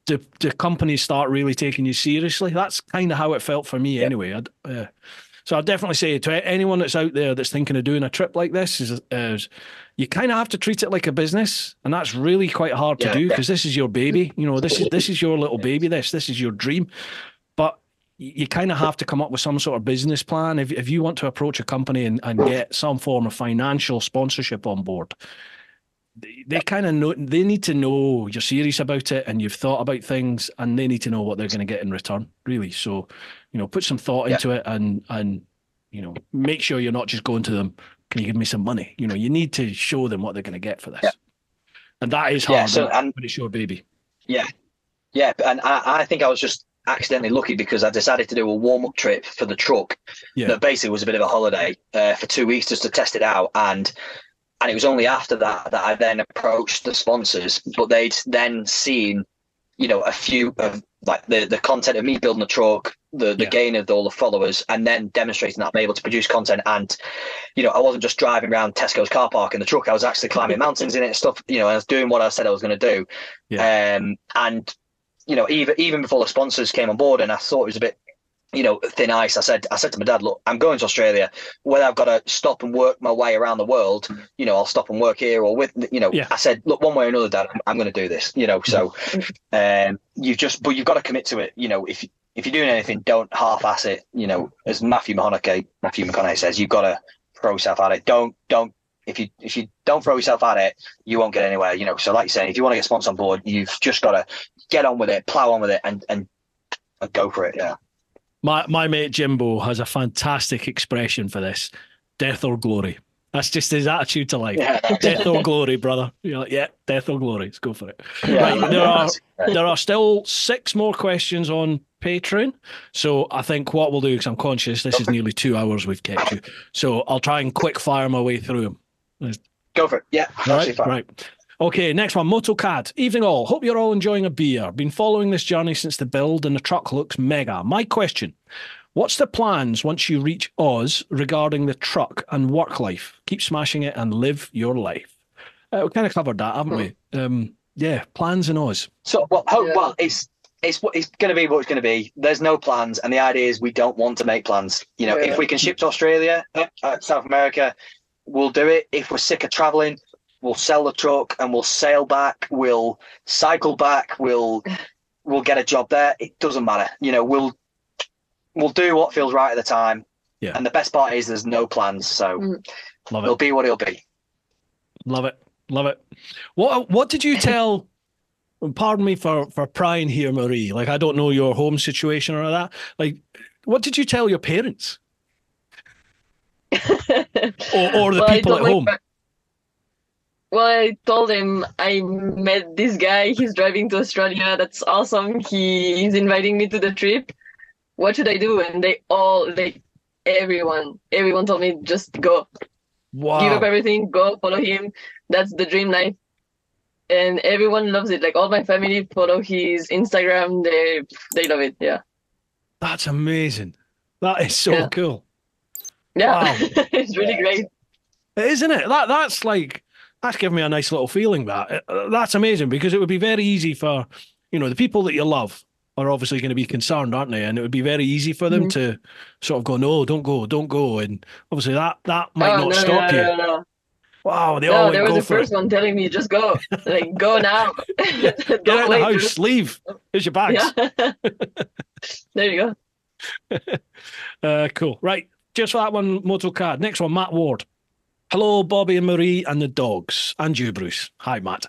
Speaker 2: do companies start really taking you seriously. That's kind of how it felt for me anyway. So I'd definitely say to anyone that's out there that's thinking of doing a trip like this is you kind of have to treat it like a business, and that's really quite hard to do because this is your baby. You know, this is your little baby. This is your dream, but you kind of have to come up with some sort of business plan if you want to approach a company and get some form of financial sponsorship on board. They kind of know, they need to know you're serious about it and you've thought about things, and they need to know what they're going to get in return, really. So, you know, put some thought into it and you know, make sure you're not just going to them, can you give me some money? You know, you need to show them what they're going to get for this. And that is hard when it's your baby. Yeah.
Speaker 1: And I think I was just accidentally lucky because I decided to do a warm-up trip for the truck that basically was a bit of a holiday for 2 weeks just to test it out. And it was only after that I then approached the sponsors, but they'd then seen, you know, a few of like the content of me building the truck, the gain of all the followers, and then demonstrating that I'm able to produce content. And, you know, I wasn't just driving around Tesco's car park in the truck. I was actually climbing mountains in it and stuff, you know, I was doing what I said I was going to do. And, you know, even before the sponsors came on board and I thought it was a bit, you know, thin ice, I said to my dad, look, I'm going to Australia, whether I've got to stop and work my way around the world, you know, I'll stop and work here or with, you know, I said, look, one way or another, Dad, I'm going to do this, you know. So you've got to commit to it. You know, if you're doing anything, don't half-ass it. You know, as Matthew McConaughey says, you've got to throw yourself at it. If you don't throw yourself at it, you won't get anywhere, you know. So like you're saying, if you want to get sponsors on board, you've just got to get on with it, plow on with it and go for it. Yeah.
Speaker 2: My mate Jimbo has a fantastic expression for this: death or glory. That's just his attitude to life. Death or glory, brother. You're like, death or glory. Let's go for it. Right, there are still 6 more questions on Patreon. So I think what we'll do, because I'm conscious this is nearly 2 hours we've kept you, so I'll try and quick fire my way through them.
Speaker 1: Go for it. Yeah.
Speaker 2: Right. Okay, next one, MotoCAD. Evening all. Hope you're all enjoying a beer. Been following this journey since the build and the truck looks mega. My question, what's the plans once you reach Oz regarding the truck and work life? Keep smashing it and live your life. We kind of covered that, haven't we? Plans in Oz. So,
Speaker 1: it's going to be what it's going to be. There's no plans, and the idea is we don't want to make plans. You know, if we can ship to Australia, South America, we'll do it. If we're sick of traveling, we'll sell the truck and we'll sail back. We'll cycle back. We'll get a job there. It doesn't matter. You know, we'll do what feels right at the time. Yeah. And the best part is there's no plans, so it'll be what it'll be.
Speaker 2: Love it. What did you tell? Pardon me for prying here, Marie. Like, I don't know your home situation or that. Like, what did you tell your parents? or the people at home?
Speaker 3: Well, I told him I met this guy. He's driving to Australia. That's awesome. He's inviting me to the trip. What should I do? And they everyone told me just go, give up
Speaker 2: Wow.
Speaker 3: everything, go follow him. That's the dream life. And everyone loves it. Like all my family follow his Instagram. They love it. Yeah.
Speaker 2: That's amazing. That is so
Speaker 3: Yeah.
Speaker 2: cool.
Speaker 3: Yeah.
Speaker 2: Wow.
Speaker 3: It's really great.
Speaker 2: Isn't it? That's giving me a nice little feeling. That's amazing because it would be very easy for, the people that you love are obviously going to be concerned, aren't they? And it would be very easy for them
Speaker 3: Mhm.
Speaker 2: to sort of go, no, don't go, don't go. And obviously that might
Speaker 3: Oh
Speaker 2: not
Speaker 3: no,
Speaker 2: stop
Speaker 3: no,
Speaker 2: you.
Speaker 3: no, no.
Speaker 2: Wow, they all
Speaker 3: No,
Speaker 2: went
Speaker 3: there was
Speaker 2: go
Speaker 3: the
Speaker 2: for it.
Speaker 3: first one telling me just go. Like go now.
Speaker 2: Get out
Speaker 3: Don't
Speaker 2: of the
Speaker 3: wait.
Speaker 2: house, leave. Here's your
Speaker 3: Yeah.
Speaker 2: bags.
Speaker 3: There you go.
Speaker 2: Cool. Right. Just for that one, Moto Card. Next one, Matt Ward. Hello, Bobby and Marie and the dogs. And you, Bruce. Hi, Matt.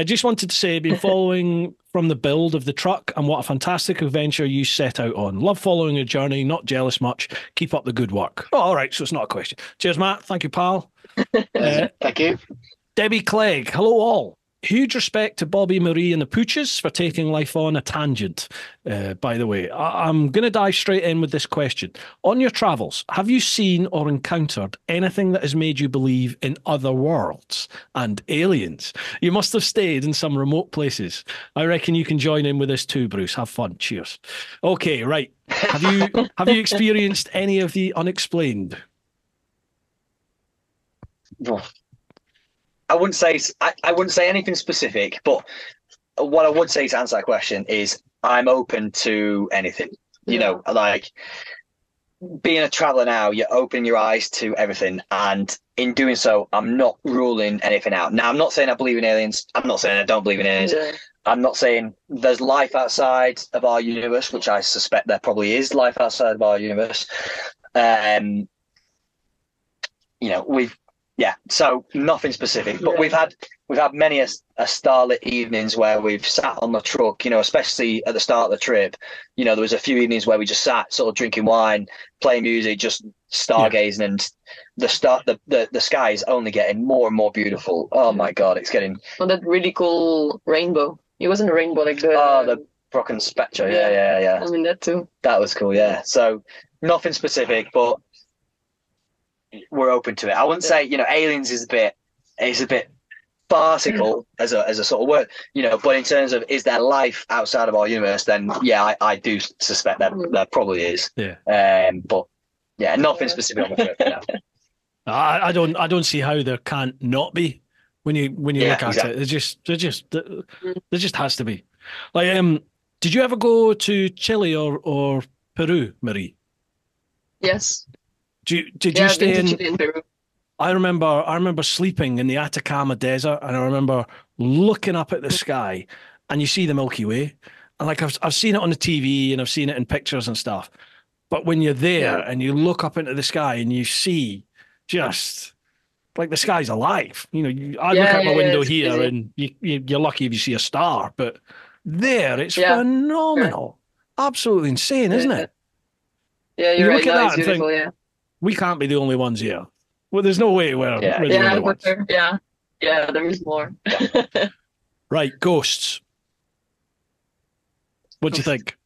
Speaker 2: Just wanted to say, been following from the build of the truck and what a fantastic adventure you set out on. Love following your journey, not jealous much. Keep up the good work. Oh, all right, so it's not a question. Cheers, Matt. Thank you, pal.
Speaker 1: Thank you.
Speaker 2: Debbie Clegg. Hello, all. Huge respect to Bobby, Marie, and the Pooches for taking life on a tangent. By the way, I'm going to dive straight in with this question. On your travels, have you seen or encountered anything that has made you believe in other worlds and aliens? You must have stayed in some remote places. I reckon you can join in with this too, Bruce. Have fun. Cheers. Okay, right. Have you experienced any of the unexplained?
Speaker 1: I wouldn't say anything specific, but what I would say to answer that question is I'm open to anything. Like being a traveler now, you open your eyes to everything, and in doing so, I'm not ruling anything out. Now, I'm not saying I believe in aliens. I'm not saying I don't believe in aliens.
Speaker 3: Yeah.
Speaker 1: I'm not saying there's life outside of our universe, which I suspect there probably is life outside of our universe. So nothing specific, but we've had many a starlit evenings where we've sat on the truck, especially at the start of the trip. There was a few evenings where we just sat sort of drinking wine, playing music, just stargazing, and the sky is only getting more and more beautiful. Oh my God, it's getting
Speaker 3: that really cool rainbow. It wasn't a rainbow like
Speaker 1: the Brocken Spectra. Yeah.
Speaker 3: I mean that too.
Speaker 1: That was cool. Yeah. So nothing specific, but we're open to it. I wouldn't say, aliens is a bit farcical as a sort of word, but in terms of is there life outside of our universe, then yeah, I do suspect that there probably is.
Speaker 2: Yeah.
Speaker 1: But yeah, nothing specific on the trip. No.
Speaker 2: I don't see how there can't not be when you look at it. There just has to be. Like, did you ever go to Chile or Peru, Marie?
Speaker 3: Yes.
Speaker 2: Did you stay in
Speaker 3: Chile and Peru?
Speaker 2: I remember sleeping in the Atacama Desert, and I remember looking up at the sky, and you see the Milky Way, and like I've seen it on the TV and I've seen it in pictures and stuff, but when you're there and you look up into the sky and you see just like the sky's alive, I look out my window here
Speaker 3: crazy.
Speaker 2: and you're lucky if you see a star, but there it's
Speaker 3: Yeah.
Speaker 2: phenomenal, absolutely insane, isn't it?
Speaker 3: Yeah,
Speaker 2: You
Speaker 3: you're
Speaker 2: look
Speaker 3: right.
Speaker 2: at
Speaker 3: No,
Speaker 2: that
Speaker 3: it's
Speaker 2: and
Speaker 3: beautiful.
Speaker 2: think,
Speaker 3: Yeah.
Speaker 2: we can't be the only ones here. Well, there's no way we're the only
Speaker 3: Yeah, for
Speaker 2: ones.
Speaker 3: sure. Yeah, there is more.
Speaker 2: Right, ghosts. What do you think?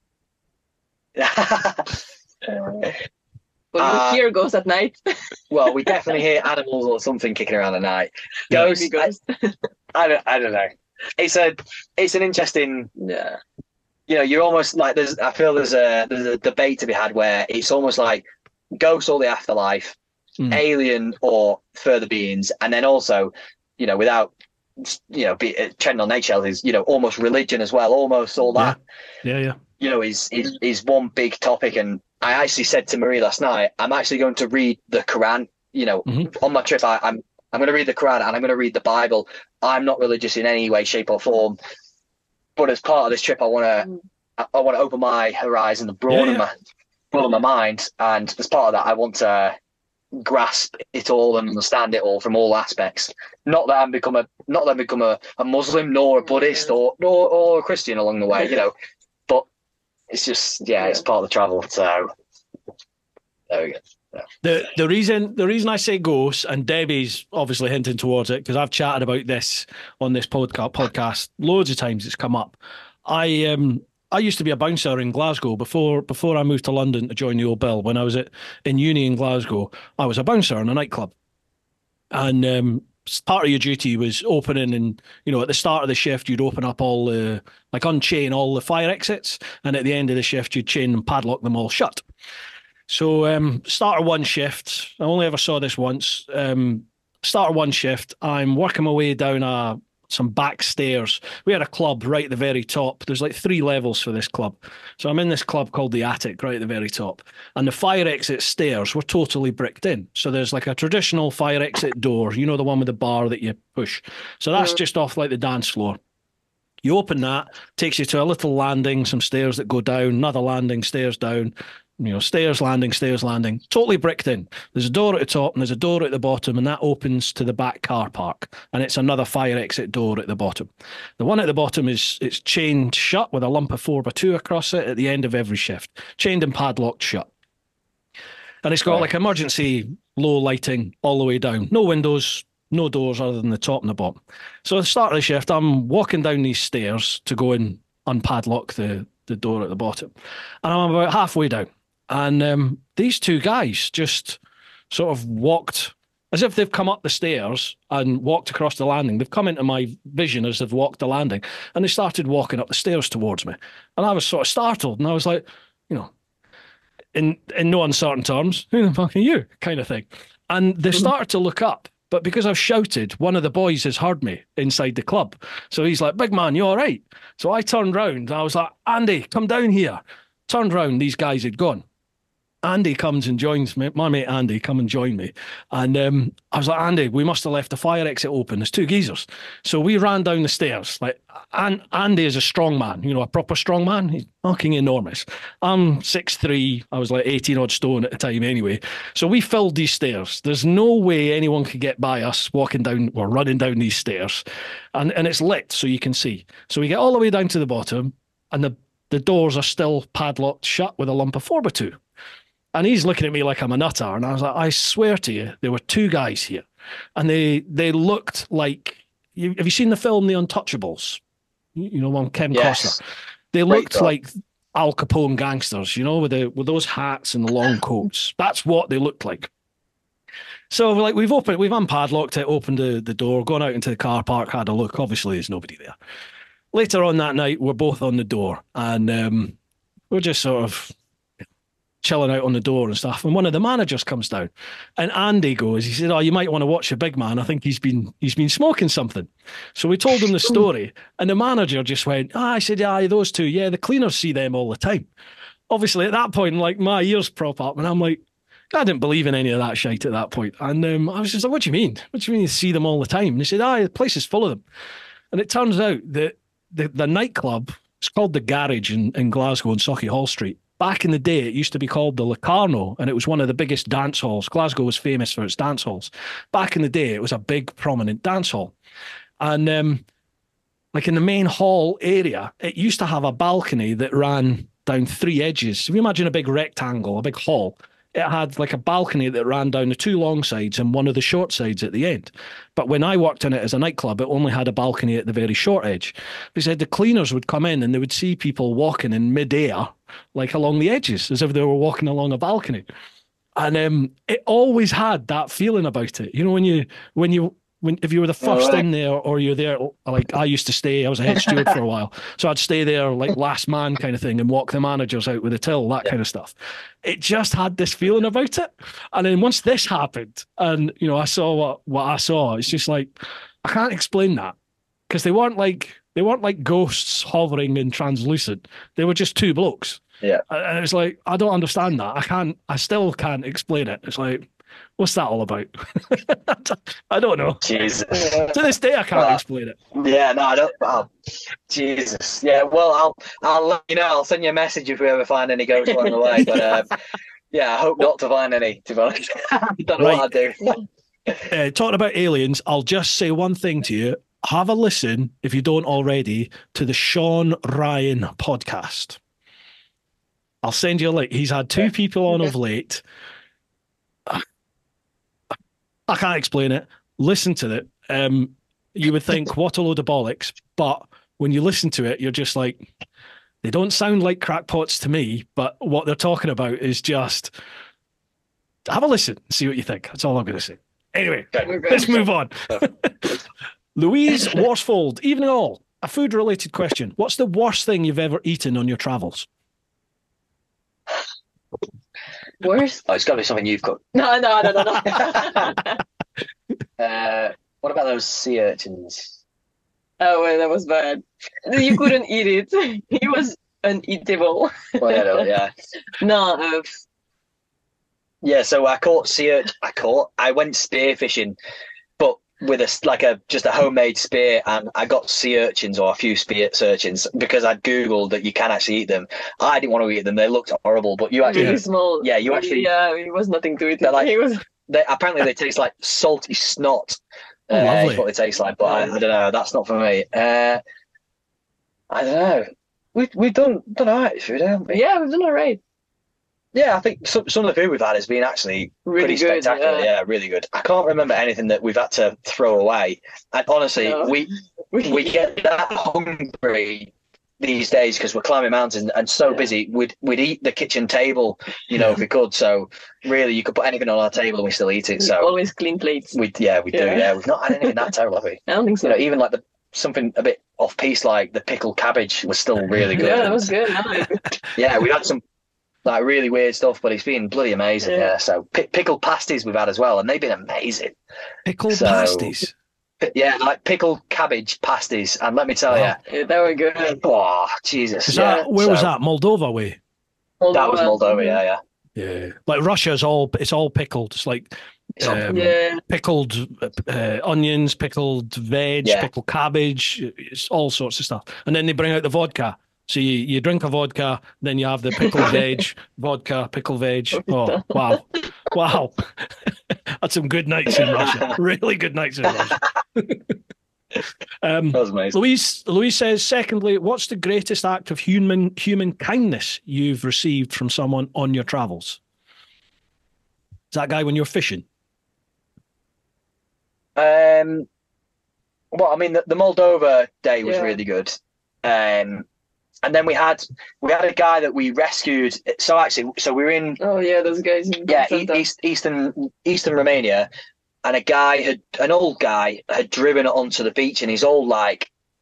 Speaker 3: Well, you hear ghosts at night.
Speaker 1: Well, we definitely hear animals or something kicking around at night.
Speaker 2: Yeah.
Speaker 1: Ghosts, I don't know. It's an interesting.
Speaker 3: Yeah.
Speaker 1: You're almost like I feel there's a debate to be had where it's almost like ghosts or the afterlife, alien or further beings, and then also, without treading on eggshells is almost religion as well, almost all that.
Speaker 2: Yeah.
Speaker 1: Is one big topic, and I actually said to Marie last night, I'm actually going to read the Quran. On my trip, I'm going to read the Quran and I'm going to read the Bible. I'm not religious in any way, shape, or form, but as part of this trip, I want to open my horizon and broaden my mind, and as part of that, I want to grasp it all and understand it all from all aspects. Not that I'm become a Muslim nor a Buddhist or a Christian along the way, but it's just it's part of the travel. So there we go. Yeah.
Speaker 2: The reason I say ghosts, and Debbie's obviously hinting towards it because I've chatted about this on this podcast loads of times. It's come up. I I used to be a bouncer in Glasgow before I moved to London to join the Old Bill. When I was in uni in Glasgow, I was a bouncer in a nightclub, and part of your duty was opening, and at the start of the shift you'd open up all the, like, unchain all the fire exits, and at the end of the shift you'd chain and padlock them all shut. So start of one shift, I only ever saw this once. Start of one shift, I'm working my way down some back stairs. We had a club right at the very top. There's like 3 levels for this club. So I'm in this club called the Attic right at the very top. And the fire exit stairs were totally bricked in. So there's like a traditional fire exit door, the one with the bar that you push. So that's just off like the dance floor. You open that, takes you to a little landing, some stairs that go down, another landing, stairs down, stairs, landing, totally bricked in. There's a door at the top and there's a door at the bottom, and that opens to the back car park. And it's another fire exit door at the bottom. The one at the bottom it's chained shut with a lump of 4x2 across it at the end of every shift. Chained and padlocked shut. And it's got like emergency low lighting all the way down. No windows, no doors other than the top and the bottom. So at the start of the shift, I'm walking down these stairs to go and unpadlock the door at the bottom. And I'm about halfway down. And these 2 guys just sort of walked as if they've come up the stairs and walked across the landing. They've come into my vision as they've walked the landing, and they started walking up the stairs towards me. And I was sort of startled, and I was like, in no uncertain terms, who the fuck are you? Kind of thing. And they started to look up, but because I've shouted, one of the boys has heard me inside the club. So he's like, "Big man, you all right?" So I turned round, and I was like, "Andy, come down here." Turned round, these guys had gone. Andy comes and joins me. My mate Andy come and join me. And I was like, "Andy, we must have left the fire exit open. There's 2 geezers." So we ran down the stairs. Like, Andy is a strong man, a proper strong man. He's fucking enormous. I'm 6'3". I was like 18 odd stone at the time anyway. So we filled these stairs. There's no way anyone could get by us walking down or running down these stairs. And it's lit so you can see. So we get all the way down to the bottom, and the doors are still padlocked shut with a lump of 4x2. And he's looking at me like I'm a nutter. And I was like, "I swear to you, there were 2 guys here. And they looked like, have you seen the film The Untouchables? One Ken Costner. They looked like Al Capone gangsters, with those hats and the long coats. That's what they looked like. So like we've unpadlocked it, opened the door, gone out into the car park, had a look. Obviously, there's nobody there. Later on that night, we're both on the door, and we're just sort of chilling out on the door and stuff. And one of the managers comes down, and Andy goes, he said, "Oh, you might want to watch the big man. I think he's been smoking something." So we told him the story, and the manager just went, I said, "Yeah, those 2, yeah, the cleaners see them all the time." Obviously, at that point, like, my ears prop up, and I'm like, I didn't believe in any of that shite at that point. And I was just like, "What do you mean? What do you mean you see them all the time?" And they said, the place is full of them. And it turns out that the nightclub, it's called the Garage in Glasgow on Sauchiehall Hall Street. Back in the day, it used to be called the Locarno, and it was one of the biggest dance halls. Glasgow was famous for its dance halls. Back in the day, it was a big, prominent dance hall. And like in the main hall area, it used to have a balcony that ran down 3 edges. So if you imagine a big rectangle, a big hall, it had like a balcony that ran down the 2 long sides and one of the short sides at the end. But when I worked in it as a nightclub, it only had a balcony at the very short edge. They said the cleaners would come in and they would see people walking in midair, like along the edges, as if they were walking along a balcony. And it always had that feeling about it. If you were the first in there, or you're there, like I used to stay, I was a head steward for a while. So I'd stay there like last man kind of thing and walk the managers out with a till, that kind of stuff. It just had this feeling about it. And then once this happened and, I saw what I saw, it's just like, I can't explain that, because they weren't like ghosts hovering and translucent. They were just 2 blokes.
Speaker 1: Yeah.
Speaker 2: And it's like, I don't understand that. I still can't explain it. It's like, what's that all about? I don't know.
Speaker 1: Jesus.
Speaker 2: To this day, I can't explain it.
Speaker 1: Yeah, no, I don't. Oh, Jesus. Yeah, well, I'll let you know. I'll send you a message if we ever find any ghosts along the way. But yeah, I hope not to find any, to be honest. Don't know what I'd do.
Speaker 2: Talking about aliens, I'll just say one thing to you. Have a listen, if you don't already, to the Sean Ryan podcast. I'll send you a link. He's had 2 people on of late. I can't explain it. Listen to it. You would think, what a load of bollocks. But when you listen to it, you're just like, They don't sound like crackpots to me, but what they're talking about is just have a listen, see what you think. That's all I'm going to say. Anyway, let's move on. Louise Worsfold, evening all. A food-related question. What's the worst thing you've ever eaten on your travels?
Speaker 3: Worst?
Speaker 1: Oh, it's got to be something you've cooked.
Speaker 3: No.
Speaker 1: What about those sea urchins?
Speaker 3: Oh, well, that was bad. You couldn't eat it. It was uneatable.
Speaker 1: Well, yeah.
Speaker 3: No.
Speaker 1: Yeah, so I caught sea urchin. I went spearfishing, but with just a homemade spear, and I got sea urchins or a few spear urchins because I'd Googled that you can actually eat them. I didn't want to eat them; they looked horrible. But you actually,
Speaker 3: really small.
Speaker 1: Yeah, you actually.
Speaker 3: Yeah, it was nothing to it.
Speaker 1: Apparently they taste like salty snot.
Speaker 2: Lovely.
Speaker 1: Is what they taste like, but I don't know. That's not for me. I don't know. We've done all right food, haven't we?
Speaker 3: Yeah, we've done all right.
Speaker 1: Yeah, I think some of the food we've had has been actually
Speaker 3: Really
Speaker 1: pretty
Speaker 3: good,
Speaker 1: spectacular.
Speaker 3: yeah.
Speaker 1: Yeah, really good. I can't remember anything that we've had to throw away. And honestly,
Speaker 3: No.
Speaker 1: we get that hungry these days because we're climbing mountains and so busy. We'd eat the kitchen table, if we could. So really, you could put anything on our table and we still eat it.
Speaker 3: We
Speaker 1: So
Speaker 3: always clean plates.
Speaker 1: we do. Yeah, we've not had anything that terrible, have we?
Speaker 3: I don't think so.
Speaker 1: Even like something a bit off piece, like the pickled cabbage was still really good.
Speaker 3: Yeah, that was good.
Speaker 1: Yeah, we had some like really weird stuff, but it's been bloody amazing. Yeah. So pickled pasties we've had as well, and they've been amazing.
Speaker 2: Pickled pasties.
Speaker 1: Yeah, like pickled cabbage pasties, and let me tell you,
Speaker 3: Yeah, they were good.
Speaker 1: oh Jesus!
Speaker 2: Where was that? Moldova way.
Speaker 1: That was Moldova. Yeah.
Speaker 2: Yeah, like Russia's it's all pickled. It's like pickled onions, pickled veg, pickled cabbage. It's all sorts of stuff, and then they bring out the vodka. So you drink a vodka, then you have the pickled veg, vodka, pickled veg. Oh, wow. That's some good nights in Russia. Really good nights in Russia.
Speaker 1: That was amazing.
Speaker 2: Louise says, secondly, what's the greatest act of human kindness you've received from someone on your travels? Is that guy when you're fishing?
Speaker 1: Well, I mean, the Moldova day was really good. And then we had a guy that we rescued. So we were in.
Speaker 3: Oh yeah, those guys.
Speaker 1: Eastern Romania, and an old guy had driven onto the beach in his old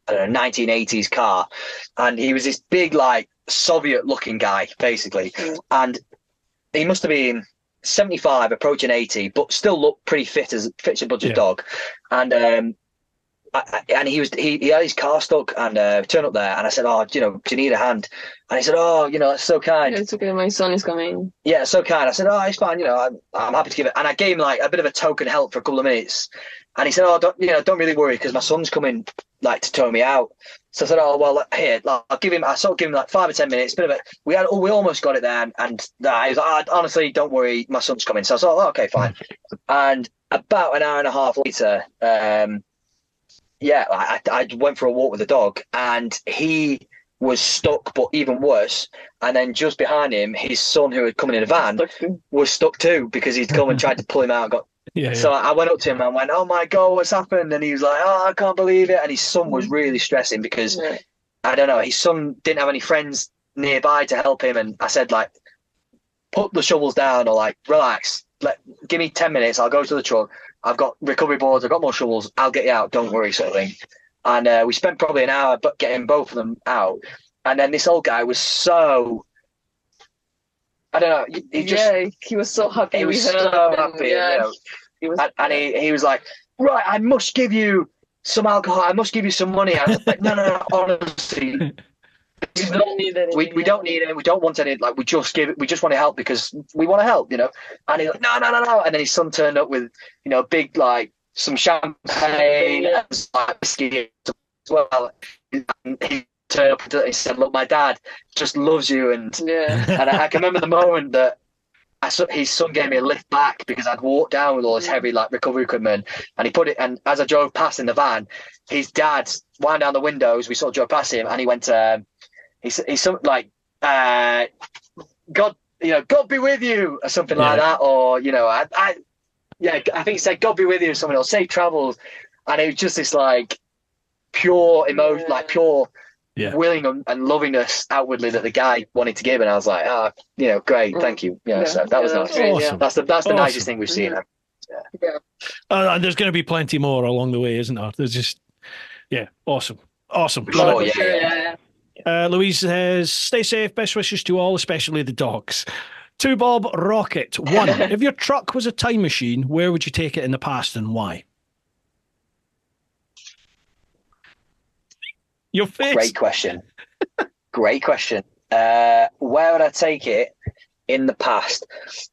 Speaker 1: 1980s car, and he was this big Soviet-looking guy basically, and he must have been 75, approaching 80, but still looked pretty fit as a budget dog, and. And he had his car stuck, and turned up there, and I said, "Oh, do you need a hand?" And he said, "Oh, that's so kind."
Speaker 3: Yeah, it's okay. My son is coming.
Speaker 1: Yeah, so kind. I said, "Oh, it's fine. I'm happy to give it." And I gave him a bit of a token help for a couple of minutes. And he said, "Oh, don't really worry because my son's coming to tow me out." So I said, "Oh, well, here, I'll give him." I sort of give him 5 or 10 minutes. Bit of it. We almost got it there, and he was like, "Honestly, don't worry, my son's coming." So I thought, "Oh, okay, fine." And about an hour and a half later. I went for a walk with the dog, and he was stuck, but even worse. And then just behind him, his son, who had come in a van, was stuck too because he'd come and tried to pull him out. So I went up to him and went, "Oh my God, what's happened?" And he was like, "Oh, I can't believe it." And his son was really stressing because I don't know, his son didn't have any friends nearby to help him. And I said, put the shovels down or relax. Give me 10 minutes. I'll go to the truck. I've got recovery boards. I've got more shovels. I'll get you out. Don't worry, sort of thing. And we spent probably an hour getting both of them out. And then this old guy was so, I don't know.
Speaker 3: He was so happy.
Speaker 1: He was so happy. He was, and he was like, "Right, I must give you some alcohol. I must give you some money." I was like, no, honestly.
Speaker 3: We don't need any.
Speaker 1: We don't need it. We don't want any. We just give it. We just want to help because we want to help, And he's like, no. And then his son turned up with, big some champagne and whiskey as well. And he turned up and he said, "Look, my dad just loves you." And I can remember the moment that his son gave me a lift back because I'd walked down with all this heavy recovery equipment, and he put it. And as I drove past in the van, his dad wound down the windows. We sort of drove past him, and he went. He's something like, "God, God be with you," or something like that, or I think he said, "God be with you," or something, or "Safe travels," and it was just this pure emotion, pure
Speaker 2: Yeah.
Speaker 1: willing and loving us outwardly that the guy wanted to give, and I was like, great, thank you. So that was nice.
Speaker 3: Great,
Speaker 2: Awesome.
Speaker 1: That's the
Speaker 2: Awesome.
Speaker 1: nicest thing we've seen.
Speaker 2: And there's going to be plenty more along the way, isn't there? There's just, awesome. Love
Speaker 1: Sure,
Speaker 2: it.
Speaker 3: Yeah.
Speaker 2: Louise says, stay safe, best wishes to all, especially the dogs. To Bob Rocket, 1, if your truck was a time machine, where would you take it in the past and why? Your face.
Speaker 1: Great question. Where would I take it in the past?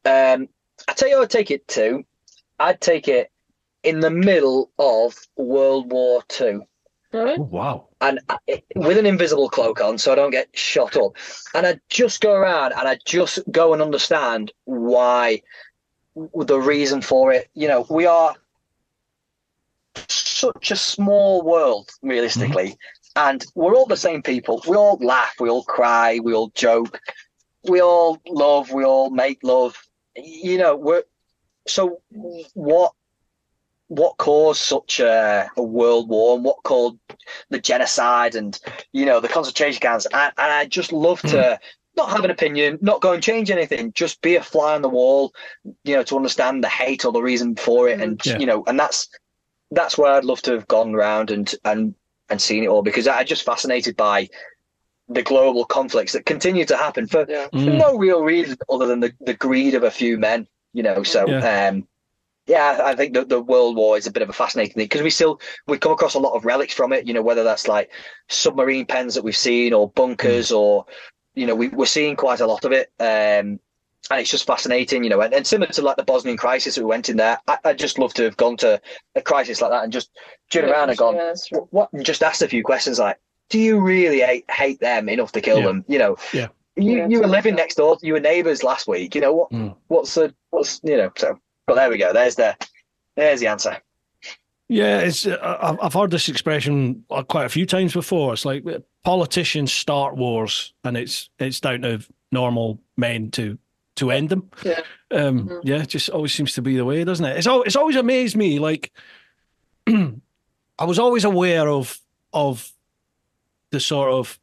Speaker 1: I tell you, I'd take it to. I'd take it in the middle of World War II.
Speaker 2: Oh, wow.
Speaker 1: And with an invisible cloak on, so I don't get shot up. And I just go around and I just go and understand why, the reason for it. We are such a small world, realistically. And we're all the same people. We all laugh, we all cry, we all joke, we all love, we all make love. So what caused such a world war, and what caused the genocide and the concentration camps? And I just love to not have an opinion, not go and change anything, just be a fly on the wall, to understand the hate or the reason for it, and and that's where I'd love to have gone around and seen it all, because I'm just fascinated by the global conflicts that continue to happen for no real reason other than the greed of a few men, So I think the World War is a bit of a fascinating thing, because we come across a lot of relics from it, whether that's like submarine pens that we've seen or bunkers, or we're seeing quite a lot of it. And it's just fascinating, and similar to like the Bosnian crisis that we went in there. I'd just love to have gone to a crisis like that and just driven around and gone, what, and just asked a few questions like, do you really hate them enough to kill them? You were living next door, you were neighbours last week, what's so, but there we go. There's the answer.
Speaker 2: Yeah, it's I've heard this expression quite a few times before. It's like politicians start wars, and it's down to normal men to end them. It just always seems to be the way, doesn't it? It's always amazed me. Like I was always aware of the sort of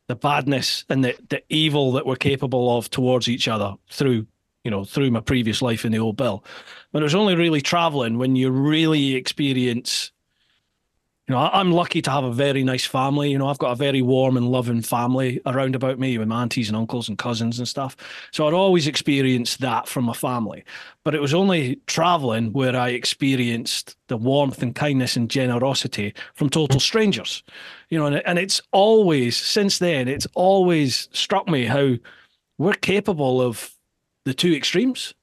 Speaker 2: the badness and the evil that we're capable of towards each other through my previous life in the old Bill. But it was only really traveling when you really experience, I'm lucky to have a very nice family. I've got a very warm and loving family around about me with my aunties and uncles and cousins and stuff. So I'd always experienced that from my family. But it was only traveling where I experienced the warmth and kindness and generosity from total strangers. And it's always, since then, it's always struck me how we're capable of the two extremes.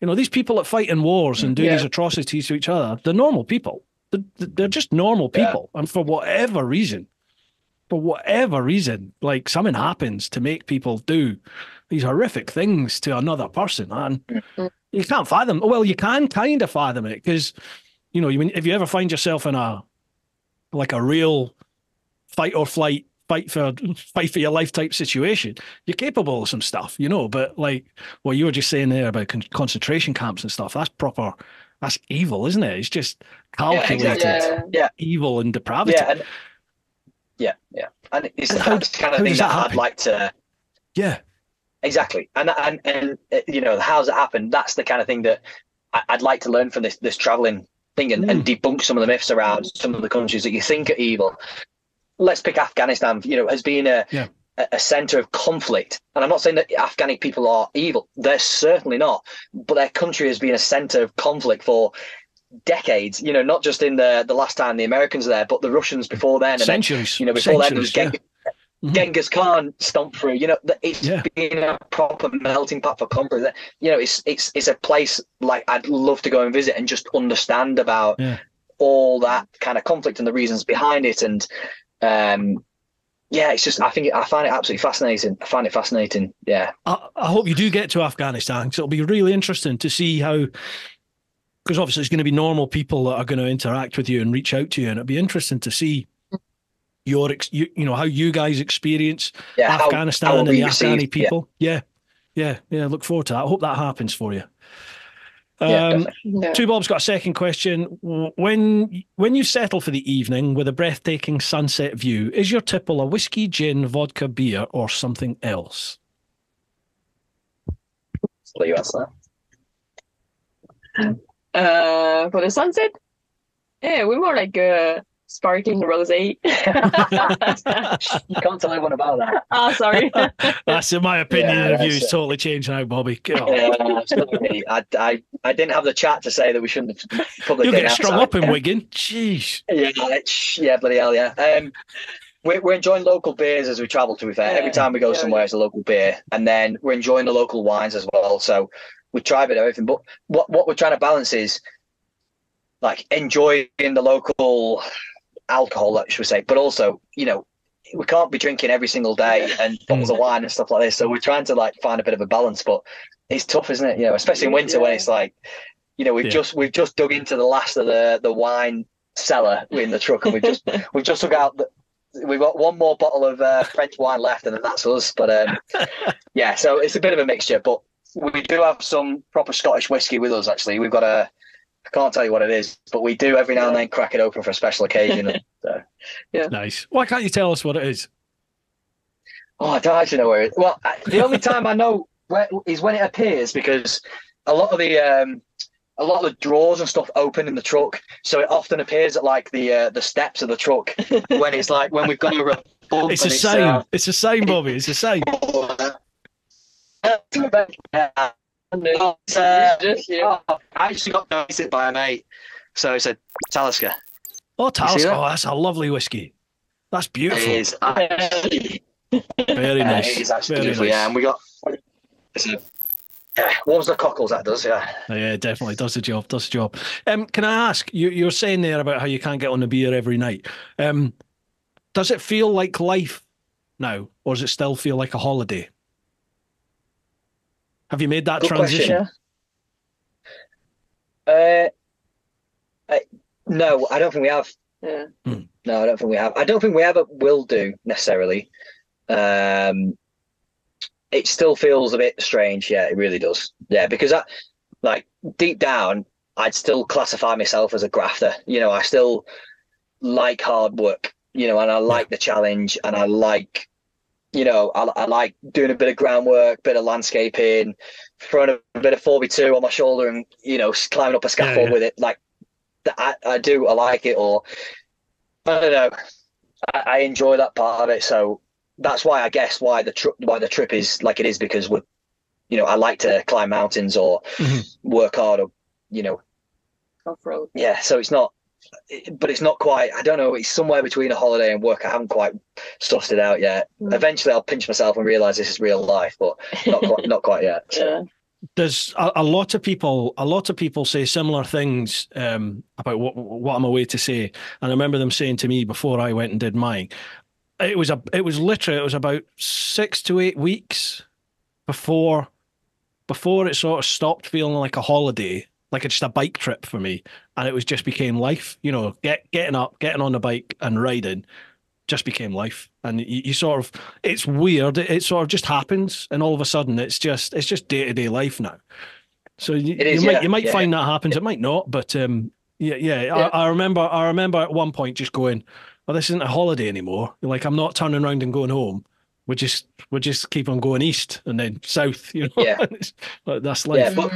Speaker 2: These people that fight in wars and do these atrocities to each other, they're normal people. They're just normal people. And for whatever reason, like something happens to make people do these horrific things to another person. And you can't fathom. Well, you can kind of fathom it, because, if you ever find yourself in a real fight or flight, fight for your life type situation, you're capable of some stuff, but like what you were just saying there about concentration camps and stuff, that's evil, isn't it? It's just calculated evil and depravity.
Speaker 1: And it's the kind of thing that I'd like to.
Speaker 2: Yeah,
Speaker 1: exactly. And how's it happen? That's the kind of thing that I'd like to learn from this traveling thing and debunk some of the myths around some of the countries that you think are evil. Let's pick Afghanistan, has been a center of conflict. And I'm not saying that Afghani people are evil. They're certainly not. But their country has been a center of conflict for decades, not just in the last time the Americans were there, but the Russians before then. And
Speaker 2: centuries.
Speaker 1: Then, before then, there was Genghis Khan stomped through. It's been a proper melting pot for conflict. It's a place like I'd love to go and visit and just understand about all that kind of conflict and the reasons behind it. And it's just, I find it absolutely fascinating. I find it fascinating. Yeah.
Speaker 2: I hope you do get to Afghanistan, because it'll be really interesting to see how, because obviously it's going to be normal people that are going to interact with you and reach out to you. And it'll be interesting to see how you guys experience Afghanistan and the Afghani people. Yeah. Look forward to that. I hope that happens for you.
Speaker 1: definitely.
Speaker 3: Yeah.
Speaker 2: Two Bob's got a second question. When you settle for the evening with a breathtaking sunset view, is your tipple a whiskey, gin, vodka, beer, or something else?
Speaker 1: What you answer?
Speaker 3: For the sunset, yeah, we're more like sparkling rosé.
Speaker 1: You can't tell anyone about that.
Speaker 3: Ah, sorry.
Speaker 2: That's in my opinion.
Speaker 1: Yeah,
Speaker 2: The
Speaker 1: that's
Speaker 2: view's
Speaker 1: it.
Speaker 2: totally changed now, Bobby. God.
Speaker 1: Yeah, sorry. I didn't have the chat to say that we shouldn't have public
Speaker 2: You'll
Speaker 1: it
Speaker 2: get strung
Speaker 1: outside.
Speaker 2: up in Wigan. Jeez.
Speaker 1: Yeah, bloody hell, yeah. We're enjoying local beers as we travel, to be fair. Every time we go somewhere, it's a local beer. And then we're enjoying the local wines as well. So we try a bit of everything. But what we're trying to balance is like enjoying the local alcohol, should we say, but also, we can't be drinking every single day and bottles of wine and stuff like this. So we're trying to like find a bit of a balance, but it's tough, isn't it? Especially in winter when it's like, we've just dug into the last of the wine cellar in the truck, and we've just took out we've got one more bottle of French wine left, and then that's us. But yeah, so it's a bit of a mixture, but we do have some proper Scottish whiskey with us. Actually, we've got I can't tell you what it is, but we do every now and then crack it open for a special occasion. So.
Speaker 3: Yeah.
Speaker 2: Nice. Why can't you tell us what it is?
Speaker 1: Oh, I don't actually know where it is. Well, the only time I know is when it appears, because a lot of the drawers and stuff open in the truck, so it often appears at like the steps of the truck when it's like when we've got over a bump.
Speaker 2: It's a sign. It's a sign, Bobby. It's a sign.
Speaker 1: I actually got noticed by a mate, so it's a Talisker.
Speaker 2: Oh, Talisker.
Speaker 1: that?
Speaker 2: Oh, that's a lovely whiskey. That's beautiful.
Speaker 1: It is actually,
Speaker 2: Very nice.
Speaker 1: it is actually
Speaker 2: Very
Speaker 1: beautiful,
Speaker 2: nice.
Speaker 1: yeah. And we got warms the cockles, that does, yeah.
Speaker 2: Oh, yeah, definitely does the job. Does the job. Can I ask you're saying there about how you can't get on the beer every night? Does it feel like life now, or does it still feel like a holiday? Have you made that
Speaker 1: Good
Speaker 2: transition?
Speaker 1: Question. No, I don't think we have.
Speaker 3: Yeah.
Speaker 1: No, I don't think we have. I don't think we ever will do necessarily. It still feels a bit strange. Yeah, it really does. Yeah, because like deep down, I'd still classify myself as a grafter. I still like hard work. And I like the challenge, and I like. I like doing a bit of groundwork, bit of landscaping, throwing a bit of 4x2 on my shoulder, and climbing up a scaffold with it. Like I do. I like it, or I don't know. I enjoy that part of it. So that's why I guess why the trip is like it is, because I like to climb mountains or work hard, or
Speaker 3: Off-road.
Speaker 1: Yeah. So it's not. But it's not quite. I don't know. It's somewhere between a holiday and work. I haven't quite sussed it out yet. Eventually, I'll pinch myself and realize this is real life, but not quite yet. So.
Speaker 3: Yeah.
Speaker 2: There's a lot of people say similar things about what I'm away to say, and I remember them saying to me before I went and did mine. It was about 6 to 8 weeks before it sort of stopped feeling like a holiday, like it's just a bike trip for me, and it just became life. Getting up, getting on the bike and riding just became life. And you sort of, it's weird. It sort of just happens, and all of a sudden it's just day-to-day life now. So you might find that happens. It might not, but I remember at one point just going, well, this isn't a holiday anymore. Like, I'm not turning around and going home. We just keep on going east and then south,
Speaker 1: Yeah.
Speaker 2: That's life.
Speaker 1: Yeah, but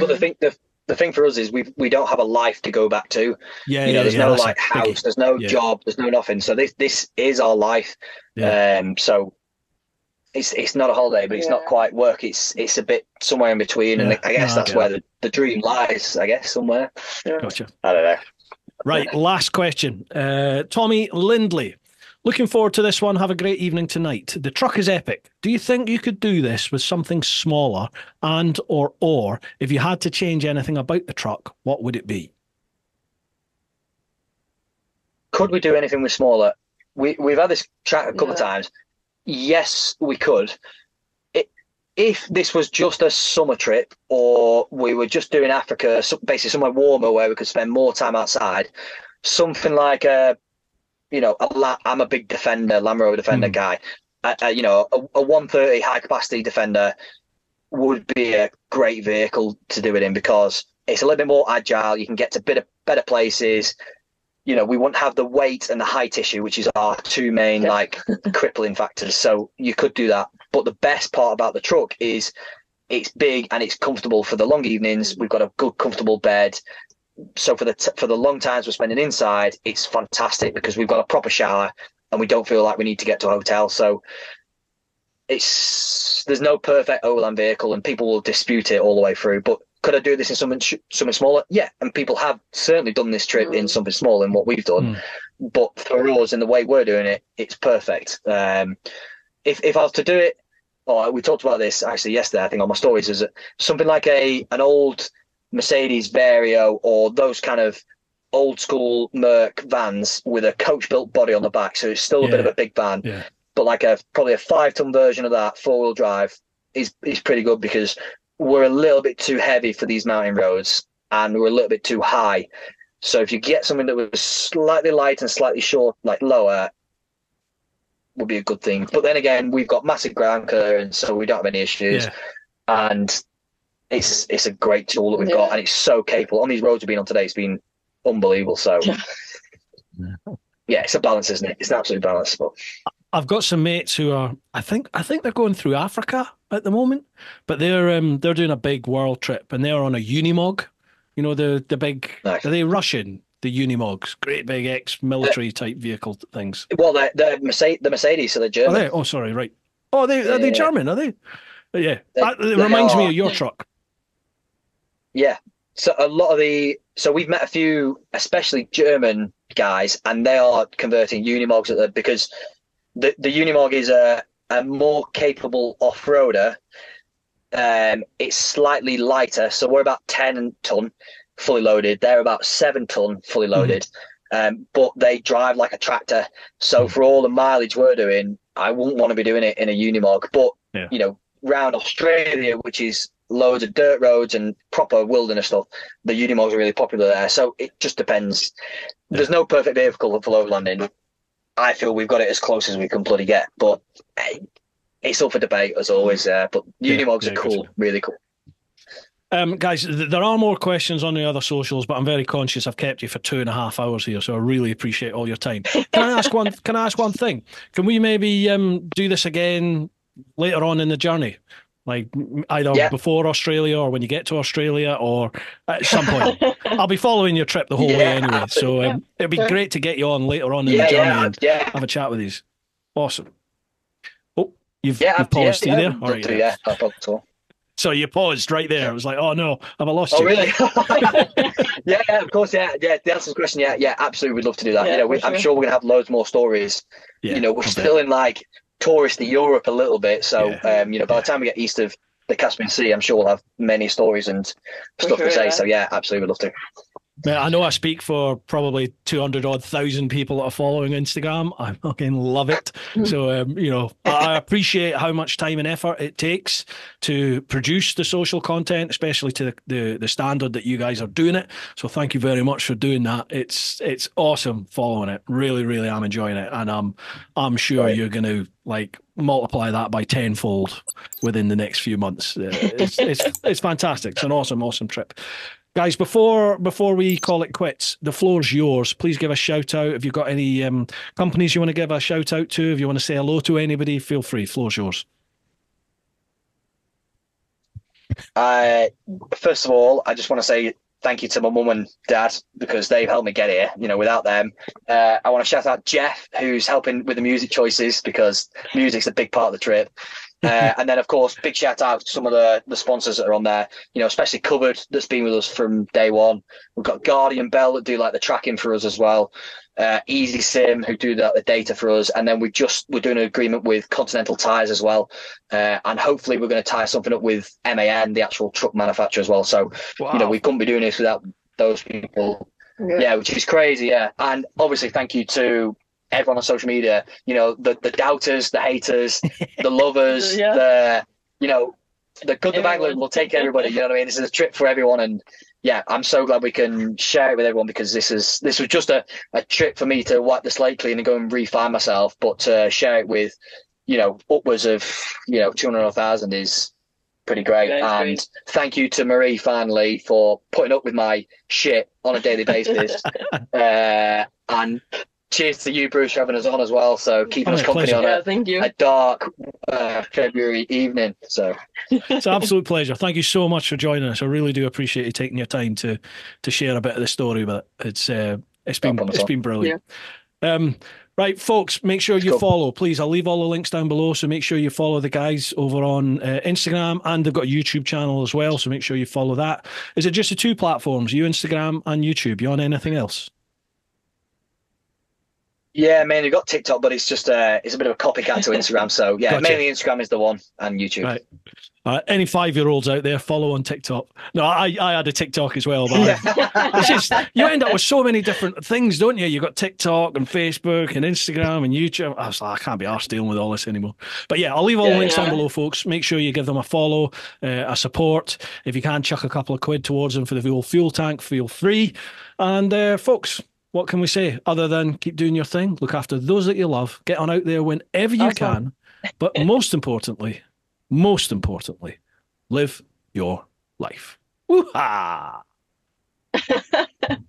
Speaker 1: the thing for us is we don't have a life to go back to. There's no like house, there's no job, there's no nothing. So this is our life.
Speaker 2: Yeah.
Speaker 1: So it's not a holiday, but it's not quite work. It's a bit somewhere in between, and I guess that's where the dream lies. I guess somewhere. Yeah.
Speaker 2: Gotcha.
Speaker 1: I don't know.
Speaker 2: Right, last question. Tommy Lindley. Looking forward to this one. Have a great evening tonight. The truck is epic. Do you think you could do this with something smaller, and or if you had to change anything about the truck, what would it be?
Speaker 1: Could we do anything with smaller? We've had this chat a couple of times. Yes, we could. If this was just a summer trip, or we were just doing Africa, basically somewhere warmer where we could spend more time outside, something like I'm a big Defender, Land Rover Defender guy. A 130 high capacity Defender would be a great vehicle to do it in, because it's a little bit more agile. You can get to better places. You know, we wouldn't have the weight and the height issue, which is our two main like crippling factors. So you could do that. But the best part about the truck is it's big and it's comfortable for the long evenings. We've got a good, comfortable bed. So for the long times we're spending inside, it's fantastic because we've got a proper shower and we don't feel like we need to get to a hotel. So there's no perfect overland vehicle, and people will dispute it all the way through. But could I do this in something smaller? Yeah, and people have certainly done this trip in something smaller than what we've done. But for us, in the way we're doing it, it's perfect. If I was to do it, we talked about this actually yesterday, I think, on my stories, is something like an old Mercedes Vario or those kind of old school Merc vans with a coach built body on the back, so it's still a bit of a big van. Yeah. But like probably a 5-ton version of that, 4-wheel drive, is pretty good because we're a little bit too heavy for these mountain roads and we're a little bit too high. So if you get something that was slightly light and slightly short, like lower, would be a good thing. But then again, we've got massive ground clearance, so we don't have any issues. And it's a great tool that we've got, and it's so capable. On these roads we've been on today, it's been unbelievable. So it's a balance, isn't it? It's an absolute balance. But
Speaker 2: I've got some mates who are, I think they're going through Africa at the moment, but they're doing a big world trip, and they're on a Unimog. You know, the big, Are they Russian? The Unimogs, great big ex-military type vehicle things.
Speaker 1: Well, the Mercedes, so they're German.
Speaker 2: Are they? Oh, sorry, right. Oh, are they German? Are they? Yeah, it reminds me of your truck.
Speaker 1: Yeah. So we've met a few, especially German guys, and they are converting Unimogs because the Unimog is a more capable off-roader. It's slightly lighter, so we're about 10 ton fully loaded. They're about 7 ton fully loaded, but they drive like a tractor. So for all the mileage we're doing, I wouldn't want to be doing it in a Unimog. But you know, round Australia, which is loads of dirt roads and proper wilderness stuff, the Unimogs are really popular there. So it just depends. There's no perfect vehicle for overlanding. I feel we've got it as close as we can bloody get, but it's up for debate as always. But Unimogs are cool, really cool.
Speaker 2: Guys, there are more questions on the other socials, but I'm very conscious I've kept you for 2.5 hours here, so I really appreciate all your time. Can I ask one thing? Can we maybe do this again later on in the journey? Like either before Australia or when you get to Australia or at some point. I'll be following your trip the whole way anyway, so it'd be great to get you on later on in the journey and have a chat with you. Awesome. Oh, you've paused. You there? All right,
Speaker 1: no problem at all.
Speaker 2: So you paused right there. I was like, oh no, have I lost you?
Speaker 1: Oh really? yeah, of course, yeah. The answer to the question, yeah, absolutely, we'd love to do that. I'm sure we're gonna have loads more stories. We're still in like touristy Europe a little bit, so by the time we get east of the Caspian Sea, I'm sure we'll have many stories and stuff to say. So yeah, absolutely, we'd love to.
Speaker 2: I know I speak for probably 200,000 people that are following Instagram. I fucking love it. So, I appreciate how much time and effort it takes to produce the social content, especially to the standard that you guys are doing it. So thank you very much for doing that. It's awesome following it. Really, really am enjoying it. And I'm sure you're going to like multiply that by tenfold within the next few months. It's fantastic. It's an awesome trip. Guys, before we call it quits, the floor's yours. Please give a shout out. If you've got any companies you want to give a shout out to, if you want to say hello to anybody, feel free. Floor's yours.
Speaker 1: First of all, I just want to say thank you to my mum and dad because they've helped me get here. Without them, I want to shout out Jeff, who's helping with the music choices because music's a big part of the trip. And then, of course, big shout out to some of the sponsors that are on there, especially Covered, that's been with us from day one. We've got Guardian Bell that do like the tracking for us as well. eSim, who do the data for us. And then we're doing an agreement with Continental Tires as well. And hopefully we're going to tie something up with MAN, the actual truck manufacturer as well. So, we couldn't be doing this without those people. Yeah, which is crazy. Yeah. And obviously, thank you to everyone on social media, the doubters, the haters, the lovers, the good, the bad, will take everybody. You know what I mean? This is a trip for everyone, and I'm so glad we can share it with everyone because this was just a trip for me to wipe the slate clean and go and refine myself, but to share it with upwards of 200,000 is pretty great.
Speaker 3: Yeah,
Speaker 1: And
Speaker 3: great.
Speaker 1: thank you to Marie finally for putting up with my shit on a daily basis. And cheers to you, Bruce, for having us on as well. So keeping us company
Speaker 2: pleasure.
Speaker 1: on
Speaker 3: Thank you.
Speaker 1: a dark February evening. So
Speaker 2: It's an absolute pleasure. Thank you so much for joining us. I really do appreciate you taking your time to share a bit of the story. But it's been brilliant. Right, folks, make sure you follow. Please, I'll leave all the links down below. So make sure you follow the guys over on Instagram, and they've got a YouTube channel as well. So make sure you follow that. Is it just the two platforms, you Instagram and YouTube? You on anything else?
Speaker 1: yeah, mainly got TikTok, but it's just it's a bit of a copycat to Instagram. So yeah,
Speaker 2: Gotcha.
Speaker 1: mainly Instagram is the one, and YouTube.
Speaker 2: Right. Any 5-year-olds out there, follow on TikTok. No, I had a TikTok as well, but it's just you end up with so many different things, don't you? You've got TikTok and Facebook and Instagram and YouTube. I was like, I can't be arsed dealing with all this anymore. But yeah, I'll leave all the links down below, folks. Make sure you give them a follow, a support. If you can, chuck a couple of quid towards them for the fuel tank, feel free. And folks, what can we say other than keep doing your thing, look after those that you love, get on out there whenever you can, but most importantly, live your life. Woo-ha!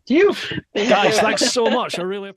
Speaker 1: You
Speaker 2: Guys, thanks so much. I really appreciate it.